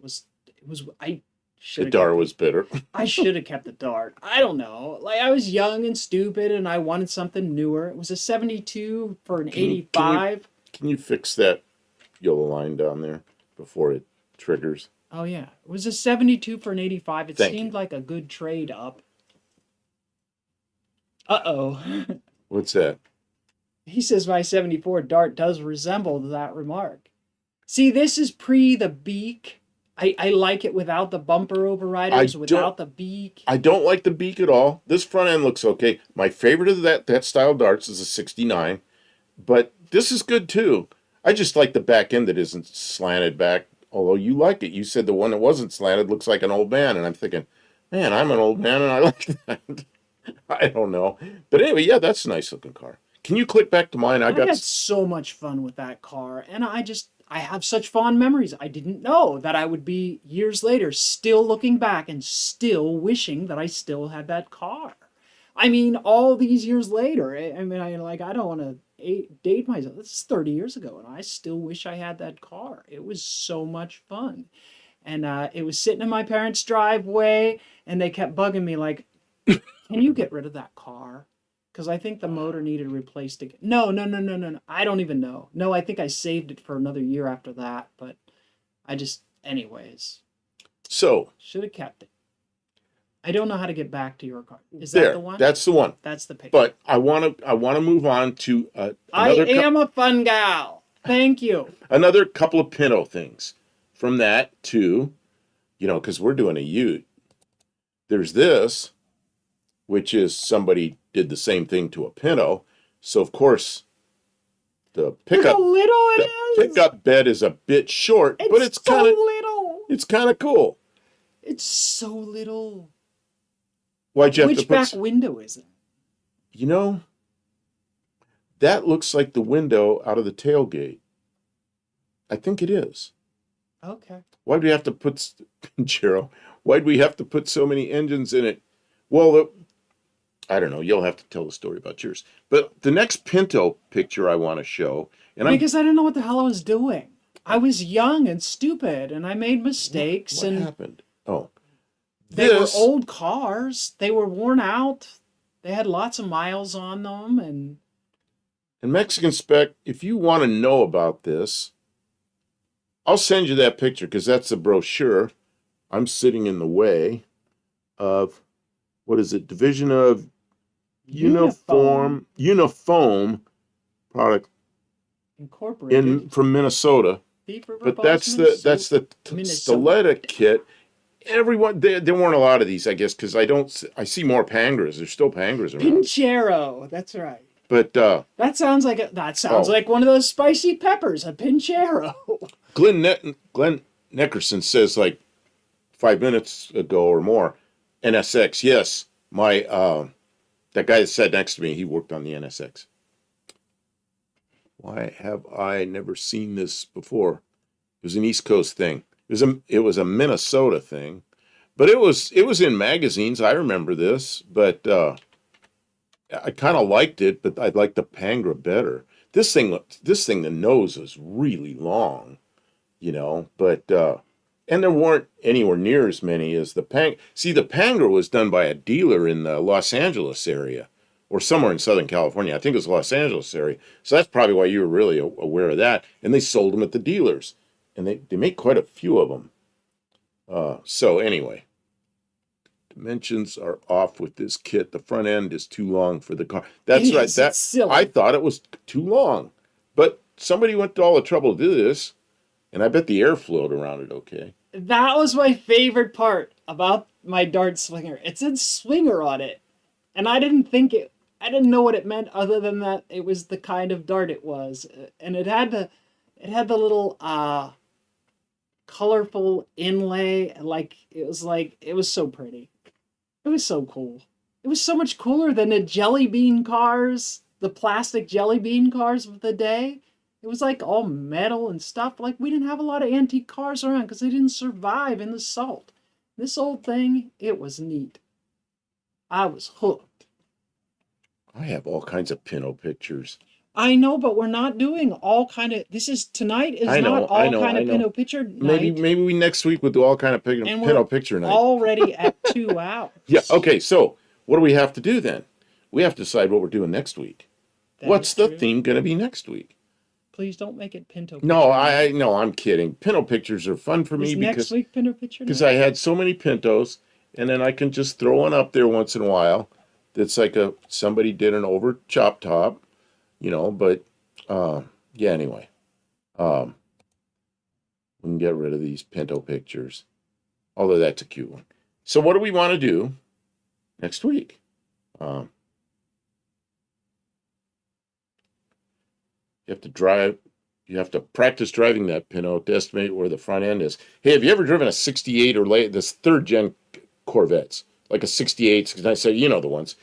I should The have Dar kept was bitter. I should have kept the Dart. I don't know. Like I was young and stupid and I wanted something newer. It was a 72 for an Can you 85. can you fix that yellow line down there before it triggers? Oh yeah. It was a 72 for an 85. It Thank seemed you. like a good trade up. Uh-oh. What's that? He says my 74 Dart does resemble that remark. See, this is pre the beak. I like it without the bumper overriders, without the beak. I don't like the beak at all. This front end looks okay. My favorite of that style darts is a 69, but this is good too. I just like the back end that isn't slanted back. Although you like it, you said the one that wasn't slanted looks like an old man, and I'm thinking, man, I'm an old man and I like that. I don't know, but anyway, yeah, that's a nice looking car. Can you click back to mine? I had so much fun with that car, and I have such fond memories. I didn't know that I would be years later still looking back and still wishing that I still had that car. I mean, all these years later, I mean, I don't want to date myself. This is 30 years ago, and I still wish I had that car. It was so much fun. And it was sitting in my parents' driveway, and they kept bugging me like, can you get rid of that car? Because I think the motor needed replaced again. No, no, no, no, no, no. I don't even know. No, I think I saved it for another year after that, but anyways, So should have kept it. I don't know how to get back to your car. Is there, that the one? that's the one. That's the picture. But I want to move on to I am a fun gal. Thank you. another couple of Pinto things. From that to, because we're doing a Ute. There's this, which is somebody did the same thing to a Pinto. So of course, the Look pickup how little it is. pickup bed is a bit short, but it's so kind of little. cool. It's so little. Why'd you have Which to put? back window is it? That looks like the window out of the tailgate. I think it is. Okay. Why'd we have to put, Jero? Why'd we have to put so many engines in it? Well, I don't know. You'll have to tell the story about yours. But the next Pinto picture I want to show, Because I didn't know what the hell I was doing. I was young and stupid, and I made mistakes. What and happened? Oh, they were old cars. They were worn out. They had lots of miles on them, and Mexican Spec. If you want to know about this, I'll send you that picture because that's the brochure. I'm sitting in the way of what is it? Division of Unifoam product Incorporated from Minnesota. But that's the Stoletta kit. Everyone there weren't a lot of these, I guess, because I see more Pangras. There's still Pangras around. Pinchero. That's right. But that sounds like like one of those spicy peppers, a pinchero. Glenn Neckerson says like 5 minutes ago or more, NSX. Yes, my that guy that sat next to me, he worked on the NSX. Why have I never seen this before? It was an East Coast thing. It was a Minnesota thing, but it was in magazines. I remember this, but I kind of liked it, but I liked the Pangra better. This thing, the nose is really long, but and there weren't anywhere near as many as the Pang. See, the Pangra was done by a dealer in the Los Angeles area or somewhere in Southern California. I think it was Los Angeles area. So that's probably why you were really aware of that. And they sold them at the dealers, and they make quite a few of them. So anyway, dimensions are off with this kit. The front end is too long for the car. That's right. It's silly. I thought it was too long. But somebody went to all the trouble to do this, and I bet the air flowed around it okay. That was my favorite part about my dart swinger. It said swinger on it. And I didn't know what it meant other than that it was the kind of dart it was. And it had the little colorful inlay, it was so pretty. It was so cool. It was so much cooler than the jelly bean cars, the plastic jelly bean cars of the day. It was like all metal and stuff. Like we didn't have a lot of antique cars around because they didn't survive in the salt. This old thing, it was neat. I was hooked. I have all kinds of Pinto pictures. I know, but we're not doing all kind of. Tonight is not all kind of Pinto picture night. Maybe we next week we'll do all kind of Pinto picture night. Already at 2 hours. Yeah. Okay. So what do we have to do then? We have to decide what we're doing next week. What's the theme going to be next week? Please don't make it Pinto picture. No, I'm kidding. Pinto pictures are fun for me next week Pinto picture night? Because I had so many Pintos, and then I can just throw one up there once in a while. That's like somebody did an over chop top. But yeah, anyway, we can get rid of these Pinto pictures, although that's a cute one. So what do we want to do next week? You have to practice driving that Pinto to estimate where the front end is. Hey, have you ever driven a 68 or late, this third gen Corvettes, like a 68? Because I say, the ones.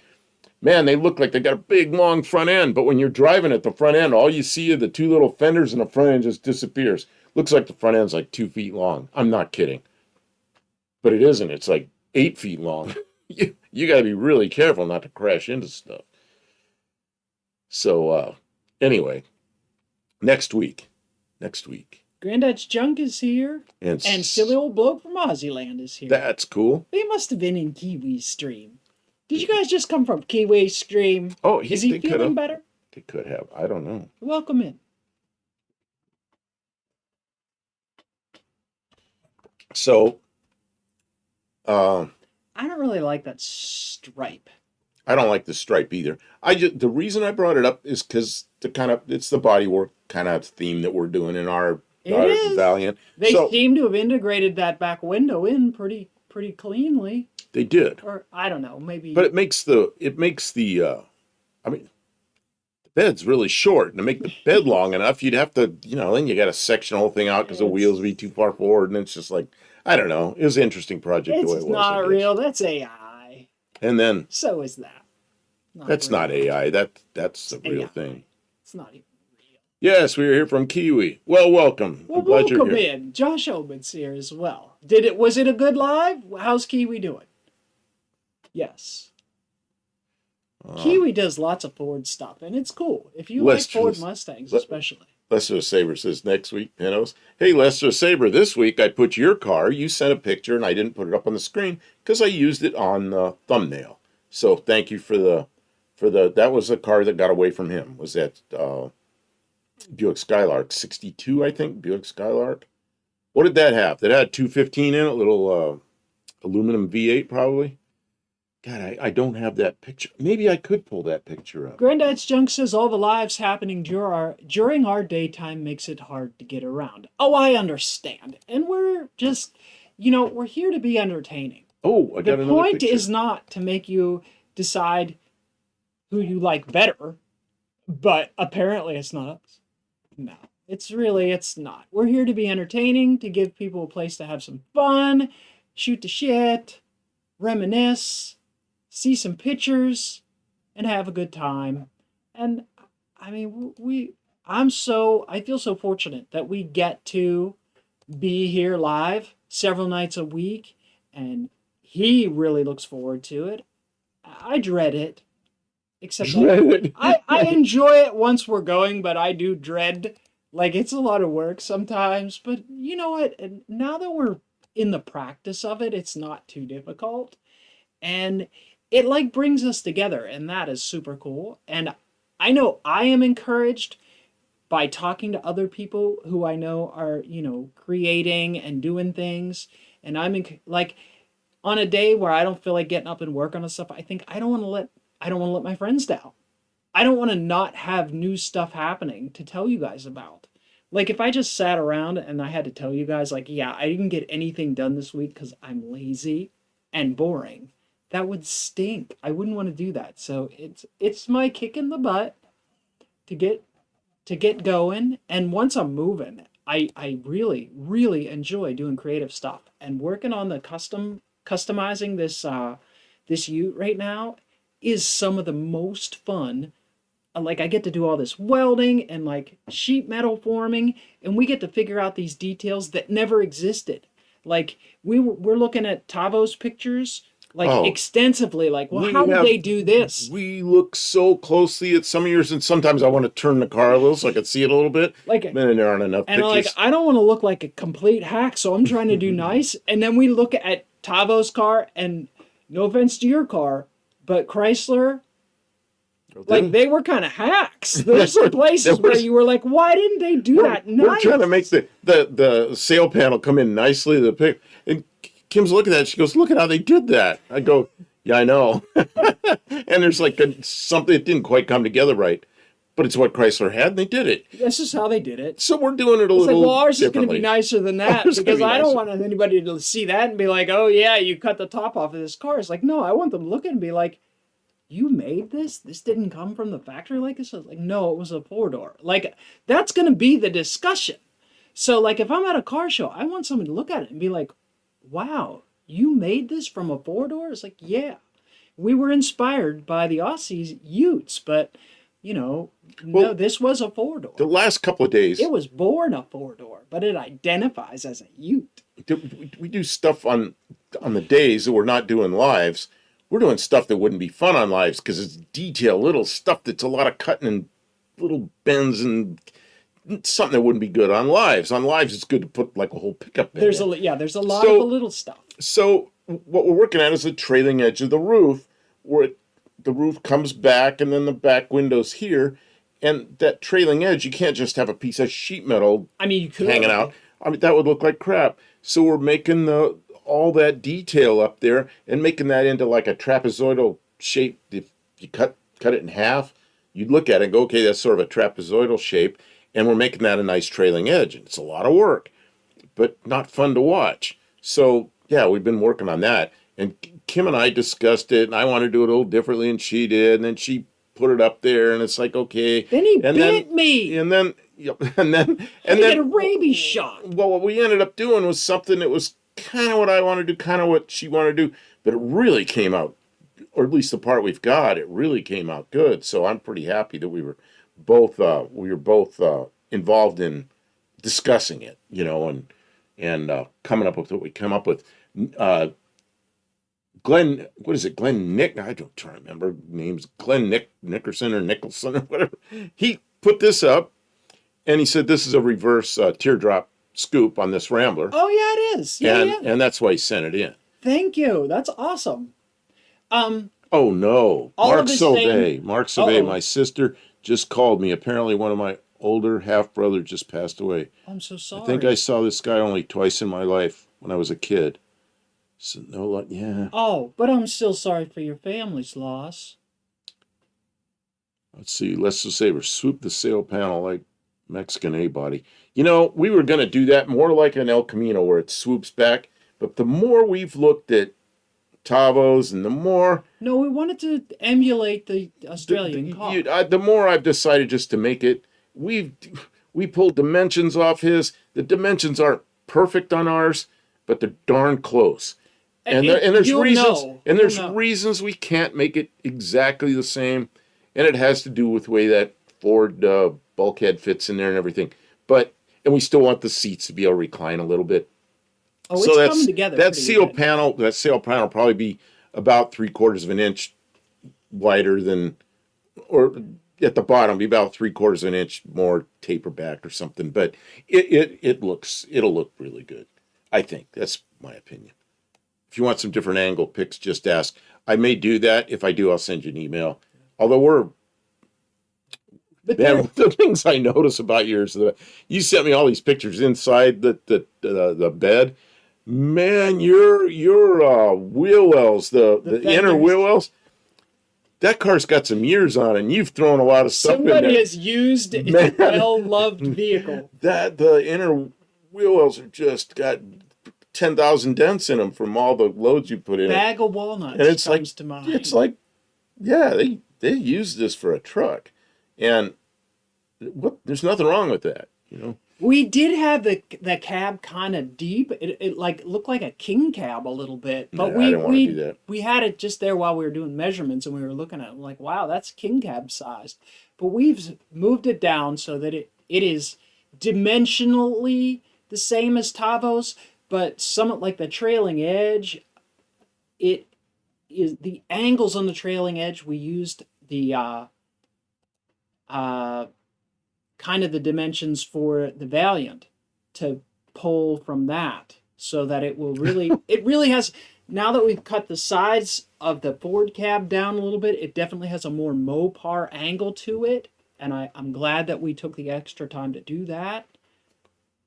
Man, they look like they got a big, long front end, but when you're driving at the front end, all you see are the two little fenders and the front end just disappears. Looks like the front end's like 2 feet long. I'm not kidding. But it isn't. It's like 8 feet long. You got to be really careful not to crash into stuff. So, anyway, next week. Granddad's Junk is here, and silly old bloke from Aussie is here. That's cool. They must have been in Kiwi's stream. Did you guys just come from Kiwi's stream? Oh, is he feeling better? They could have. I don't know. Welcome in. So, I don't really like that stripe. I don't like the stripe either. The reason I brought it up is because it's the bodywork kind of theme that we're doing in our Valiant. They seem to have integrated that back window in pretty cleanly. They did. Or I don't know, maybe. But it makes the the bed's really short, and to make the bed long enough, you'd have to, then you got to section the whole thing out because the wheels would be too far forward, and it's just like, I don't know. It was an interesting project. It's not real. That's AI. And then. So is that. That's not AI. That's the real thing. It's not even real. Yes, we are here from Kiwi. Well, welcome. Well, welcome in. Josh Oman's here as well. Was it a good live? How's Kiwi doing? Yes. Kiwi does lots of Ford stuff, and it's cool. If you like Ford Mustangs, especially. Lester Saber says next week, Pintos. Hey, Lester Saber, this week I put your car. You sent a picture, and I didn't put it up on the screen because I used it on the thumbnail. So thank you for that was a car that got away from him. Was that Buick Skylark 62? I think Buick Skylark. What did that have? That had 215 in it, little aluminum V8 probably. God, I don't have that picture. Maybe I could pull that picture up. Granddad's Junk says all the lives happening during our daytime makes it hard to get around. Oh, I understand. And we're just, we're here to be entertaining. Oh, I got another picture. The point is not to make you decide who you like better, but apparently it's not us. No, it's not. We're here to be entertaining, to give people a place to have some fun, shoot the shit, reminisce, see some pictures, and have a good time. And I mean, I feel so fortunate that we get to be here live several nights a week, and he really looks forward to it. I dread it. Except I enjoy it once we're going, but I do dread, it's a lot of work sometimes. But you know what? Now that we're in the practice of it, it's not too difficult. And it brings us together, and that is super cool. And I know I am encouraged by talking to other people who I know are, creating and doing things. And I'm on a day where I don't feel like getting up and work on stuff, I think I don't want to let my friends down. I don't want to not have new stuff happening to tell you guys about. Like if I just sat around and I had to tell you guys like, yeah, I didn't get anything done this week cuz I'm lazy and boring. That would stink. I wouldn't want to do that. So it's my kick in the butt to get going, and once I'm moving, I really really enjoy doing creative stuff and working on the customizing this ute right now is some of the most fun. Like I get to do all this welding and like sheet metal forming, and we get to figure out these details that never existed. Like we're looking at Tavo's pictures like Oh, extensively. Like, well, we how did have they do this? we look so closely at some of yours, and sometimes I want to turn the car a little so I can see it a little bit. Like, Then there aren't enough and like pictures. I don't want to look like a complete hack, so I'm trying to do nice. And then we look at Tavo's car, and no offense to your car, but Chrysler, like they were kind of hacks. There's some places where you were like, why didn't they do that nice? We're trying to make the sail panel come in nicely. The pic, and Kim's looking at it. She goes, "Look at how they did that." I go, "Yeah, I know." And there's like something that didn't quite come together right, but it's what Chrysler had, and they did it. This is how they did it. So we're doing it a It's like, little well, ours is going to differently. be nicer than that Ours is gonna because be I don't nicer. want anybody to see that and be like, oh yeah, you cut the top off of this car. It's like, no, I want them to look at it and be like, you made this? This didn't come from the factory like this? I was like, no, it was a four-door. Like, that's going to be the discussion. So, like, if I'm at a car show, I want someone to look at it and be like, wow, you made this from a four-door? It's like, yeah. We were inspired by the Aussies Utes, but, no, Well, this was a four-door. the last couple of days, It was born a four-door, but it identifies as a Ute. we do stuff on the days that we're not doing lives. We're doing stuff that wouldn't be fun on lives because it's detail, little stuff that's a lot of cutting and little bends and something that wouldn't be good on lives. On lives, it's good to put like a whole pickup in There's there. there's a lot So- of the little stuff. So what we're working at is the trailing edge of the roof, where the roof comes back and then the back window's here, and that trailing edge, you can't just have a piece of sheet metal I mean, you could hanging out. I mean, that would look like crap. So we're making all that detail up there and making that into like a trapezoidal shape. If you cut it in half, you'd look at it and go, okay, that's sort of a trapezoidal shape, and we're making that a nice trailing edge. And it's a lot of work, but not fun to watch. So yeah, we've been working on that. And Kim and I discussed it, and I want to do it a little differently, and she did, and then she put it up there, and it's like, okay. Then he and bit me. And then, yep, and then, I and get a then, rabies shot. well, what we ended up doing was something that was kind of what I wanted to do, kind of what she wanted to do, but it really came out, or at least the part we've got, it really came out good. So I'm pretty happy that we were both involved in discussing it, and coming up with what we come up with. Glenn, what is it? Glenn Nick? I don't try to remember names. Glenn Nickerson or Nicholson or whatever. He put this up, and he said this is a reverse teardrop scoop on this Rambler, Oh yeah, it is. Yeah, yeah. and that's why he sent it in. Thank you. That's awesome. Oh no, All Mark of his Sauvé. Mark Sauvé, Uh-oh. my sister just called me. Apparently, one of my older half brothers just passed away. I'm so sorry. I think I saw this guy only twice in my life when I was a kid. So no, yeah. Oh, but I'm still sorry for your family's loss. Let's see. Let's just say we're swoop the sail panel like Mexican A-body. We were going to do that more like an El Camino where it swoops back. But the more we've looked at Tavos and the more No, we wanted to emulate the Australian car. the more I've decided just to make it. We pulled dimensions off his. The dimensions aren't perfect on ours, but they're darn close. And there's You'll reasons, know. and there's You'll know. reasons we can't make it exactly the same, and it has to do with the way that Ford bulkhead fits in there and everything. And we still want the seats to be able to recline a little bit. Oh, it's So that's coming together. that pretty sail good. panel. That sail panel will probably be about 3/4 of an inch wider than, or at the bottom, be about 3/4 of an inch more taper back or something. But it'll look really good. I think that's my opinion. If you want some different angle pics, just ask. I may do that. If I do, I'll send you an email. Although But there, the things I notice about yours, you sent me all these pictures inside the bed. Man, your wheel wells, the inner fenders. wheel wells, that car's got some years on it, and you've thrown a lot of stuff in Somebody there. has used a Man. well-loved vehicle. The inner wheel wells are just got 10,000 dents in them from all the loads you put in it. Bag of walnuts And it's comes to mind. It's like, yeah, they use this for a truck, and there's nothing wrong with that, you know. We did have the cab kind of deep. It like looked like a king cab a little bit, but Yeah, I didn't want to do that. we had it just there while we were doing measurements, and we were looking at it like, wow, that's king cab sized. But we've moved it down so that it is dimensionally the same as Tavo's, but somewhat like the trailing edge. It is the angles on the trailing edge. We used the kind of the dimensions for the Valiant to pull from that, so that it will really it really has, now that we've cut the sides of the Ford cab down a little bit, it definitely has a more Mopar angle to it, and I'm glad that we took the extra time to do that.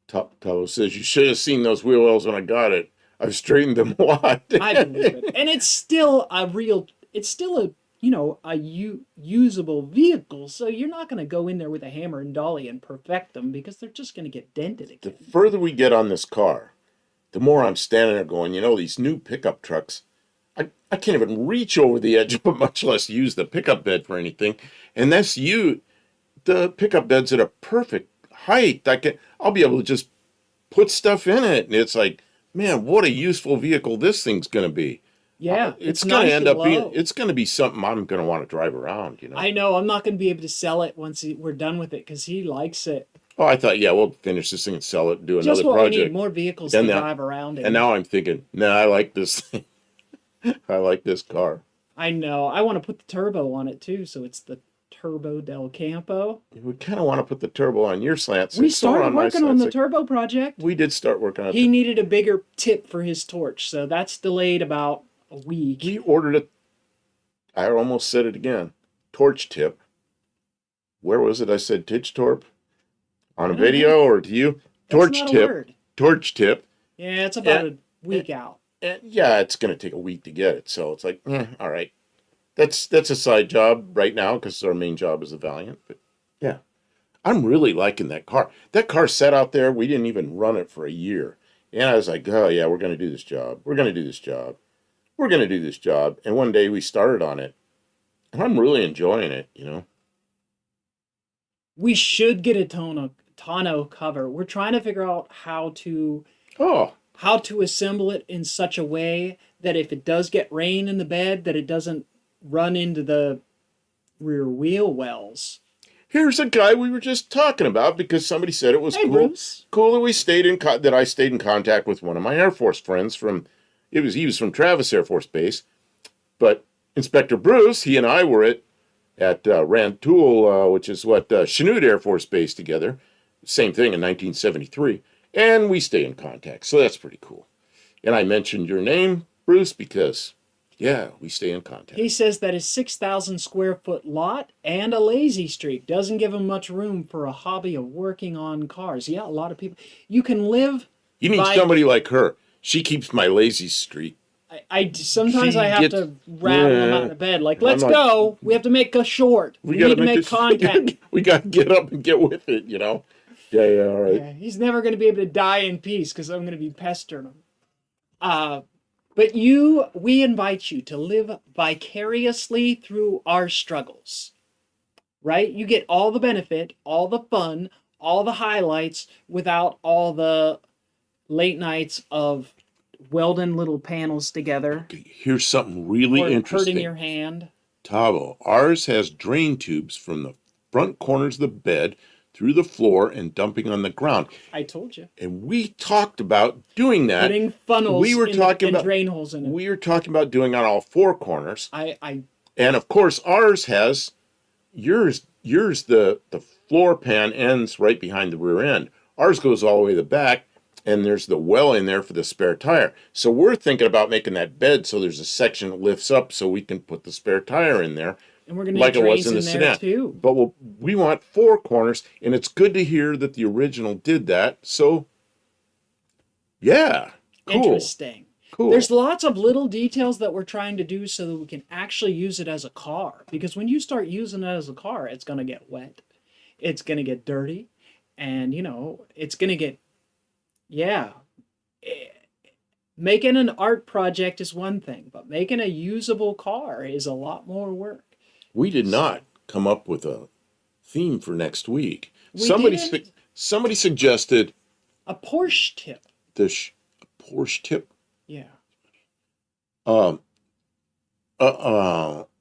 Tavo says, you should have seen those wheel wells when I got it. I've straightened them a lot. I believe it. And it's still a usable vehicle, so you're not going to go in there with a hammer and dolly and perfect them, because they're just going to get dented again. The further we get on this car, the more I'm standing there going, these new pickup trucks, I can't even reach over the edge of it, much less use the pickup bed for anything. And the pickup bed's at a perfect height. I'll be able to just put stuff in it. And it's like, man, what a useful vehicle this thing's going to be. Yeah, it's going to end up being, it's going to be something I'm going to want to drive around, I know. I'm not going to be able to sell it once we're done with it, because he likes it. Oh, I thought, yeah, we'll finish this thing and sell it and do another Just what project. we need more vehicles to drive around in. And now I'm thinking, nah, I like this thing. I like this car. I know. I want to put the turbo on it too, so it's the Turbo del Campo. We kind of want to put the turbo on your slant. We started working on the turbo project. We did start working on it. He needed a bigger tip for his torch, so that's delayed about a week. We ordered it. I almost said it again. Torch tip. Where was it? I said titch torp on a video or to you? Torch tip. Torch tip. Yeah, it's about a week out. And yeah, it's going to take a week to get it. So it's like, all right. That's a side job right now, because our main job is the Valiant. But yeah, I'm really liking that car. That car sat out there. We didn't even run it for a year. And I was like, oh yeah, we're going to do this job. We're going to do this job. We're going to do this job. And one day we started on it. And I'm really enjoying it, We should get a tonneau cover. We're trying to figure out how to assemble it in such a way that if it does get rain in the bed, that it doesn't run into the rear wheel wells. Here's a guy we were just talking about, because somebody said it was cool that I stayed in contact with one of my Air Force friends he was from Travis Air Force Base, but Inspector Bruce, he and I were at Rantoul, which is Chanute Air Force Base together, same thing in 1973, and we stay in contact, so that's pretty cool. And I mentioned your name, Bruce, because yeah, we stay in contact. He says that his 6,000 square foot lot and a lazy streak doesn't give him much room for a hobby of working on cars. Yeah, a lot of people. You can live. You need somebody like her. She keeps my lazy streak. Sometimes I have to rattle him out of bed. Like, let's go. We have to make a short. We need to make contact. We got to get up and get with it, Yeah, all right. Yeah, he's never going to be able to die in peace, because I'm going to be pestering him. But we invite you to live vicariously through our struggles, right? You get all the benefit, all the fun, all the highlights, without all the late nights of welding little panels together. Here's something really interesting. Hurting your hand. Tavo, ours has drain tubes from the front corners of the bed through the floor and dumping on the ground. I told you. And we talked about doing that. Putting funnels and drain holes in it. We were talking about doing on all four corners. And of course, ours has yours the floor pan ends right behind the rear end. Ours goes all the way to the back, and there's the well in there for the spare tire. So we're thinking about making that bed so there's a section that lifts up so we can put the spare tire in there. And we're going to like it was in the sedan too. But we want four corners, and it's good to hear that the original did that. So, yeah, cool. Interesting. Cool. There's lots of little details that we're trying to do so that we can actually use it as a car. Because when you start using it as a car, it's going to get wet. It's going to get dirty. And, it's going to get, yeah. Making an art project is one thing, but making a usable car is a lot more work. We did not come up with a theme for next week. We Somebody didn't. somebody suggested A Porsche tip. the Porsche tip. Yeah.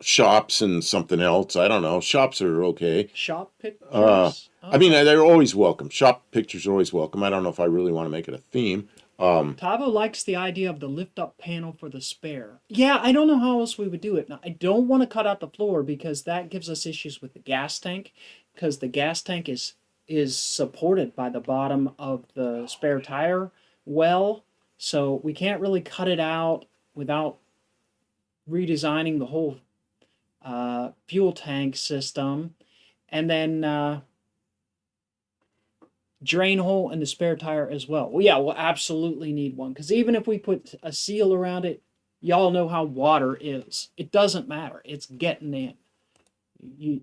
Shops and something else. I don't know. Shops are okay. Shop pictures. I mean, they're always welcome. Shop pictures are always welcome. I don't know if I really want to make it a theme. Tavo likes the idea of the lift-up panel for the spare. Yeah, I don't know how else we would do it. Now, I don't want to cut out the floor because that gives us issues with the gas tank, because the gas tank is supported by the bottom of the spare tire well, so we can't really cut it out without redesigning the whole fuel tank system. And then drain hole in the spare tire as well. Well, yeah, we'll absolutely need one, because even if we put a seal around it, y'all know how water is. It doesn't matter. It's getting in.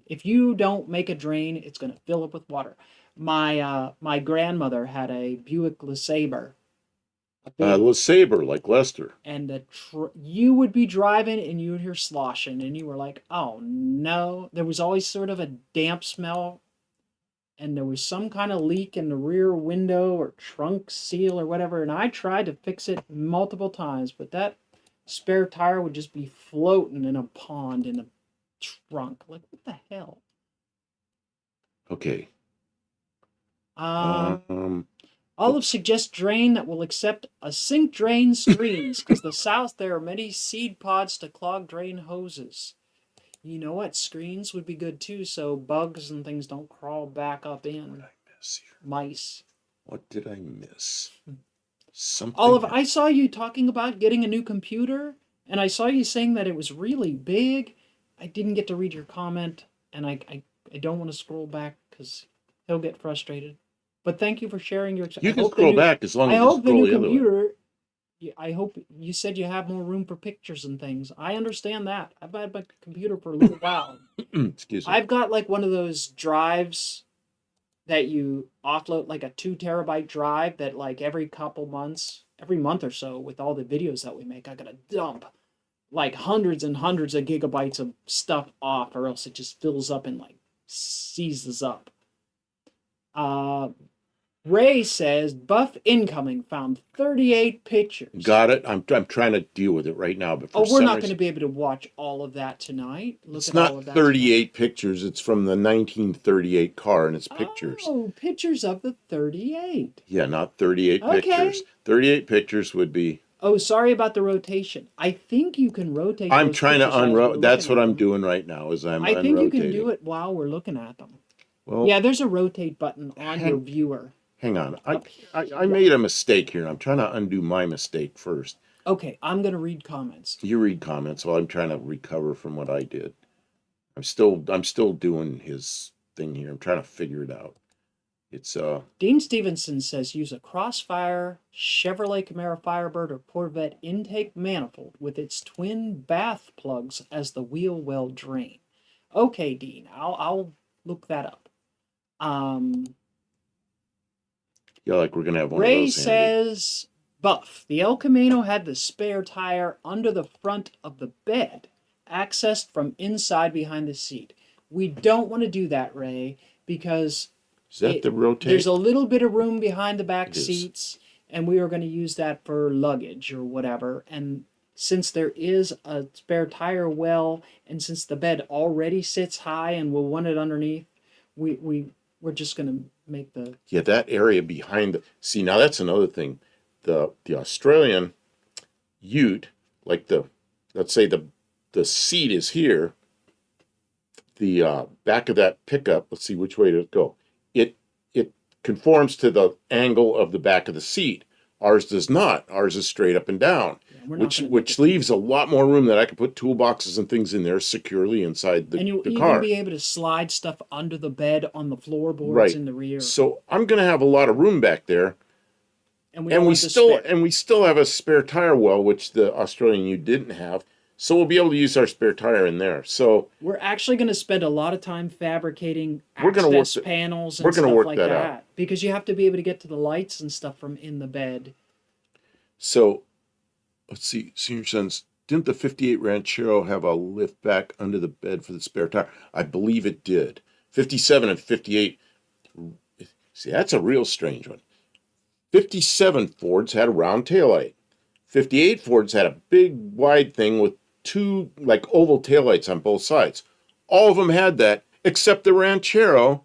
If you don't make a drain, it's going to fill up with water. My grandmother had a Buick LeSabre. LeSabre, like Lester. And you would be driving and you would hear sloshing, and you were like, oh no. There was always sort of a damp smell, and there was some kind of leak in the rear window or trunk seal or whatever, and I tried to fix it multiple times, but that spare tire would just be floating in a pond in the trunk. Like, what the hell? Okay. Olive suggests drain that will accept a sink drain screens, because the south there are many seed pods to clog drain hoses. You know what? Screens would be good too, so bugs and things don't crawl back up in. What did I miss here? Mice. What did I miss? Something. Olive, I saw you talking about getting a new computer, and I saw you saying that it was really big. I didn't get to read your comment, and I don't want to scroll back because he'll get frustrated. But thank you for sharing your. You can scroll back as long as I you hope the scroll new the other way. computer. I hope you said you have more room for pictures and things. I understand that. I've had my computer for a little while. Excuse me. I've got like one of those drives that you offload, like a 2 terabyte drive that like every month or so, with all the videos that we make, I gotta dump like hundreds and hundreds of gigabytes of stuff off, or else it just fills up and like seizes up. Ray says, Buff Incoming found 38 pictures. Got it. I'm trying to deal with it right now. But for we're not going to be able to watch all of that tonight. It's not 38 pictures. It's from the 1938 car, and it's pictures. Oh, pictures of the 38. Yeah, not 38 Okay. pictures. 38 pictures would be. Oh, sorry about the rotation. I think you can rotate. I'm those trying to pictures while we're unrotate. That's looking what at I'm them. doing right now. Is I'm I think you can unrotating. do it while we're looking at them. Well, Yeah, there's a rotate button on your viewer. hang on. I made a mistake here. I'm trying to undo my mistake first. Okay, I'm going to read comments. You read comments while I'm trying to recover from what I did. I'm still doing his thing here. I'm trying to figure it out. It's Dean Stevenson says use a Crossfire, Chevrolet Camaro Firebird, or Corvette intake manifold with its twin bath plugs as the wheel well drain. Okay, Dean, I'll look that up. yeah, like we're gonna have one Ray of those handy. says, Buff, the El Camino had the spare tire under the front of the bed, accessed from inside behind the seat. We don't want to do that, Ray, because Is that the rotate? there's a little bit of room behind the back It is. seats, and we are going to use that for luggage or whatever. And since there is a spare tire well, and since the bed already sits high and we'll want it underneath, we're just going to make the... Yeah, that area behind the. See, now that's another thing. The Australian Ute, like let's say the seat is here. The back of that pickup. Let's see which way to go. It conforms to the angle of the back of the seat. Ours does not. Ours is straight up and down, we're not gonna which leaves a lot more room that I can put toolboxes and things in there securely inside And you'll the even car. be able to slide stuff under the bed on the floorboards Right. in the rear. So I'm going to have a lot of room back there. and we don't want the spare. we still have a spare tire well, which the Australian you didn't have. So we'll be able to use our spare tire in there. So we're actually going to spend a lot of time fabricating we're going to work access panels we're and going to stuff work like that that out. because you have to be able to get to the lights and stuff from in the bed. So let's see, senior sons, didn't the 58 Ranchero have a lift back under the bed for the spare tire? I believe it did. 57 and 58. See, that's a real strange one. 57 Fords had a round taillight. 58 Fords had a big wide thing with two like oval taillights on both sides. All of them had that except the Ranchero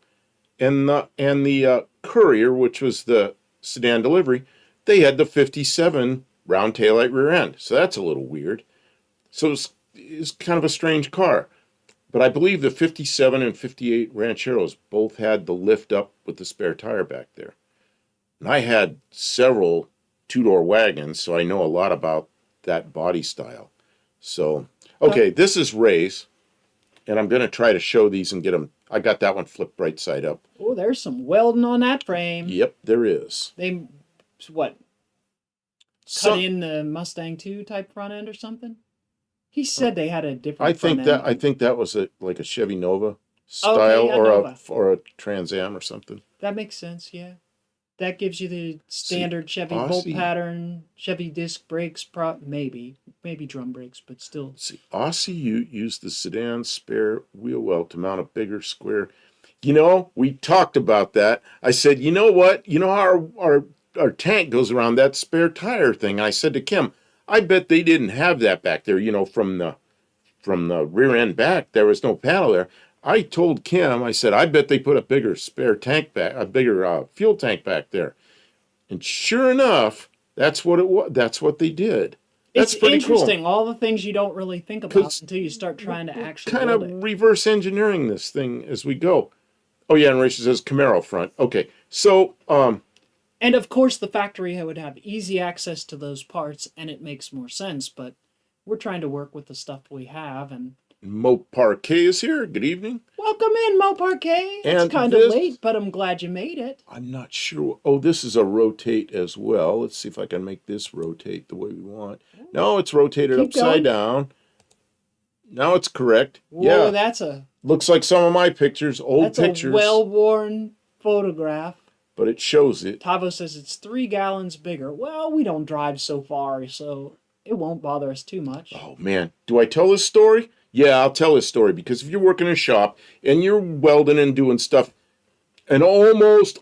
and the Courier, which was the sedan delivery. They had the 57 round taillight rear end. So that's a little weird. So it's kind of a strange car. But I believe the 57 and 58 Rancheros both had the lift up with the spare tire back there. And I had several two-door wagons, so I know a lot about that body style. So, okay, this is Ray's, and I'm going to try to show these and get them. I got that one flipped right side up. Oh, there's some welding on that frame. Yep, there is. They, what, cut in the Mustang 2 type front end or something? He said they had a different front end. I think that was like a Chevy Nova style, Nova. or a Trans Am or something. That makes sense, yeah. That gives you the standard Chevy bolt Aussie, pattern, Chevy disc brakes, maybe drum brakes, but still. See, Aussie used the sedan spare wheel well to mount a bigger square. You know, we talked about that. I said, you know what? You know how our tank goes around that spare tire thing. I said to Kim, I bet they didn't have that back there. You know, from the rear end back, there was no panel there. I told Kim, I said, I bet they put a bigger spare tank back, a bigger fuel tank back there. And sure enough, that's what it was. That's what they did. That's it's pretty interesting, cool. all the things you don't really think about until you start trying to actually kind build of it. reverse engineering this thing as we go. Oh yeah, and Rachel says Camaro front. Okay, so and of course the factory would have easy access to those parts, and it makes more sense. But we're trying to work with the stuff we have. And Mo Parquet is here. Good evening. Welcome in, Mo Parquet. It's kind of late, but I'm glad you made it. I'm not sure. Oh, this is a rotate as well. Let's see if I can make this rotate the way we want. No, it's rotated upside down. Now it's correct. Whoa, yeah, that's a... Looks like some of my pictures, old pictures. That's a well-worn photograph. But it shows it. Tavo says it's 3 gallons bigger. Well, we don't drive so far, so it won't bother us too much. Oh, man. Do I tell this story? Yeah, I'll tell this story, because if you're working in a shop and you're welding and doing stuff, an almost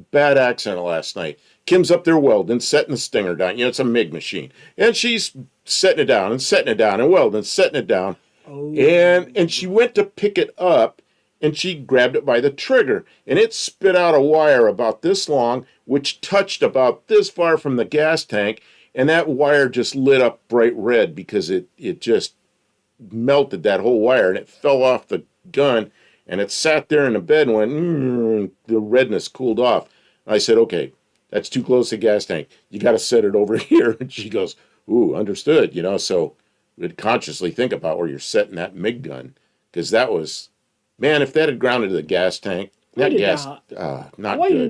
bad accident last night. Kim's up there welding, setting the stinger down. You know, it's a MIG machine. And she's setting it down and welding, setting it down. Oh. And she went to pick it up, and she grabbed it by the trigger. And it spit out a wire about this long, which touched about this far from the gas tank. And that wire just lit up bright red because it just melted that whole wire, and it fell off the gun, and it sat there in the bed and went, the redness cooled off. I said, okay, that's too close to the gas tank. You got to set it over here. And she goes, ooh, understood, you know. So we'd consciously think about where you're setting that MIG gun, because that was, man, if that had grounded to the gas tank, not good.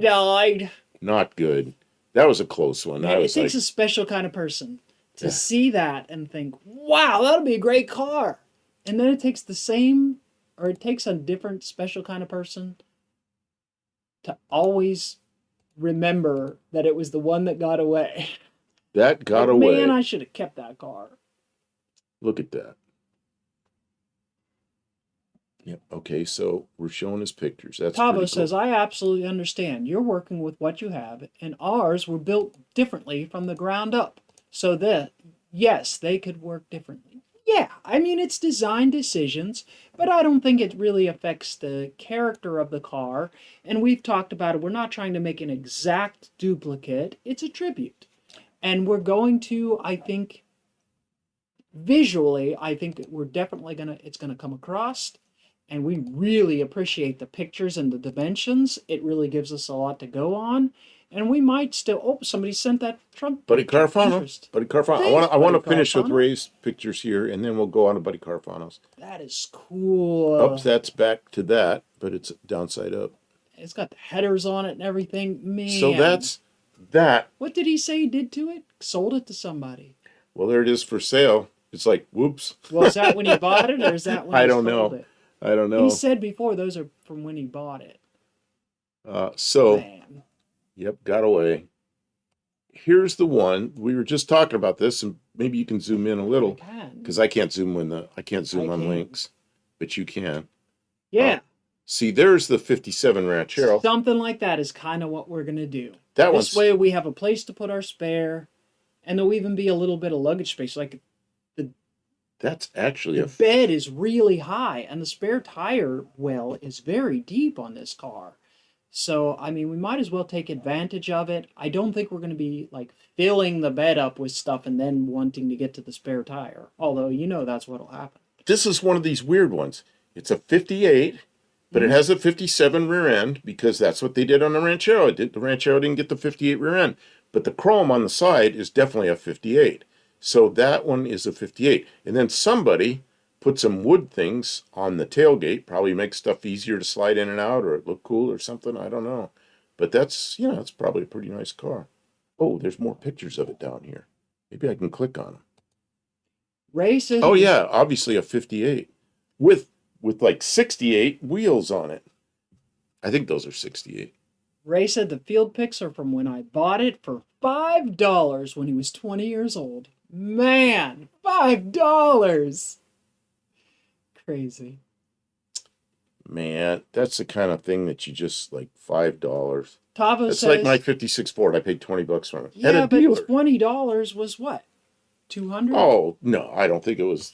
Died. Not good. That was a close one. Man, it takes a special kind of person to see that and think, wow, that'll be a great car. And then it takes a different special kind of person to always remember that it was the one that got away. That got away. Man, I should have kept that car. Look at that. Yep. Okay, so we're showing his pictures. That's Tavo cool. says, I absolutely understand. You're working with what you have, and ours were built differently from the ground up. So that, yes, they could work differently. Yeah, I mean, it's design decisions, but I don't think it really affects the character of the car. And we've talked about it. We're not trying to make an exact duplicate. It's a tribute. And we're going to, I think, visually, I think that we're definitely it's going to come across. And we really appreciate the pictures and the dimensions. It really gives us a lot to go on. And we might still... Oh, somebody sent that Trump... Buddy Carfano. Buddy Carfano. I want to finish Carfano. with Ray's pictures here, and then we'll go on to Buddy Carfano's. That is cool. Oh, that's back to that, but it's downside up. It's got the headers on it and everything. Man. So that. What did he say he did to it? Sold it to somebody. Well, there it is for sale. It's like, whoops. Well, is that when he bought it, or is that when I he don't sold know. it? I don't know. He said before those are from when he bought it. So, Man. yep, got away. Here's the one. We were just talking about this, and maybe you can zoom in a little because I can't zoom on links, but you can. Yeah. See, there's the 57 Ranchero. Something like that is kind of what we're going to do. That this way we have a place to put our spare, and there'll even be a little bit of luggage space. Like that's actually the bed is really high, and the spare tire well is very deep on this car. So, I mean, we might as well take advantage of it. I don't think we're going to be like filling the bed up with stuff and then wanting to get to the spare tire. Although, that's what'll happen. This is one of these weird ones. It's a 58, but it has a 57 rear end because that's what they did on the Ranchero. The Ranchero didn't get the 58 rear end, but the chrome on the side is definitely a 58. So that one is a 58. And then somebody put some wood things on the tailgate, probably make stuff easier to slide in and out, or it look cool or something. I don't know. But that's, it's probably a pretty nice car. Oh, there's more pictures of it down here. Maybe I can click on them. Racing. Oh yeah, obviously a 58 with like 68 wheels on it. I think those are 68. Ray said the field pics are from when I bought it for $5 when he was 20 years old. Man, $5. Crazy. Man, that's the kind of thing that you just like $5. Tavo It's says, like my 56 Ford. I paid $20 for it. Yeah, at a but dealer. $20 was what? $200? Oh, no, I don't think it was.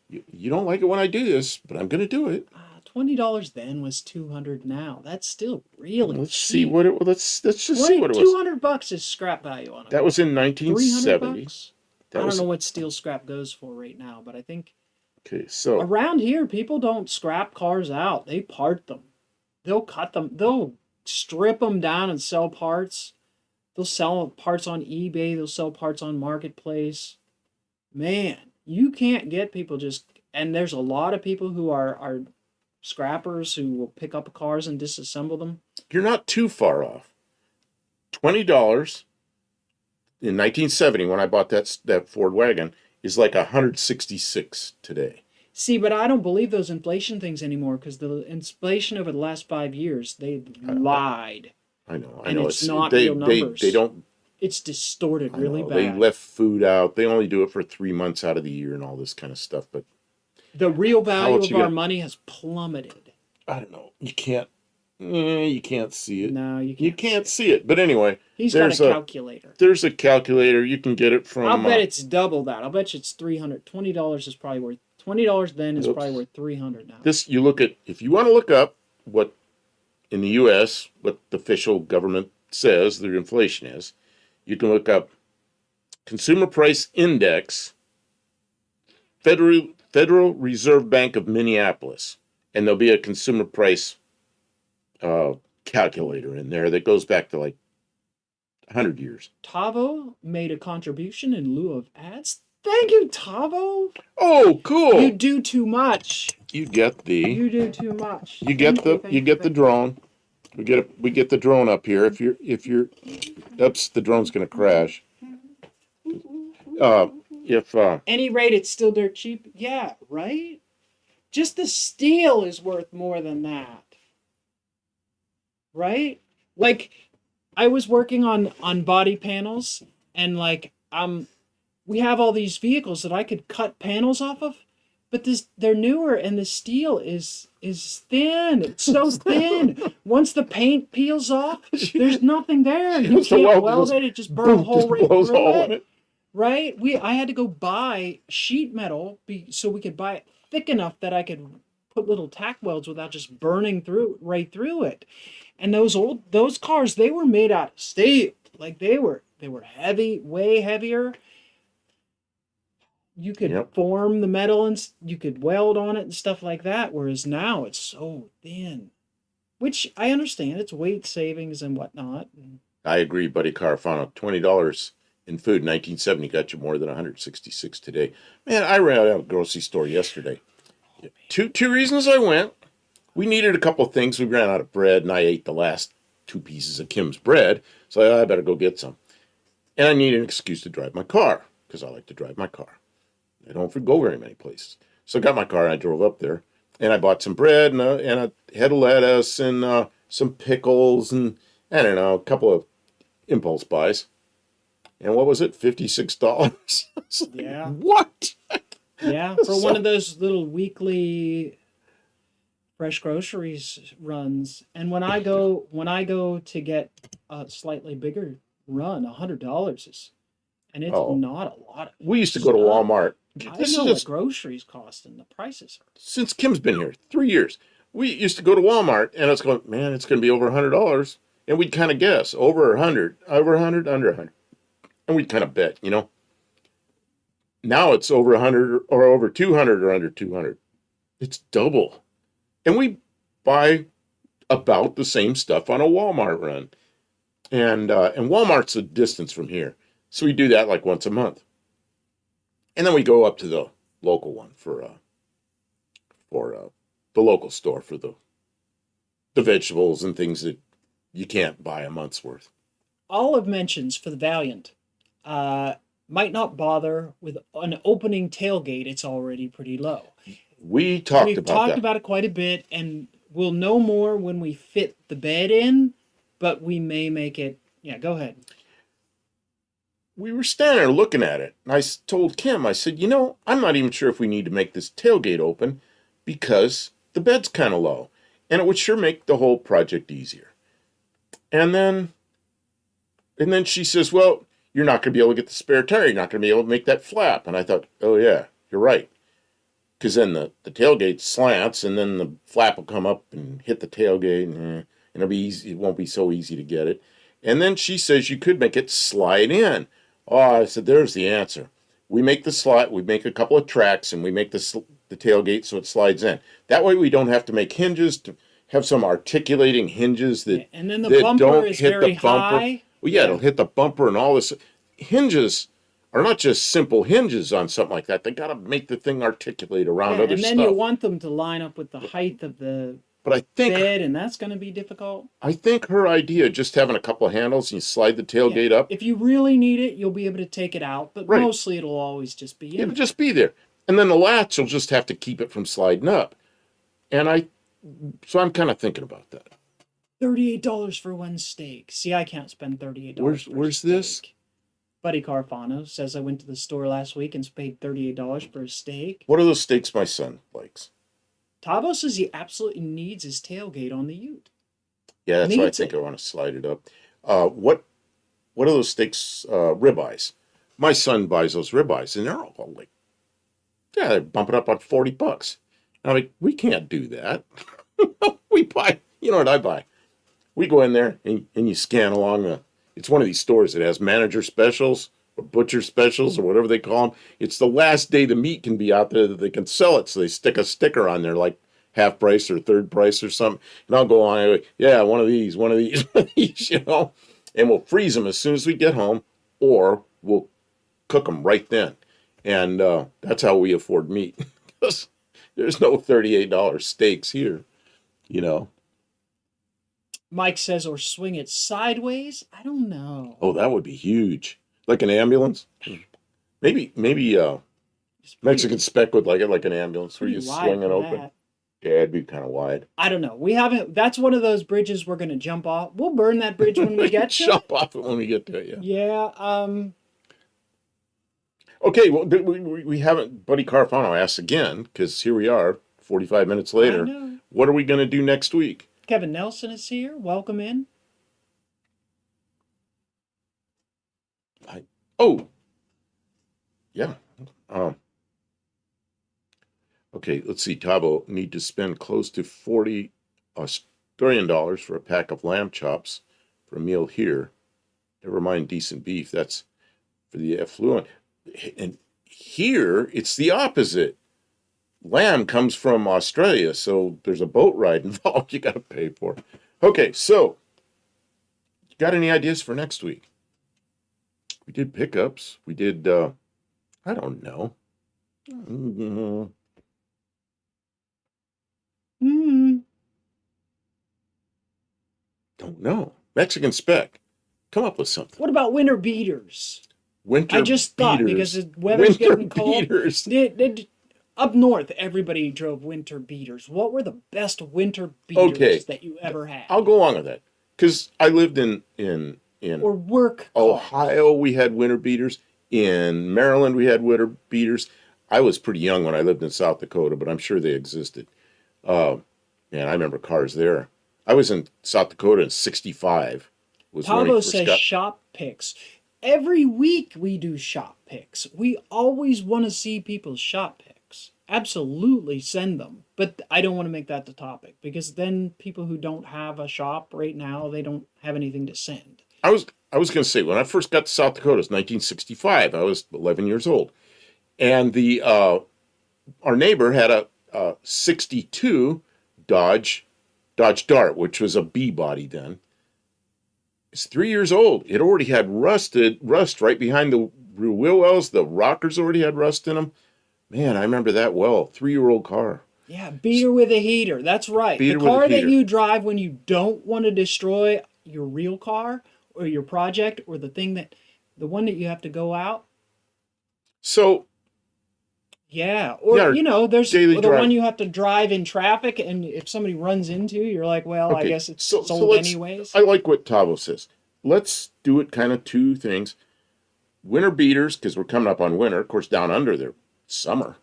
You don't like it when I do this, but I'm going to do it. $20 then was $200 now. That's still really Let's cheap. see what it. Let's just see what it was. $200 is scrap value on it. That was in 1970. I don't know what steel scrap goes for right now, but I think okay. So around here, people don't scrap cars out. They part them. They'll cut them. They'll strip them down and sell parts. They'll sell parts on eBay. They'll sell parts on Marketplace. Man, you can't get people just... And there's a lot of people who are scrappers who will pick up cars and disassemble them. you're not too far off. $20 in 1970 when I bought that Ford wagon is like $166 today. See, but I don't believe those inflation things anymore because the inflation over the last 5 years, they lied. I know. And it's not real numbers. They don't. It's distorted really bad. They left food out. They only do it for 3 months out of the year and all this kind of stuff. But the real value of our money has plummeted. I don't know. You can't see it. No, you can't see it. But anyway, he's got a calculator. There's a calculator. You can get it from. I'll bet it's double that. I'll bet you it's $300. $20 is probably worth $20 then is probably worth $300 now. You look at, if you want to look up what in the U.S. what the official government says their inflation is, you can look up Consumer Price Index, Federal Reserve Bank of Minneapolis, and there'll be a consumer price calculator in there that goes back to like 100 years. Tavo made a contribution in lieu of ads. Thank you, Tavo. Oh, cool. You do too much. You get You do too much. You get the drone. We get the drone up here. If you're oops, the drone's gonna crash. Any rate, it's still dirt cheap. Yeah, right? Just the steel is worth more than that. Right? Like, I was working on body panels, and like, we have all these vehicles that I could cut panels off of, but they're newer, and the steel is thin. It's so thin. Once the paint peels off, there's nothing there. You can't weld it. It just burns a hole right through it. Right? I had to go buy sheet metal so we could buy it thick enough that I could put little tack welds without just burning right through it. And those cars, they were made out of steel. Like they were heavy, way heavier. You could form the metal and you could weld on it and stuff like that. Whereas now it's so thin, which I understand. It's weight savings and whatnot. I agree, buddy. Carafano, $20 in food in 1970 got you more than $166 today. Man, I ran out of a grocery store yesterday. Two reasons I went. We needed a couple of things. We ran out of bread, and I ate the last 2 pieces of Kim's bread. So I better go get some. And I need an excuse to drive my car because I like to drive my car. I don't go very many places. So I got my car and I drove up there and I bought some bread and a head of lettuce and some pickles and I don't know, a couple of impulse buys. And what was it? $56. Yeah. What? Yeah, for one of those little weekly fresh groceries runs. And when I go to get a slightly bigger run, $100 is, and it's Oh. not a lot of We used to go to stuff. Walmart. I This know is what just groceries cost and the prices are. since Kim's been here, 3 years. We used to go to Walmart and it's going, man, it's going to be over $100. And we'd kind of guess over 100, over 100, under 100. And we'd kind of bet, you know. Now it's over 100 or over 200 or under 200. It's double. And we buy about the same stuff on a Walmart run. And Walmart's a distance from here. So we do that like once a month. And then we go up to the local one for the local store for the vegetables and things that you can't buy a month's worth. Olive mentions for the Valiant might not bother with an opening tailgate. It's already pretty low. We've We've about talked that. about it quite a bit, and we'll know more when we fit the bed in, but we may make it. Yeah, go ahead. We were standing there looking at it, and I told Kim, I said, you know, I'm not even sure if we need to make this tailgate open because the bed's kind of low, and it would sure make the whole project easier. And then she says, well, you're not going to be able to get the spare tire. You're not going to be able to make that flap. And I thought, oh, yeah, you're right. Because then the tailgate slants, and then the flap will come up and hit the tailgate, and it'll be easy. It won't be so easy to get it. And then she says you could make it slide in. Oh, I said, there's the answer. We make the slide. We make a couple of tracks, and we make the tailgate so it slides in. That way we don't have to make hinges to have some articulating hinges that And then the that bumper don't is hit very the bumper. high. Well, yeah, it'll hit the bumper and all this. Hinges are not just simple hinges on something like that. They got to make the thing articulate around Yeah, other and then stuff. you want them to line up with the height of the But I bed, and that's going to be difficult. think her idea, just having a couple of handles and you slide the tailgate up, If you really need it, you'll be able to take it out, but Right. mostly it'll always just be in. it'll just be there. And then the latch will just have to keep it from sliding up. So I'm kind of thinking about that. $38 for one steak. See, I can't spend $38. Where's this? Buddy Carfano says I went to the store last week and paid $38 for a steak. What are those steaks my son likes? Tavo says he absolutely needs his tailgate on the Ute. Yeah, that's why I Needs think it. I want to slide it up. What are those steaks? Ribeyes. My son buys those ribeyes, and they're all like, yeah, they're bumping up on $40. And I'm like, we can't do that. We buy. You know what I buy? We go in there and you scan along it's one of these stores that has manager specials or butcher specials or whatever they call them. It's the last day the meat can be out there that they can sell it. So they stick a sticker on there like half price or third price or something. And I'll go on and go, yeah, one of these, one of these, one of these, you know. And we'll freeze them as soon as we get home or we'll cook them right then. And that's how we afford meat. Because there's no $38 steaks here, you know. Mike says, or swing it sideways. I don't know. Oh, that would be huge. Like an ambulance? Maybe It's pretty- Mexican spec would like it like an ambulance where pretty you wide swing it for open. that. Yeah, it'd be kind of wide. I don't know. We haven't. That's one of those bridges we're going to jump off. We'll burn that bridge when we get to it. Jump off it when we get to it, yeah. Yeah. Okay, well, we haven't, Buddy Carfano asks again, because here we are, 45 minutes I later. know. What are we going to do next week? Kevin Nelson is here. Welcome in. Oh, yeah. Okay, let's see. Tabo need to spend close to 40 Australian dollars for a pack of lamb chops for a meal here. Never mind decent beef. That's for the affluent. And here, it's the opposite. Lamb comes from Australia, so there's a boat ride involved you got to pay for. Okay, so, you got any ideas for next week? We did pickups. We did, I don't know. Hmm. Don't know. Mexican spec. Come up with something. What about winter beaters? Winter I just thought because beaters. the weather's Winter getting cold. beaters. Up north, everybody drove winter beaters. What were the best winter Okay, beaters that you ever had? I'll go along with that because I lived in Or work cars? Ohio. We had winter beaters. In Maryland, we had winter beaters. I was pretty young when I lived in South Dakota, but I'm sure they existed. Uh, Man, I remember cars there. I was in South Dakota in '65. Was when we Pablo first says got. shop picks. Every week we do shop picks. We always want to see people's shop picks. Absolutely send them. But I don't want to make that the topic because then people who don't have a shop right now, they don't have anything to send. I was going to say when I first got to South Dakota, it's 1965. I was 11 years old, and the our neighbor had a '62 Dodge Dart, which was a B body then. It's 3 years old. It already had rust right behind the rear wheel wells. The rockers already had rust in them. Man, I remember that well. 3-year-old car. Yeah, beater with a heater. That's right. Beater The with a car that heater. you drive when you don't want to destroy your real car or your project or the one that you have to go out. So, Yeah, or yeah, there's daily the drive. one you have to drive in traffic, and if somebody runs into you, you're like, well, I Okay, guess it's so sold let's. anyways. I like what Tavo says. Let's do it kind of two things. Winter beaters, because we're coming up on winter. Of course, down under there, summer.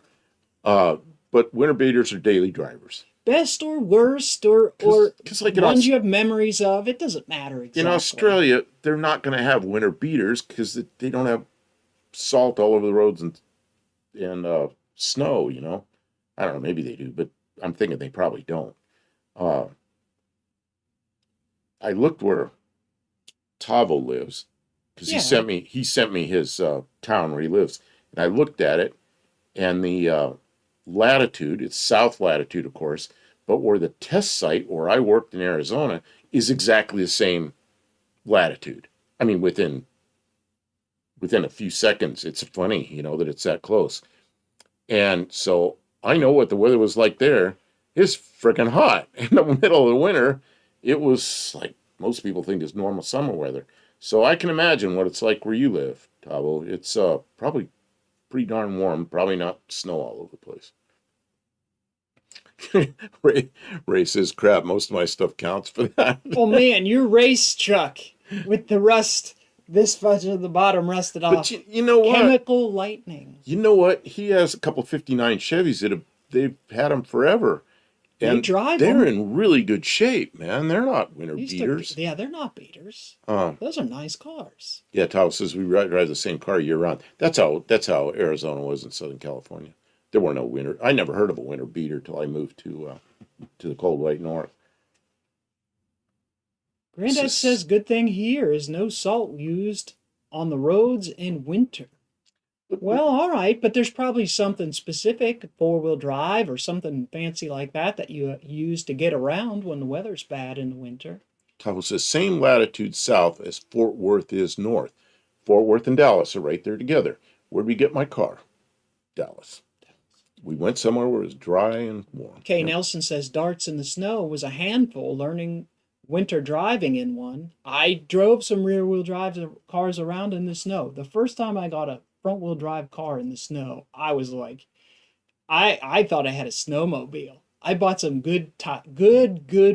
Uh, but winter beaters are daily drivers. Best or worst, or 'Cause like ones you have memories of, it doesn't matter exactly. in Australia, they're not going to have winter beaters because they don't have salt all over the roads and snow. I don't know. Maybe they do, but I'm thinking they probably don't. Uh, I looked where Tavo lives because Yeah. he sent me his town where he lives, and I looked at it, and the latitude, it's south latitude, of course, but where the test site where I worked in Arizona is exactly the same latitude. I mean, within a few seconds. It's funny, that it's that close. And so I know what the weather was like there. It's freaking hot in the middle of the winter. It was like most people think is normal summer weather. So I can imagine what it's like where you live, Tavo. It's probably pretty darn warm. Probably not snow all over the place. Ray says, crap, most of my stuff counts for that. Oh man, your race truck with the rust, this much of the bottom rusted off. But you know what? Chemical lightning. You know what? He has a couple 59 Chevys they've had them forever. And drive they're them. in really good shape, man. They're not winter These beaters. Yeah, they're not beaters. Um, Those are nice cars. yeah, Tao says we drive the same car year round. That's how Arizona was in Southern California. There were no winter. I never heard of a winter beater till I moved to the cold white north. Granddad says good thing here is no salt used on the roads in winter. Well, all right, but there's probably something specific, four-wheel drive or something fancy like that you use to get around when the weather's bad in the winter. Tao says same latitude south as Fort Worth is north. Fort Worth and Dallas are right there together. Where'd we get my car? Dallas. We went somewhere where it was dry and warm. Okay, Nelson says darts in the snow was a handful learning winter driving in one. I drove some rear-wheel drive cars around in the snow. The first time I got a front-wheel drive car in the snow, I was like, I thought I had a snowmobile. I bought some good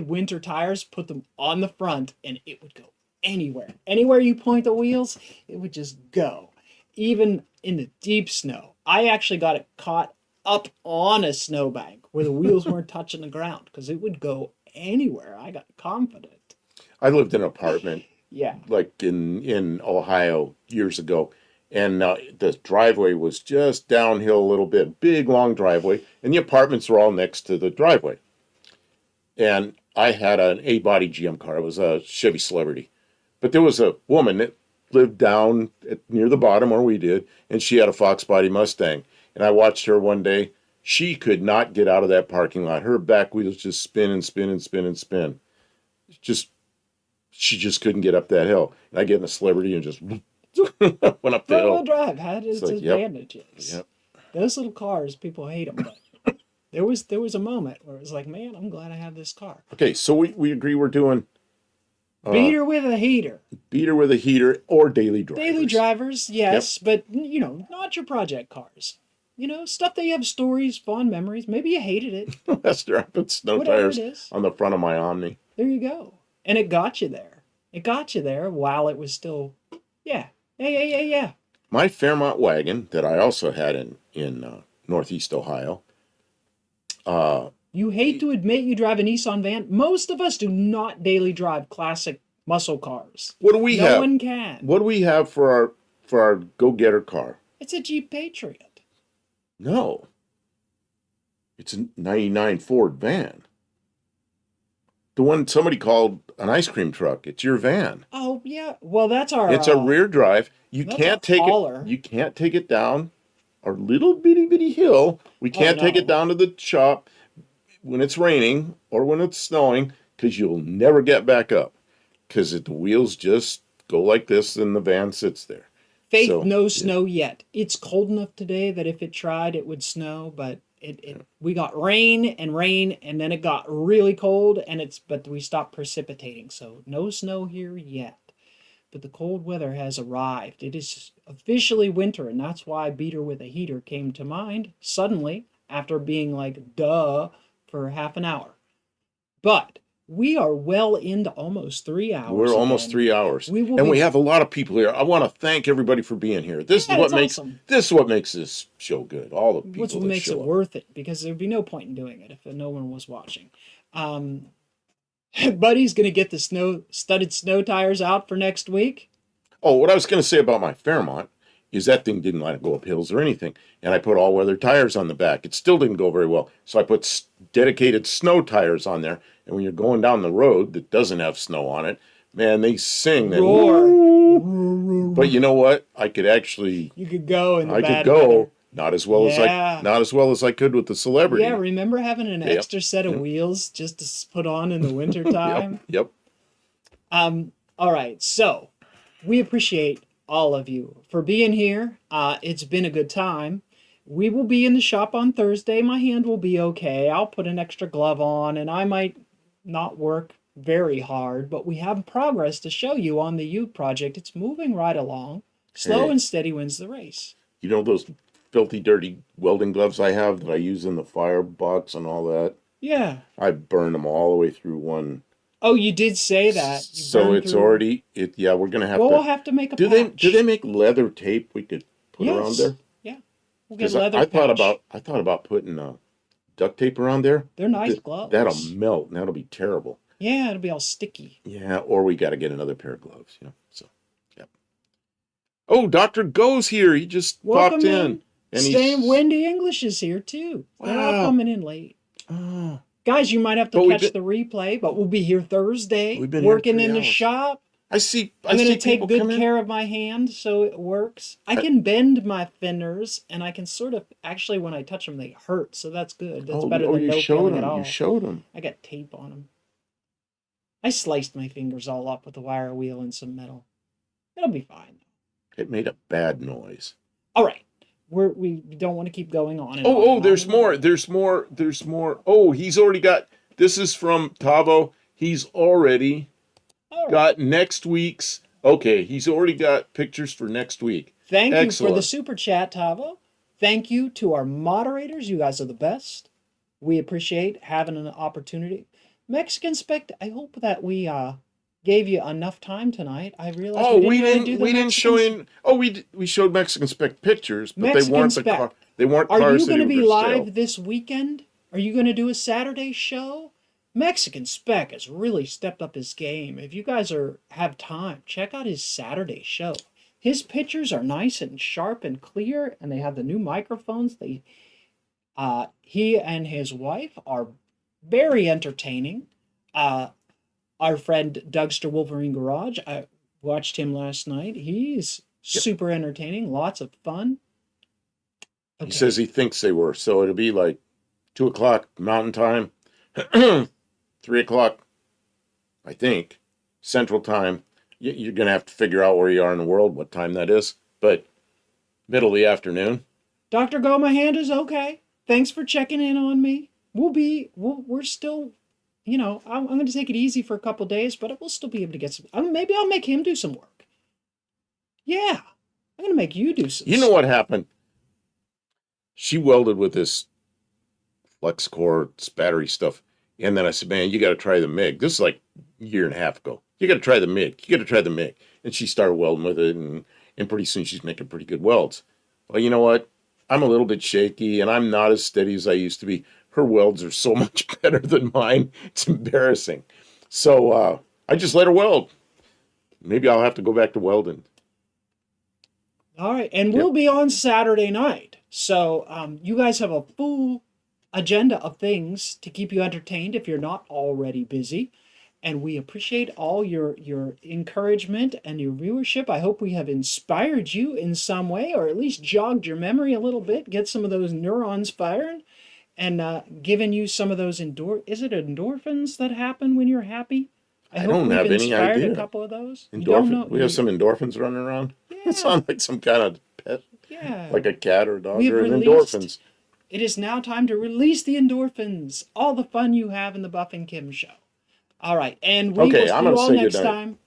winter tires, put them on the front, and it would go anywhere. Anywhere you point the wheels, it would just go. Even in the deep snow. I actually got it caught up on a snowbank where the wheels weren't touching the ground because it would go anywhere. I got confident. I lived in an apartment Yeah. like in Ohio years ago, and the driveway was just downhill a little bit, big long driveway, and the apartments were all next to the driveway. And I had an A-body GM car. It was a Chevy Celebrity, but there was a woman that lived down near the bottom where we did, and she had a Fox body Mustang. And I watched her one day. She could not get out of that parking lot. Her back wheels just spin and spin and spin and spin. She just couldn't get up that hill. And I get in a Celebrity and just went up the hill. Front-wheel drive had its like, yep, advantages. yep. Those little cars, people hate them, but there was a moment where it was like, man, I'm glad I have this car. Okay, so we agree we're doing Beater with a heater. Beater with a heater or daily drivers. Daily drivers, yes, but not your project cars. Stuff that you have stories, fond memories. Maybe you hated it. Lester, I put snow Whatever tires it is. on the front of my Omni. There you go. And it got you there. It got you there while it was still, yeah. Yeah. My Fairmont wagon that I also had in Northeast Ohio. You hate to admit you drive a Nissan van. Most of us do not daily drive classic muscle cars. What do we have? No one can. What do we have for our go-getter car? It's a Jeep Patriot. No. It's a 99 Ford van. The one somebody called an ice cream truck. It's your van. Oh, yeah. Well, that's our... It's a rear drive. You that's can't a take hauler. it. You can't take it down our little bitty hill. We can't take it down to the shop when it's raining or when it's snowing because you'll never get back up because the wheels just go like this and the van sits there. Faith, So, no yeah. snow yet. It's cold enough today that if it tried, it would snow, but we got rain, and then it got really cold, but we stopped precipitating, so no snow here yet. But the cold weather has arrived. It is officially winter, and that's why Beater with a Heater came to mind suddenly after being like, duh, for half an hour. But we are well into almost 3 hours. We're almost again. 3 hours, We we have a lot of people here. I want to thank everybody for being here. This Yeah, is what it's makes awesome. this show good. All the people What's what that makes show it up. worth it, because there'd be no point in doing it if no one was watching. Buddy's gonna get the studded snow tires out for next week. Oh, what I was going to say about my Fairmont is that thing didn't let it go up hills or anything, and I put all-weather tires on the back. It still didn't go very well, so I put dedicated snow tires on there. And when you're going down the road that doesn't have snow on it, man, they sing that Roar. But you know what? I could actually, You could go in the I bad could go weather. not as well Yeah. as I could with the Celebrity. Yeah, remember having an Yep. extra set of wheels just to put on in the wintertime? Yep. All right, so we appreciate all of you for being here. It's been a good time. We will be in the shop on Thursday. My hand will be okay. I'll put an extra glove on, and I might not work very hard, but we have progress to show you on the Ute project. It's moving right along. Slow Hey. and steady wins the race. You know those filthy, dirty welding gloves I have that I use in the firebox and all that? Yeah. I burned them all the way through one. Oh, you did say that. You So burned it's through- already, yeah, we're going to have Well, to. we'll have to make a Do patch. they make leather tape we could put around Yes. there? Yeah. We'll get 'Cause leather I thought patch. I thought about putting duct tape around there. They're nice Th- gloves. That'll melt and that'll be terrible. Yeah, it'll be all sticky. Yeah, or we got to get another pair of gloves, So, yeah. Oh, Dr. Go's here. He just Welcome popped in. in. And Same Wendy English is here too. They're all Wow. coming in late. Oh, Guys, you might have to But we've catch been- the replay, but we'll be here Thursday. We've been here working 3 in the hours. shop. I see I'm going to take people good come in. care of my hand so it works. I can bend my fingers, and I can sort of, actually, when I touch them, they hurt, so that's good. That's better than you no showed feeling him. at all. You showed him. I got tape on them. I sliced my fingers all up with a wire wheel and some metal. It'll be fine. It made a bad noise. All right. We don't want to keep going on. And on Oh, and there's on. more. There's more. Oh, he's already got. This is from Tavo. He's already All right. got next week's. Okay, he's already got pictures for next week. Thank you for the Excellent. super chat, Tavo. Thank you to our moderators. You guys are the best. We appreciate having an opportunity. Mexican Spect, I hope that we gave you enough time tonight. I realized Oh, we didn't do the we didn't show Mexicans. in. Oh, we showed Mexican Spec pictures, but Mexican they weren't Spec. the car. They weren't Are cars you going to that be were for live sale. this weekend? Are you going to do a Saturday show? Mexican Spec has really stepped up his game. If you guys have time, check out his Saturday show. His pictures are nice and sharp and clear, and they have the new microphones. He and his wife are very entertaining. Our friend Dougster Wolverine Garage, I watched him last night. He's super entertaining, lots of fun. He says he thinks they were, so it'll be like 2:00 Mountain Time, 3:00, I think, Central Time. You're gonna have to figure out where you are in the world, what time that is, but middle of the afternoon. Dr. Go, my hand is okay. Thanks for checking in on me. We're still I'm going to take it easy for a couple days, but we'll still be able to get some. Maybe I'll make him do some work. Yeah, I'm going to make you do some. You know what happened? She welded with this flex core battery stuff. And then I said, man, you got to try the MIG. This is like a year and a half ago. You got to try the MIG. You got to try the MIG. And she started welding with it, and pretty soon she's making pretty good welds. Well, you know what? I'm a little bit shaky, and I'm not as steady as I used to be. Her welds are so much better than mine. It's embarrassing. So I just let her weld. Maybe I'll have to go back to welding. All right, and we'll be on Saturday night. So you guys have a full agenda of things to keep you entertained if you're not already busy. And we appreciate all your encouragement and your viewership. I hope we have inspired you in some way, or at least jogged your memory a little bit, get some of those neurons firing, and given you some of those is it endorphins that happen when you're happy? I don't have any idea. A couple of those. Endorphin. We have some endorphins running around. Yeah. It sounds like some kind of pet, Yeah. like a cat or a dog. We have or released- endorphins. It is now time to release the endorphins. All the fun you have in the Buff and Kim show. All right, and we will see I'm you gonna all say next goodnight. time.